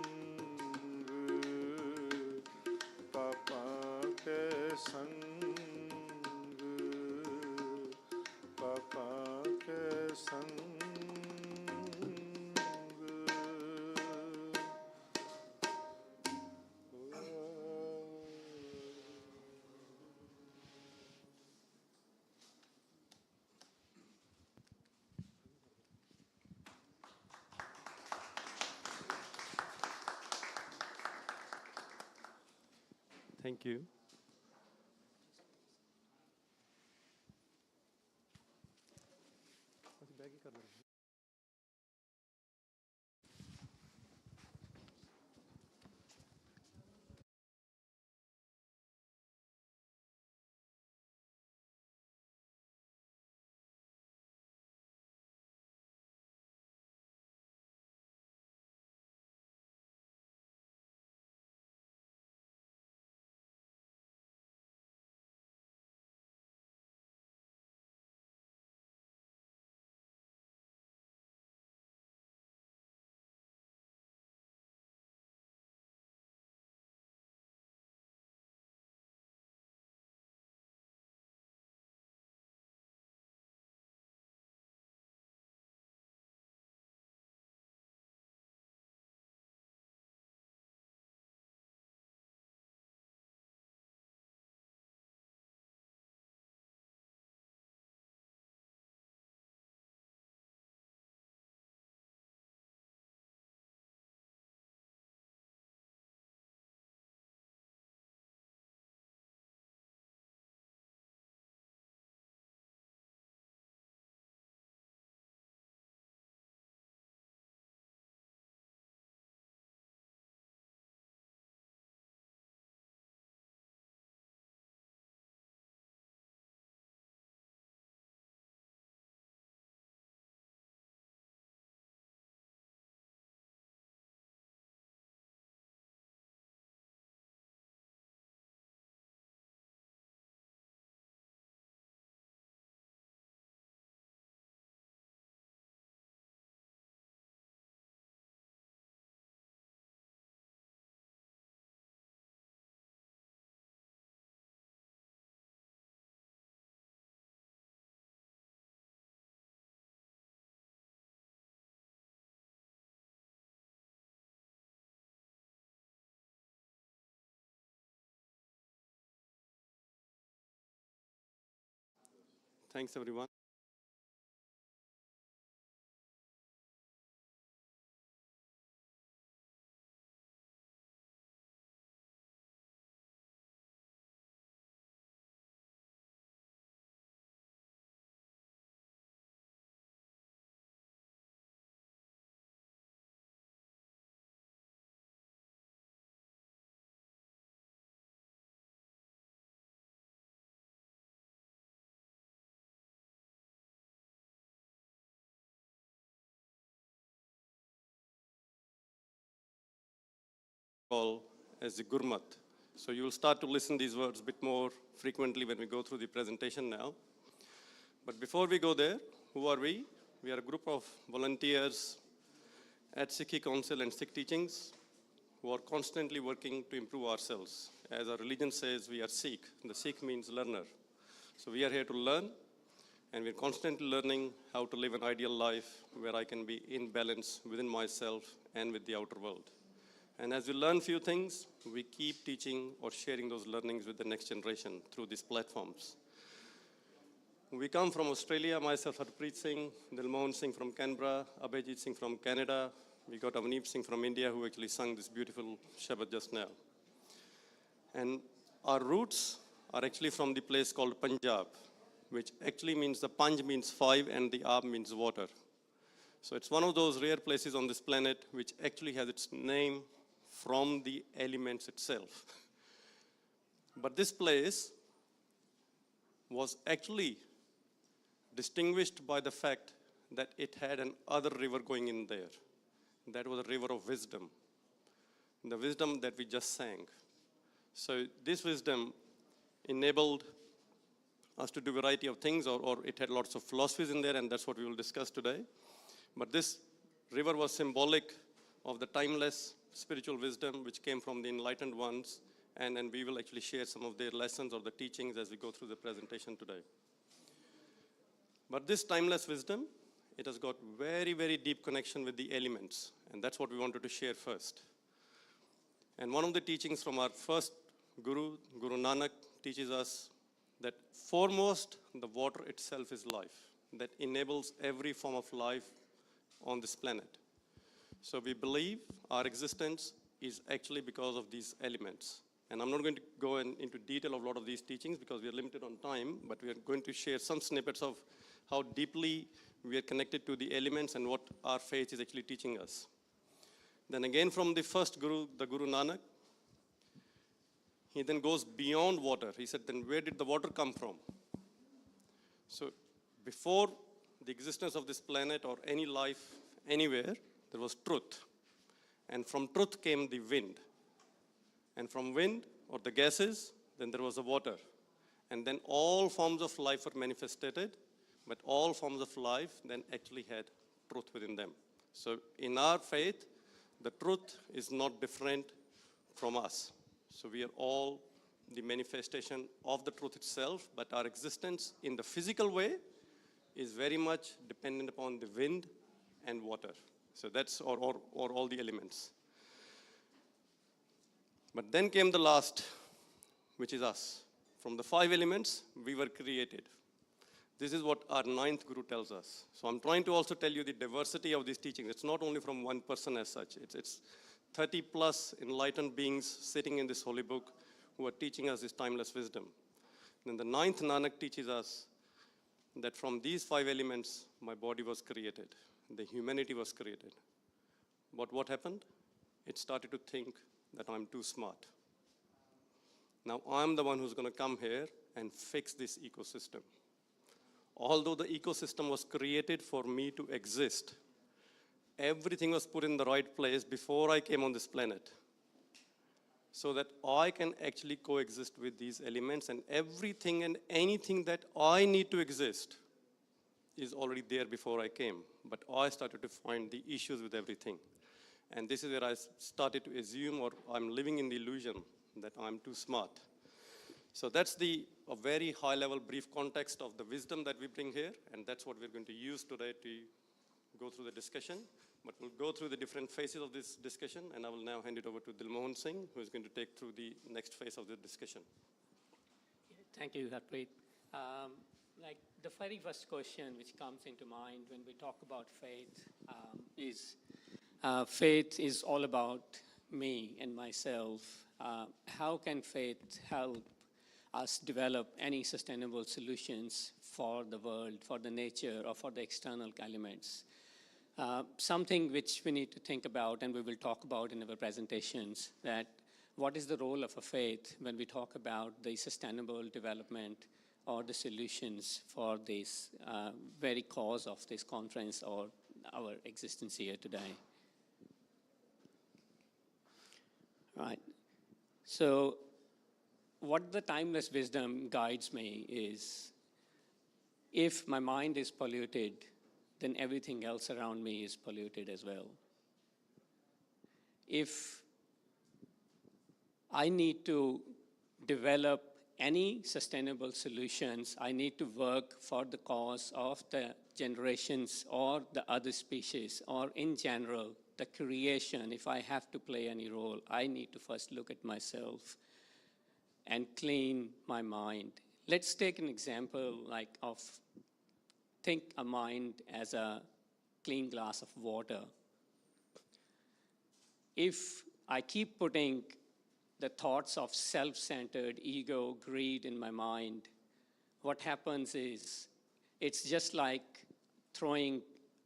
पापां के संग पापां के संग Thank you. Thanks, everyone. Call as the Gurmat. So you'll start to listen these words a bit more frequently when we go through the presentation now. But before we go there, who are we? We are a group of volunteers at Sikhi Council and Sikh Teachings who are constantly working to improve ourselves. As our religion says, we are Sikh. The Sikh means learner. So we are here to learn, and we're constantly learning how to live an ideal life where I can be in balance within myself and with the outer world. And as we learn few things, we keep teaching or sharing those learnings with the next generation through these platforms. We come from Australia, myself Harpreet Singh, Dilmohan Singh from Canberra, Abhijit Singh from Canada. We got Avneep Singh from India who actually sung this beautiful Shabad just now. And our roots are actually from the place called Punjab, which actually means the Panj means 5 and the Ab means water. So it's one of those rare places on this planet which actually has its name from the elements itself. But this place was actually distinguished by the fact that it had an other river going in there. That was a river of wisdom, the wisdom that we just sang. So this wisdom enabled us to do a variety of things, or it had lots of philosophies in there, and that's what we will discuss today. But this river was symbolic of the timeless spiritual wisdom which came from the enlightened ones, and we will actually share some of their lessons or the teachings as we go through the presentation today. But this timeless wisdom, it has got very, very deep connection with the elements, and that's what we wanted to share first. And one of the teachings from our first Guru, Guru Nanak, teaches us that foremost, the water itself is life, that enables every form of life on this planet. So we believe our existence is actually because of these elements. And I'm not going to go into detail of a lot of these teachings because we are limited on time, but we are going to share some snippets of how deeply we are connected to the elements and what our faith is actually teaching us. Then again from the first Guru, the Guru Nanak, he then goes beyond water. He said, then where did the water come from? So before the existence of this planet or any life anywhere, there was truth. And from truth came the wind. And from wind, or the gases, then there was the water. And then all forms of life were manifested, but all forms of life then actually had truth within them. So in our faith, the truth is not different from us. So we are all the manifestation of the truth itself, but our existence in the physical way is very much dependent upon the wind and water. So that's, or all the elements. But then came the last, which is us. From the 5 elements, we were created. This is what our 9th Guru tells us. So I'm trying to also tell you the diversity of these teachings. It's not only from one person as such. It's 30 plus enlightened beings sitting in this holy book who are teaching us this timeless wisdom. Then the 9th Nanak teaches us that from these 5 elements, my body was created. The humanity was created. But what happened? It started to think that I'm too smart. Now I'm the one who's going to come here and fix this ecosystem. Although the ecosystem was created for me to exist, everything was put in the right place before I came on this planet, so that I can actually coexist with these elements, and everything and anything that I need to exist is already there before I came. But I started to find the issues with everything. And this is where I started to assume, or I'm living in the illusion that I'm too smart. So that's a very high level brief context of the wisdom that we bring here, and that's what we're going to use today to go through the discussion. But we'll go through the different phases of this discussion, and I will now hand it over to Dilmohan Singh, who is going to take through the next phase of the discussion. Thank you, Harpreet. Like the very first question which comes into mind when we talk about faith is faith is all about me and myself. How can faith help us develop any sustainable solutions for the world, for the nature, or for the external elements? Something which we need to think about, and we will talk about in our presentations, that what is the role of a faith when we talk about the sustainable development or the solutions for this very cause of this conference or our existence here today. Right. So what the timeless wisdom guides me is, if my mind is polluted, then everything else around me is polluted as well. If I need to develop any sustainable solutions, I need to work for the cause of the generations or the other species, or in general, the creation. If I have to play any role, I need to first look at myself and clean my mind. Let's take an example like of, think a mind as a clean glass of water. If I keep putting the thoughts of self-centered ego, greed in my mind, what happens is, it's just like throwing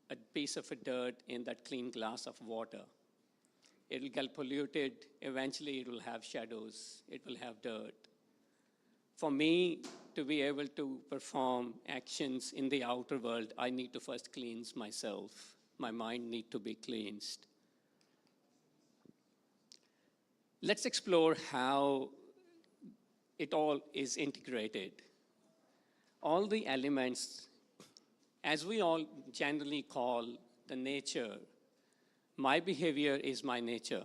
a piece of dirt in that clean glass of water. It will get polluted, eventually it will have shadows, it will have dirt. For me to be able to perform actions in the outer world, I need to first cleanse myself. My mind needs to be cleansed. Let's explore how it all is integrated. All the elements, as we all generally call the nature, my behavior is my nature.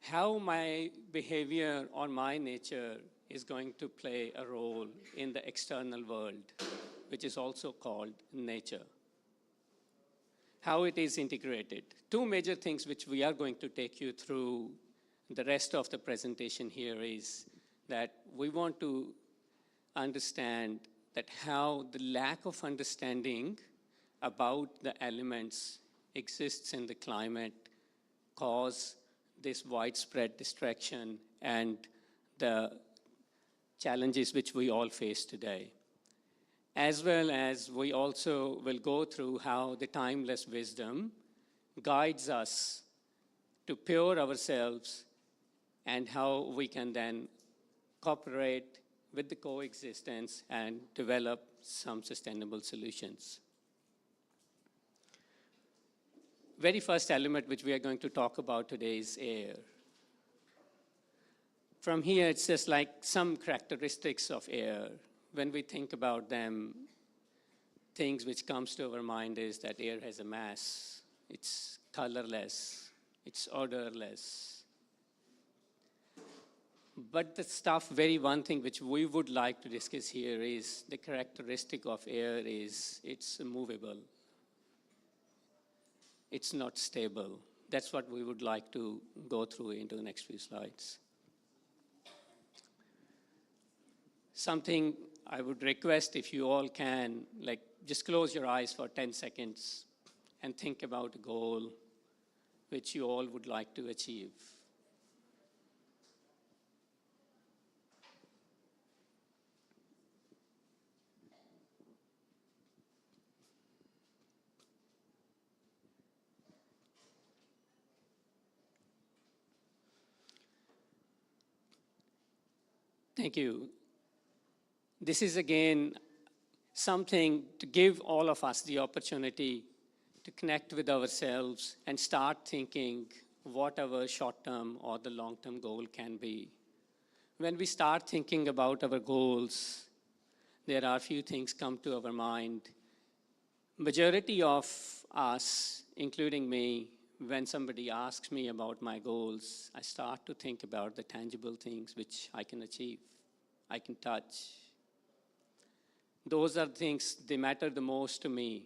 How my behavior or my nature is going to play a role in the external world, which is also called nature. How it is integrated. Two major things which we are going to take you through the rest of the presentation here is that we want to understand that how the lack of understanding about the elements exists in the climate cause this widespread destruction and the challenges which we all face today. As well as we also will go through how the timeless wisdom guides us to pure ourselves and how we can then cooperate with the coexistence and develop some sustainable solutions. Very first element which we are going to talk about today is air. From here, it's just like some characteristics of air. When we think about them, things which comes to our mind is that air has a mass. It's colorless. It's odorless. But the stuff, one thing which we would like to discuss here is the characteristic of air is it's movable. It's not stable. That's what we would like to go through into the next few slides. Something I would request, if you all can, like just close your eyes for 10 seconds and think about a goal which you all would like to achieve. Thank you. This is again something to give all of us the opportunity to connect with ourselves and start thinking what our short-term or the long-term goal can be. When we start thinking about our goals, there are a few things come to our mind. Majority of us, including me, when somebody asks me about my goals, I start to think about the tangible things which I can achieve, I can touch. Those are things, they matter the most to me.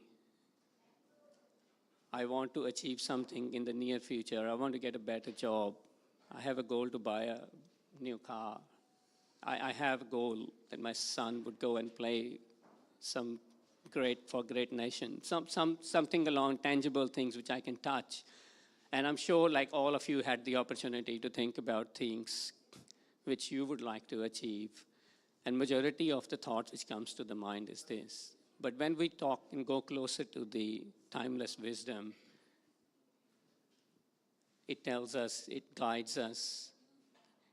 I want to achieve something in the near future. I want to get a better job. I have a goal to buy a new car. I have a goal that my son would go and play some great nation, something along tangible things which I can touch. And I'm sure like all of you had the opportunity to think about things which you would like to achieve. And majority of the thought which comes to the mind is this. But when we talk and go closer to the timeless wisdom, it tells us, it guides us.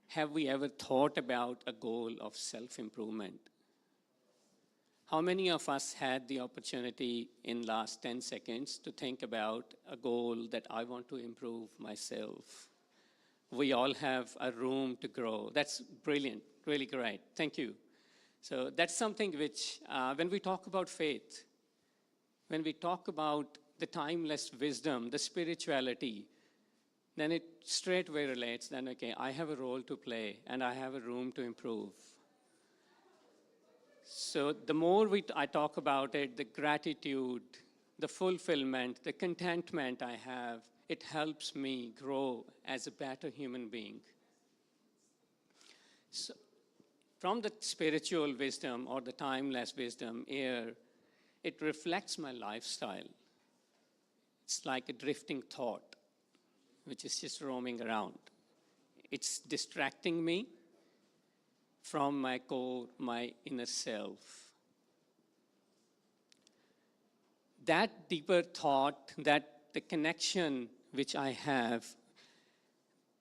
Have we ever thought about a goal of self-improvement? How many of us had the opportunity in last 10 seconds to think about a goal that I want to improve myself? We all have a room to grow. That's brilliant, really great. Thank you. So that's something which, when we talk about faith, when we talk about the timeless wisdom, the spirituality, then it straightway relates, then okay, I have a role to play and I have a room to improve. So the more I talk about it, the gratitude, the fulfillment, the contentment I have, it helps me grow as a better human being. So from the spiritual wisdom or the timeless wisdom here, it reflects my lifestyle. It's like a drifting thought, which is just roaming around. It's distracting me from my core, my inner self. That deeper thought, that the connection which I have,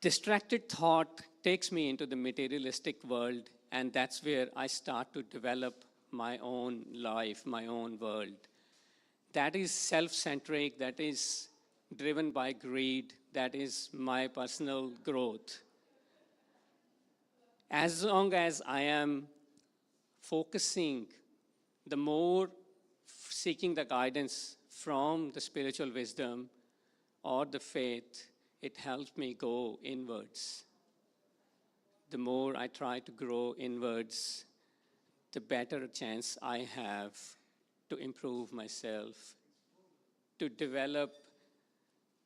distracted thought takes me into the materialistic world, and that's where I start to develop my own life, my own world. That is self-centric, that is driven by greed, that is my personal growth. As long as I am focusing, the more seeking the guidance from the spiritual wisdom or the faith, it helps me go inwards. The more I try to grow inwards, the better chance I have to improve myself, to develop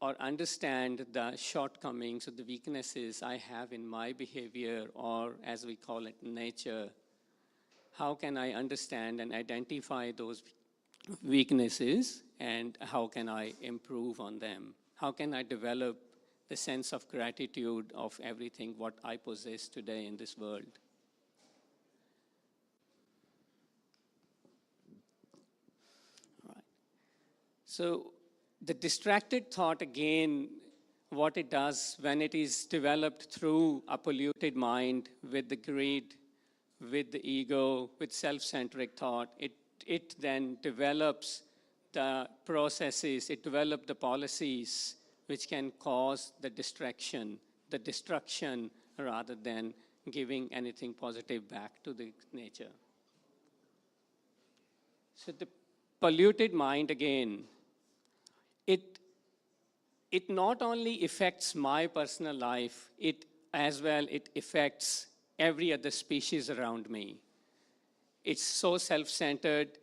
or understand the shortcomings or the weaknesses I have in my behavior, or as we call it, nature. How can I understand and identify those weaknesses, and how can I improve on them? How can I develop the sense of gratitude of everything what I possess today in this world? All right. So the distracted thought, again, what it does when it is developed through a polluted mind with the greed, with the ego, with self-centric thought, it then develops the processes, it develops the policies which can cause the distraction, the destruction, rather than giving anything positive back to the nature. So the polluted mind, again, it not only affects my personal life, it affects every other species around me. It's so self-centered,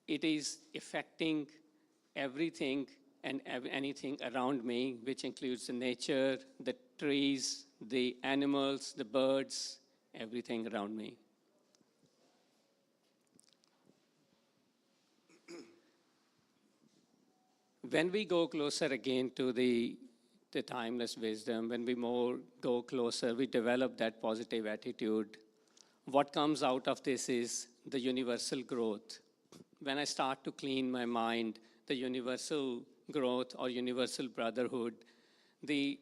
it is affecting everything and anything around me, which includes the nature, the trees, the animals, the birds, everything around me. When we go closer again to the timeless wisdom, when we more go closer, we develop that positive attitude. What comes out of this is the universal growth. When I start to clean my mind, the universal growth or universal brotherhood, the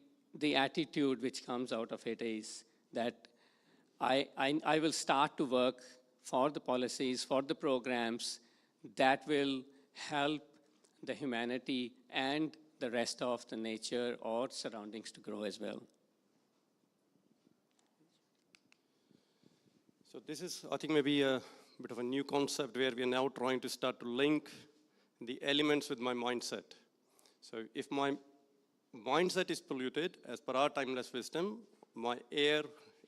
attitude which comes out of it is that I will start to work for the policies, for the programs that will help the humanity and the rest of the nature or surroundings to grow as well. So this is, I think, maybe a bit of a new concept where we are now trying to start to link the elements with my mindset. So if my mindset is polluted, as per our timeless wisdom, my air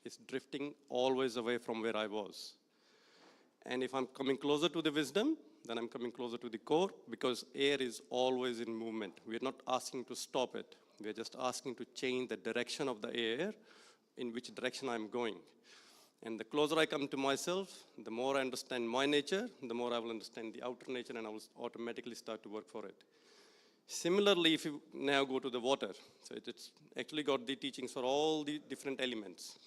is drifting always away from where I was. And if I'm coming closer to the wisdom, then I'm coming closer to the core, because air is always in movement. We're not asking to stop it. We're just asking to change the direction of the air, in which direction I'm going. And the closer I come to myself, the more I understand my nature, the more I will understand the outer nature, and I will automatically start to work for it. Similarly, if you now go to the water, so it's actually got the teachings for all the different elements.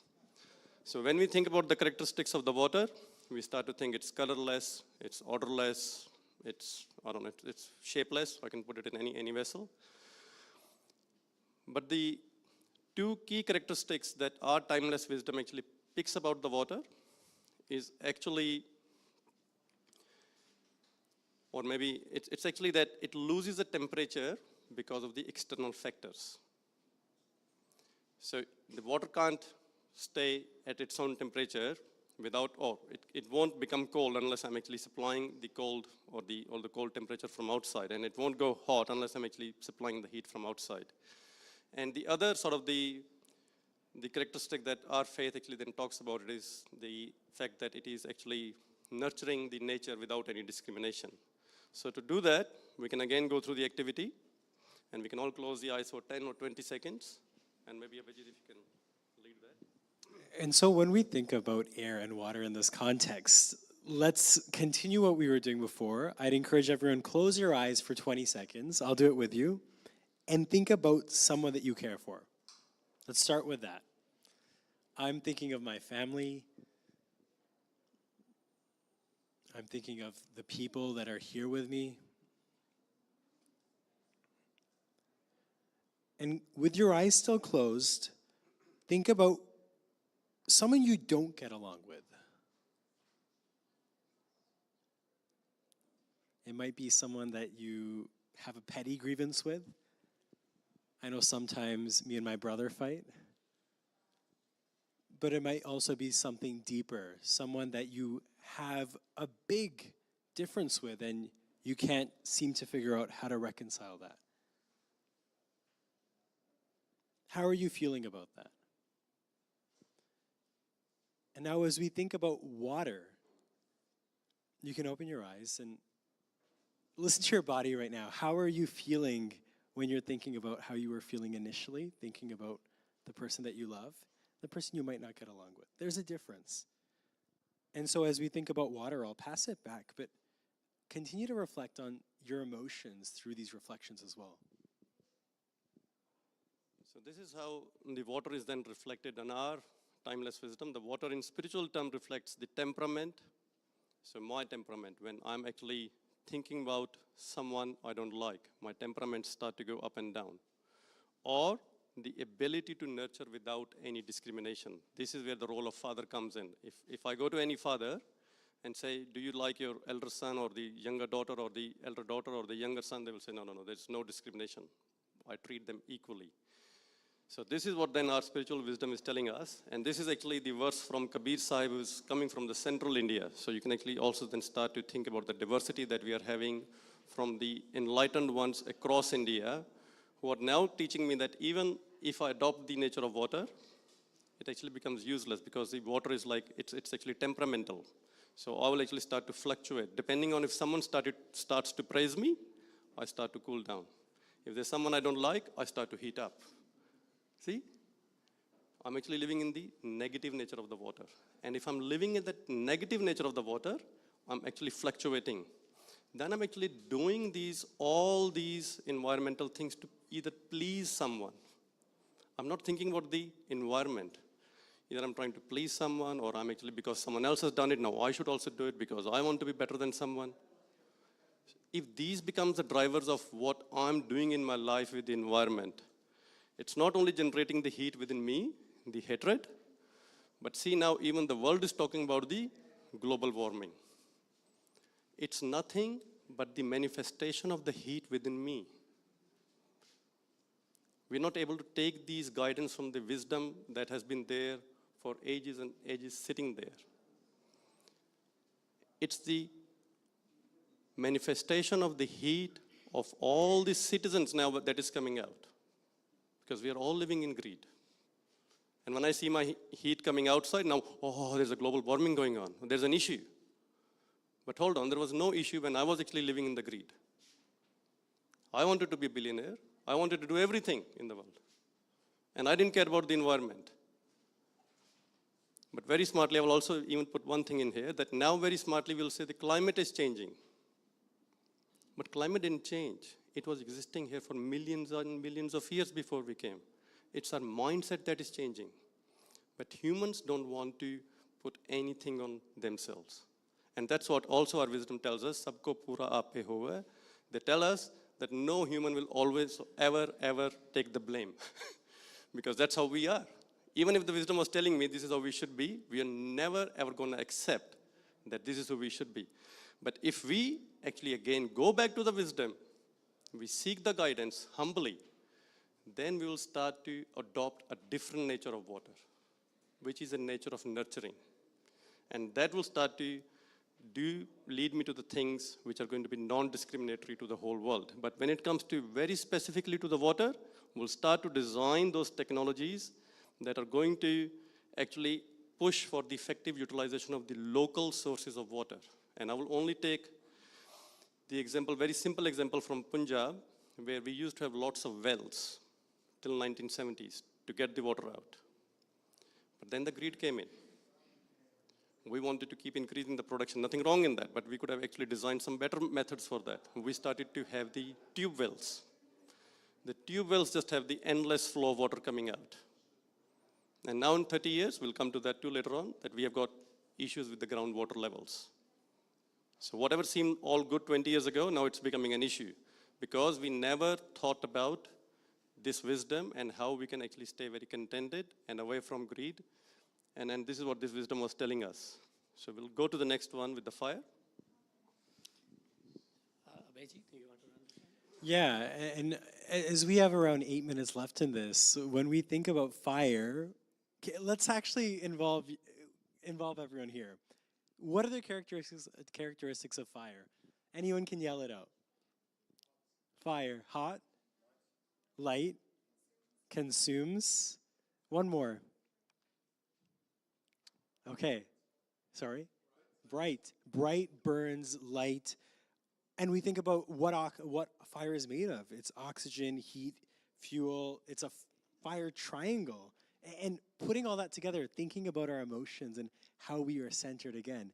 So when we think about the characteristics of the water, we start to think it's colorless, it's odorless, it's shapeless. I can put it in any vessel. But the two key characteristics that our timeless wisdom actually picks about the water is actually, or maybe it's actually that it loses the temperature because of the external factors. So the water can't stay at its own temperature without, or it won't become cold unless I'm actually supplying the cold or the cold temperature from outside, and it won't go hot unless I'm actually supplying the heat from outside. And the other sort of the characteristic that our faith actually then talks about it is the fact that it is actually nurturing the nature without any discrimination. So to do that, we can again go through the activity, and we can all close the eyes for 10 or 20 seconds, and maybe Abhijit, if you can lead that. And so when we think about air and water in this context, let's continue what we were doing before. I'd encourage everyone, close your eyes for 20 seconds. I'll do it with you. And think about someone that you care for. Let's start with that. I'm thinking of my family. I'm thinking of the people that are here with me. And with your eyes still closed, think about someone you don't get along with. It might be someone that you have a petty grievance with. I know sometimes me and my brother fight. But it might also be something deeper, someone that you have a big difference with and you can't seem to figure out how to reconcile that. How are you feeling about that? And now as we think about water, you can open your eyes and listen to your body right now. How are you feeling when you're thinking about how you were feeling initially, thinking about the person that you love, the person you might not get along with? There's a difference. And so as we think about water, I'll pass it back, but continue to reflect on your emotions through these reflections as well. So this is how the water is then reflected in our timeless wisdom. The water in spiritual term reflects the temperament. So my temperament, when I'm actually thinking about someone I don't like, my temperaments start to go up and down. Or the ability to nurture without any discrimination. This is where the role of father comes in. If I go to any father and say, do you like your elder son or the younger daughter or the elder daughter or the younger son, they will say, no, there's no discrimination. I treat them equally. So this is what then our spiritual wisdom is telling us. And this is actually the verse from Kabir Sahib, who's coming from the central India. So you can actually also then start to think about the diversity that we are having from the enlightened ones across India, who are now teaching me that even if I adopt the nature of water, it actually becomes useless because the water is like, it's actually temperamental. So I will actually start to fluctuate. Depending on if someone starts to praise me, I start to cool down. If there's someone I don't like, I start to heat up. See? I'm actually living in the negative nature of the water. And if I'm living in that negative nature of the water, I'm actually fluctuating. Then I'm actually doing all these environmental things to either please someone. I'm not thinking about the environment. Either I'm trying to please someone, or I'm actually, because someone else has done it, now I should also do it because I want to be better than someone. If these becomes the drivers of what I'm doing in my life with the environment, it's not only generating the heat within me, the hatred, but see now even the world is talking about the global warming. It's nothing but the manifestation of the heat within me. We're not able to take these guidance from the wisdom that has been there for ages and ages sitting there. It's the manifestation of the heat of all the citizens now that is coming out. Because we are all living in greed. And when I see my heat coming outside, now, there's a global warming going on. There's an issue. But hold on, there was no issue when I was actually living in the greed. I wanted to be a billionaire. I wanted to do everything in the world. And I didn't care about the environment. But very smartly, I will also even put one thing in here, that now very smartly we'll say the climate is changing. But climate didn't change. It was existing here for millions and millions of years before we came. It's our mindset that is changing. But humans don't want to put anything on themselves. And that's what also our wisdom tells us, sabko pura aape hoye. They tell us that no human will always, ever take the blame. Because that's how we are. Even if the wisdom was telling me this is how we should be, we are never ever going to accept that this is who we should be. But if we actually again go back to the wisdom, we seek the guidance humbly, then we will start to adopt a different nature of water, which is a nature of nurturing. And that will start to lead me to the things which are going to be non-discriminatory to the whole world. But when it comes to very specifically to the water, we'll start to design those technologies that are going to actually push for the effective utilization of the local sources of water. And I will only take the example, very simple example from Punjab, where we used to have lots of wells till 1970s to get the water out. But then the greed came in. We wanted to keep increasing the production, nothing wrong in that, but we could have actually designed some better methods for that. We started to have the tube wells. The tube wells just have the endless flow of water coming out. And now in 30 years, we'll come to that too later on, that we have got issues with the groundwater levels. So whatever seemed all good 20 years ago, now it's becoming an issue because we never thought about this wisdom and how we can actually stay very contented and away from greed. And this is what this wisdom was telling us. So we'll go to the next one with the fire. Abhijit, do you want to run this one? Yeah, and as we have around 8 minutes left in this, when we think about fire, let's actually involve everyone here. What are the characteristics of fire? Anyone can yell it out. Fire, hot, light, consumes. One more. Okay, sorry. Bright. Bright, burns, light. And we think about what fire is made of. It's oxygen, heat, fuel. It's a fire triangle. And putting all that together, thinking about our emotions and how we are centered again.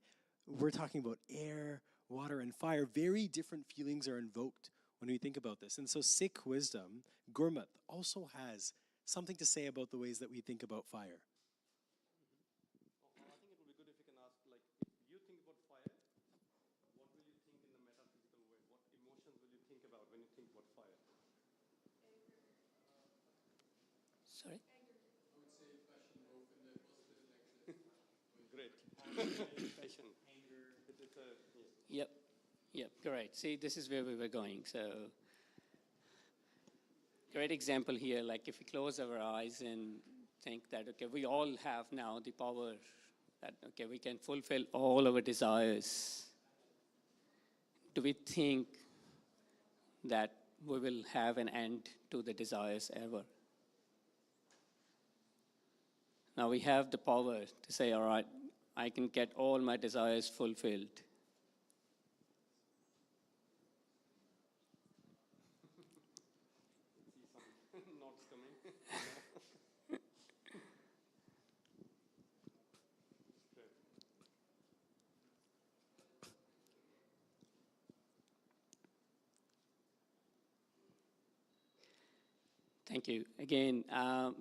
We're talking about air, water, and fire. Very different feelings are invoked when we think about this. And so Sikh wisdom, Gurmat, also has something to say about the ways that we think about fire. I think it would be good if you can ask, like, if you think about fire, what will you think in the metaphysical way? What emotions will you think about when you think about fire? Sorry? Great. Passion. Yep, great. See, this is where we were going. So, great example here, like if we close our eyes and think that, okay, we all have now the power that, okay, we can fulfill all our desires. Do we think that we will have an end to the desires ever? Now we have the power to say, all right, I can get all my desires fulfilled. Thank you. Again,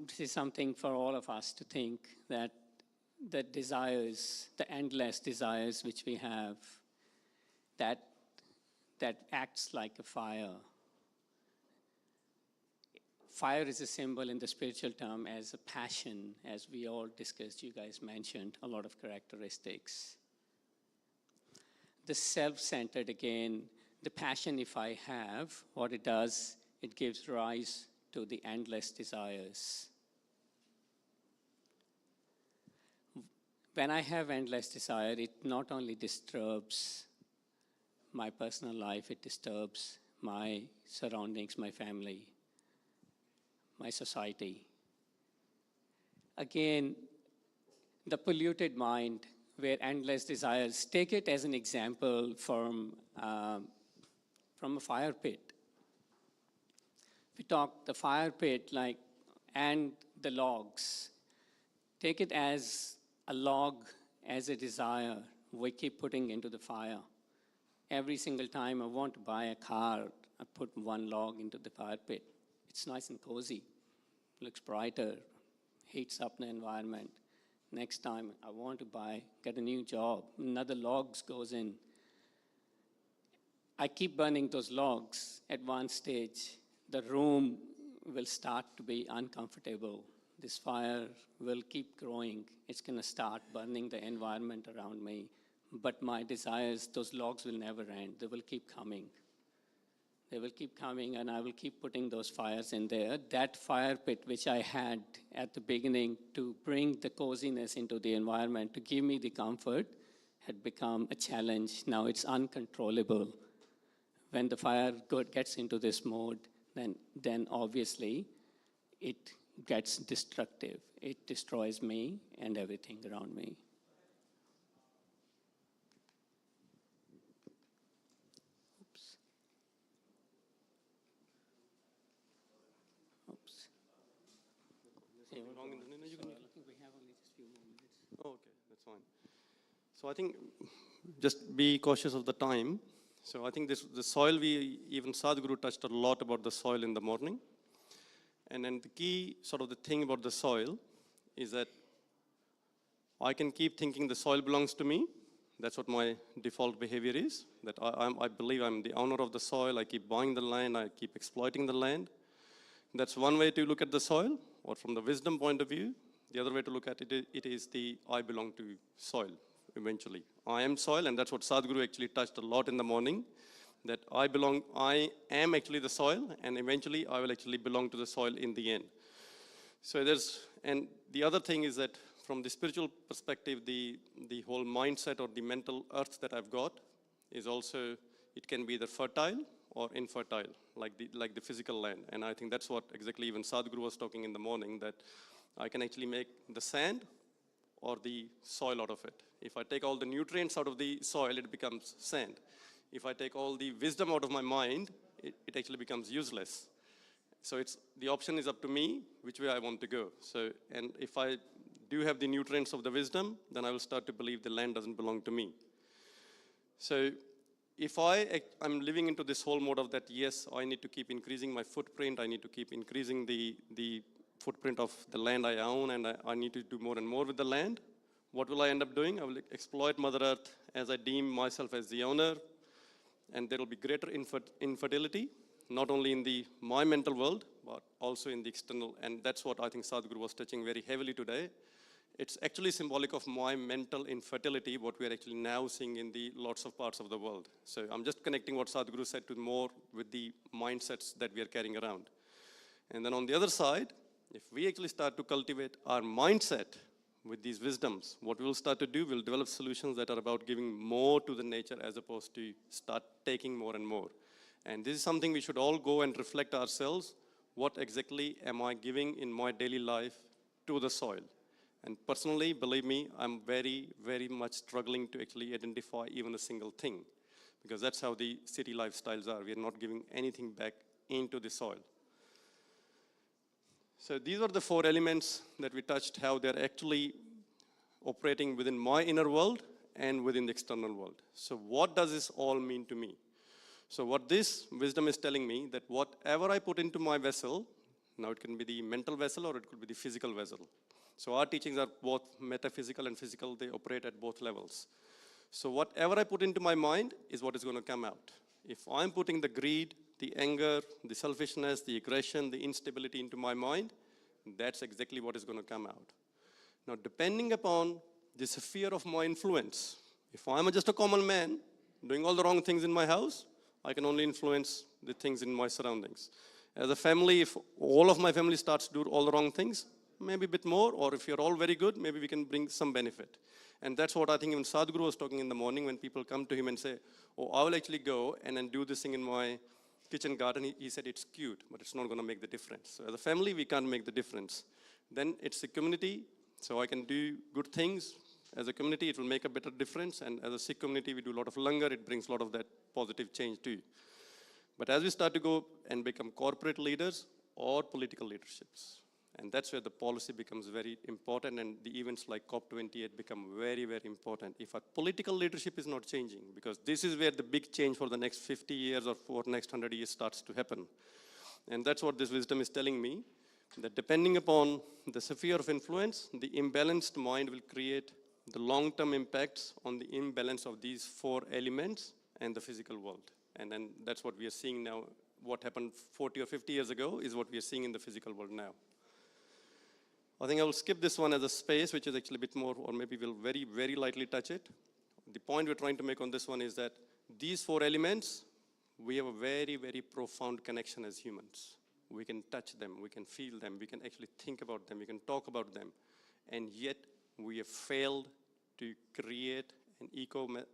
this is something for all of us to think that the desires, the endless desires which we have, that acts like a fire. Fire is a symbol in the spiritual term as a passion, as we all discussed, you guys mentioned a lot of characteristics. The self-centered, again, the passion if I have, what it does, it gives rise to the endless desires. When I have endless desire, it not only disturbs my personal life, it disturbs my surroundings, my family, my society. Again, the polluted mind where endless desires, take it as an example from a fire pit. We talk the fire pit and the logs. Take it as a log as a desire we keep putting into the fire. Every single time I want to buy a car, I put one log into the fire pit. It's nice and cozy, looks brighter, heats up the environment. Next time I want to get a new job, another log goes in. I keep burning those logs. At one stage, the room will start to be uncomfortable. This fire will keep growing. It's going to start burning the environment around me. But my desires, those logs will never end. They will keep coming. They will keep coming, and I will keep putting those fires in there. That fire pit, which I had at the beginning to bring the coziness into the environment, to give me the comfort, had become a challenge. Now it's uncontrollable. When the fire gets into this mode, then obviously it gets destructive. It destroys me and everything around me. Oh, okay, that's fine. So I think just be cautious of the time. So I think the soil, even Sadhguru touched a lot about the soil in the morning. And then the key sort of the thing about the soil is that I can keep thinking the soil belongs to me. That's what my default behavior is, that I believe I'm the owner of the soil. I keep buying the land, I keep exploiting the land. That's one way to look at the soil, or from the wisdom point of view. The other way to look at it, it is the I belong to soil, eventually. I am soil, and that's what Sadhguru actually touched a lot in the morning, that I am actually the soil, and eventually I will actually belong to the soil in the end. So and the other thing is that from the spiritual perspective, the whole mindset or the mental earth that I've got is also, it can be either fertile or infertile, like the physical land. And I think that's what exactly even Sadhguru was talking in the morning, that I can actually make the sand or the soil out of it. If I take all the nutrients out of the soil, it becomes sand. If I take all the wisdom out of my mind, it actually becomes useless. So the option is up to me, which way I want to go. So, and if I do have the nutrients of the wisdom, then I will start to believe the land doesn't belong to me. So if I'm living into this whole mode of that, yes, I need to keep increasing my footprint, I need to keep increasing the footprint of the land I own, and I need to do more and more with the land, what will I end up doing? I will exploit Mother Earth as I deem myself as the owner, and there will be greater infertility, not only in my mental world, but also in the external, and that's what I think Sadhguru was touching very heavily today. It's actually symbolic of my mental infertility, what we are actually now seeing in the lots of parts of the world. So I'm just connecting what Sadhguru said to more with the mindsets that we are carrying around. And then on the other side, if we actually start to cultivate our mindset with these wisdoms, what we will start to do, we'll develop solutions that are about giving more to the nature as opposed to start taking more and more. And this is something we should all go and reflect ourselves. What exactly am I giving in my daily life to the soil? And personally, believe me, I'm very, very much struggling to actually identify even a single thing, because that's how the city lifestyles are. We are not giving anything back into the soil. So these are the 4 elements that we touched, how they're actually operating within my inner world and within the external world. So what does this all mean to me? So what this wisdom is telling me, that whatever I put into my vessel, now it can be the mental vessel or it could be the physical vessel. So our teachings are both metaphysical and physical, they operate at both levels. So whatever I put into my mind is what is going to come out. If I'm putting the greed, the anger, the selfishness, the aggression, the instability into my mind, that's exactly what is going to come out. Now, depending upon the sphere of my influence, if I'm just a common man doing all the wrong things in my house, I can only influence the things in my surroundings. As a family, if all of my family starts to do all the wrong things, maybe a bit more, or if you're all very good, maybe we can bring some benefit. And that's what I think even Sadhguru was talking in the morning when people come to him and say, oh, I will actually go and then do this thing in my kitchen garden. He said it's cute, but it's not going to make the difference. So as a family, we can't make the difference. Then it's a community, so I can do good things. As a community, it will make a better difference. And as a Sikh community, we do a lot of langar. It brings a lot of that positive change too. But as we start to go and become corporate leaders or political leaderships, And that's where the policy becomes very important, and the events like COP28 become very, very important. If our political leadership is not changing, because this is where the big change for the next 50 years or for next 100 years starts to happen. And that's what this wisdom is telling me, that depending upon the sphere of influence, the imbalanced mind will create the long-term impacts on the imbalance of these four elements and the physical world. And then that's what we are seeing now. What happened 40 or 50 years ago is what we are seeing in the physical world now. I think I will skip this one as a space, which is actually a bit more, or maybe we'll very, very lightly touch it. The point we're trying to make on this one is that these four elements, we have a very, very profound connection as humans. We can touch them, we can feel them, we can actually think about them, we can talk about them. And yet, we have failed to create an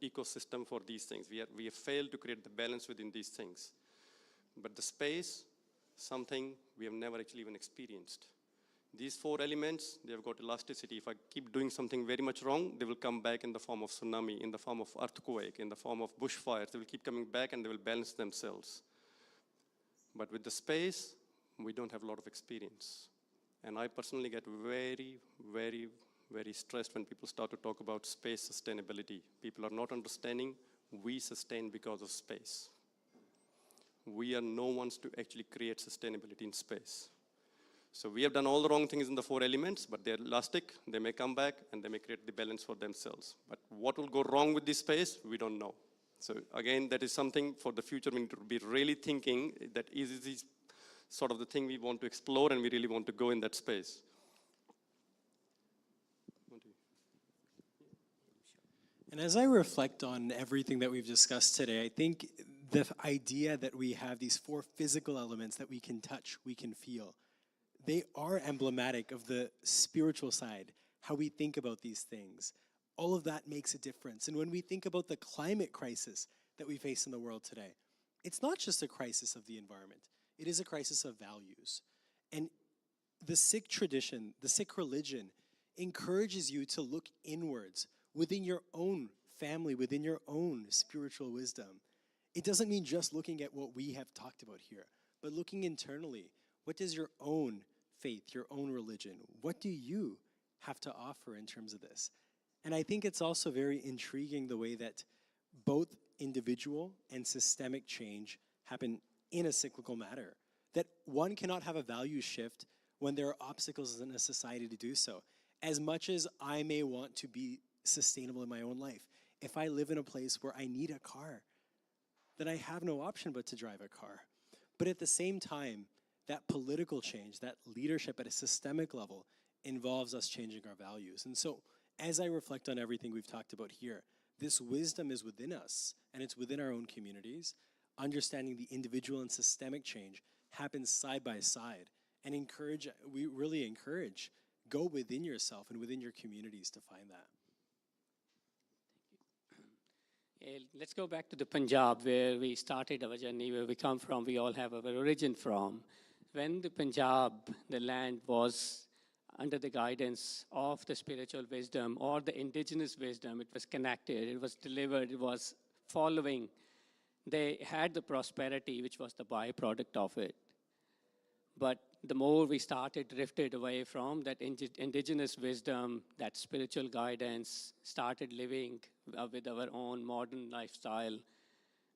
ecosystem for these things. We have failed to create the balance within these things. But the space, something we have never actually even experienced. These four elements, they have got elasticity. If I keep doing something very much wrong, they will come back in the form of tsunami, in the form of earthquake, in the form of bushfires. They will keep coming back and they will balance themselves. But with the space, we don't have a lot of experience. And I personally get very, very, very stressed when people start to talk about space sustainability. People are not understanding we sustain because of space. We are no ones to actually create sustainability in space. So we have done all the wrong things in the four elements, but they're elastic, they may come back, and they may create the balance for themselves. But what will go wrong with this space, we don't know. So again, that is something for the future we need to be really thinking that is this sort of the thing we want to explore and we really want to go in that space. And as I reflect on everything that we've discussed today, I think the idea that we have these four physical elements that we can touch, we can feel, they are emblematic of the spiritual side, how we think about these things. All of that makes a difference. And when we think about the climate crisis that we face in the world today, it's not just a crisis of the environment. It is a crisis of values. And the Sikh tradition, the Sikh religion, encourages you to look inwards within your own family, within your own spiritual wisdom. It doesn't mean just looking at what we have talked about here, but looking internally. What does your own faith, your own religion, what do you have to offer in terms of this? And I think it's also very intriguing the way that both individual and systemic change happen in a cyclical manner. That one cannot have a value shift when there are obstacles in a society to do so. As much as I may want to be sustainable in my own life, if I live in a place where I need a car, then I have no option but to drive a car. But at the same time, that political change, that leadership at a systemic level involves us changing our values. And so as I reflect on everything we've talked about here, this wisdom is within us and it's within our own communities. Understanding the individual and systemic change happens side by side, and we really encourage, go within yourself and within your communities to find that. Let's go back to the Punjab, where we started our journey, where we come from, we all have our origin from. When the Punjab, the land, was under the guidance of the spiritual wisdom or the indigenous wisdom, it was connected, it was delivered, it was following. They had the prosperity, which was the byproduct of it. But the more we drifted away from that indigenous wisdom, that spiritual guidance, started living with our own modern lifestyle,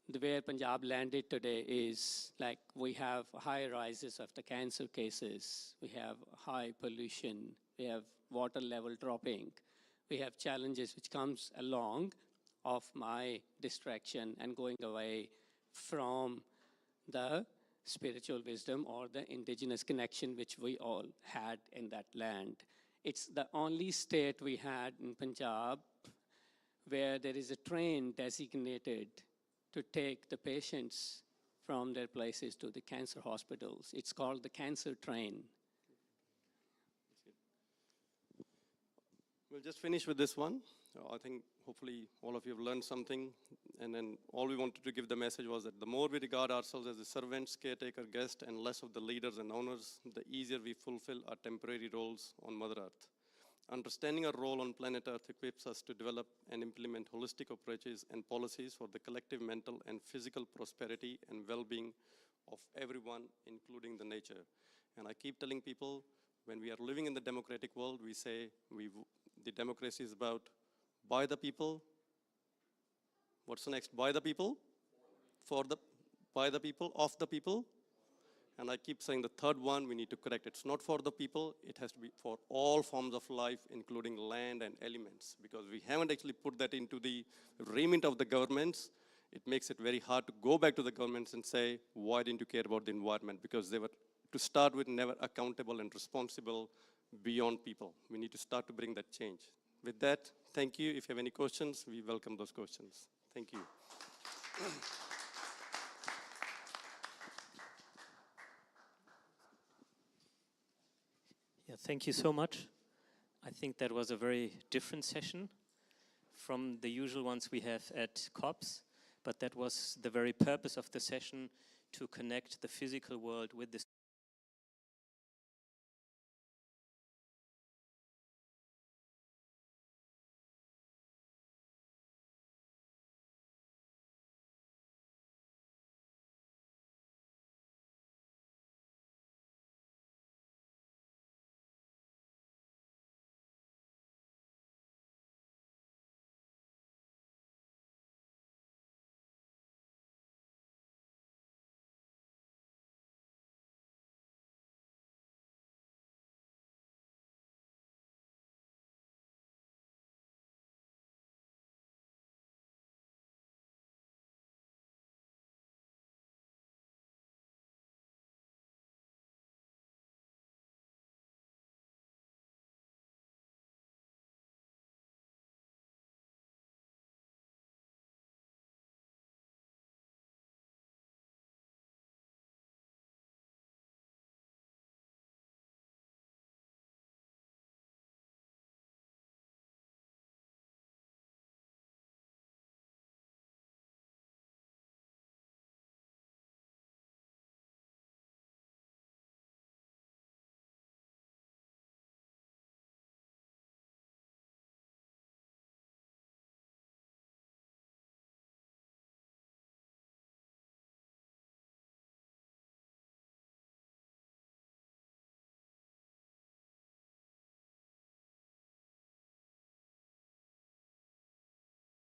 the way Punjab landed today is like we have high rises of the cancer cases, we have high pollution, we have water level dropping, we have challenges which comes along of my distraction and going away from the spiritual wisdom or the indigenous connection which we all had in that land. It's the only state we had in Punjab where there is a train designated to take the patients from their places to the cancer hospitals. It's called the cancer train. We'll just finish with this one. I think hopefully all of you have learned something, and then all we wanted to give the message was that the more we regard ourselves as the servants, caretaker, guest, and less of the leaders and owners, the easier we fulfill our temporary roles on Mother Earth. Understanding our role on planet Earth equips us to develop and implement holistic approaches and policies for the collective mental and physical prosperity and well-being of everyone, including the nature. And I keep telling people, When we are living in the democratic world, we say the democracy is about by the people. What's the next? By the people, by the people, of the people. And I keep saying the third one, we need to correct. It's not for the people, it has to be for all forms of life, including land and elements. Because we haven't actually put that into the remit of the governments, it makes it very hard to go back to the governments and say, why didn't you care about the environment? Because they were, to start with, never accountable and responsible beyond people. We need to start to bring that change. With that, thank you. If you have any questions, we welcome those questions. Thank you. Yeah, thank you so much. I think that was a very different session from the usual ones we have at COPs, but that was the very purpose of the session, to connect the physical world with the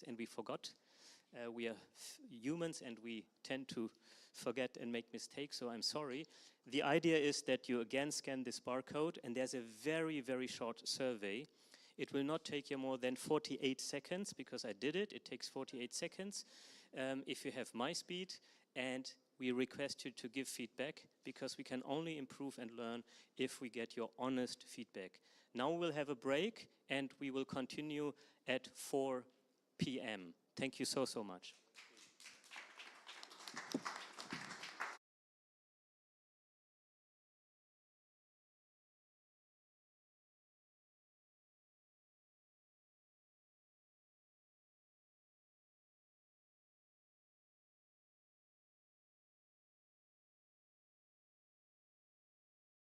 and we forgot. We are humans and we tend to forget and make mistakes, so I'm sorry. The idea is that you again scan this barcode, and there's a very, very short survey. It will not take you more than 48 seconds, because I did it. It takes 48 seconds if you have my speed, and we request you to give feedback, because we can only improve and learn if we get your honest feedback. Now we'll have a break, and we will continue at 4 p.m. Thank you so much.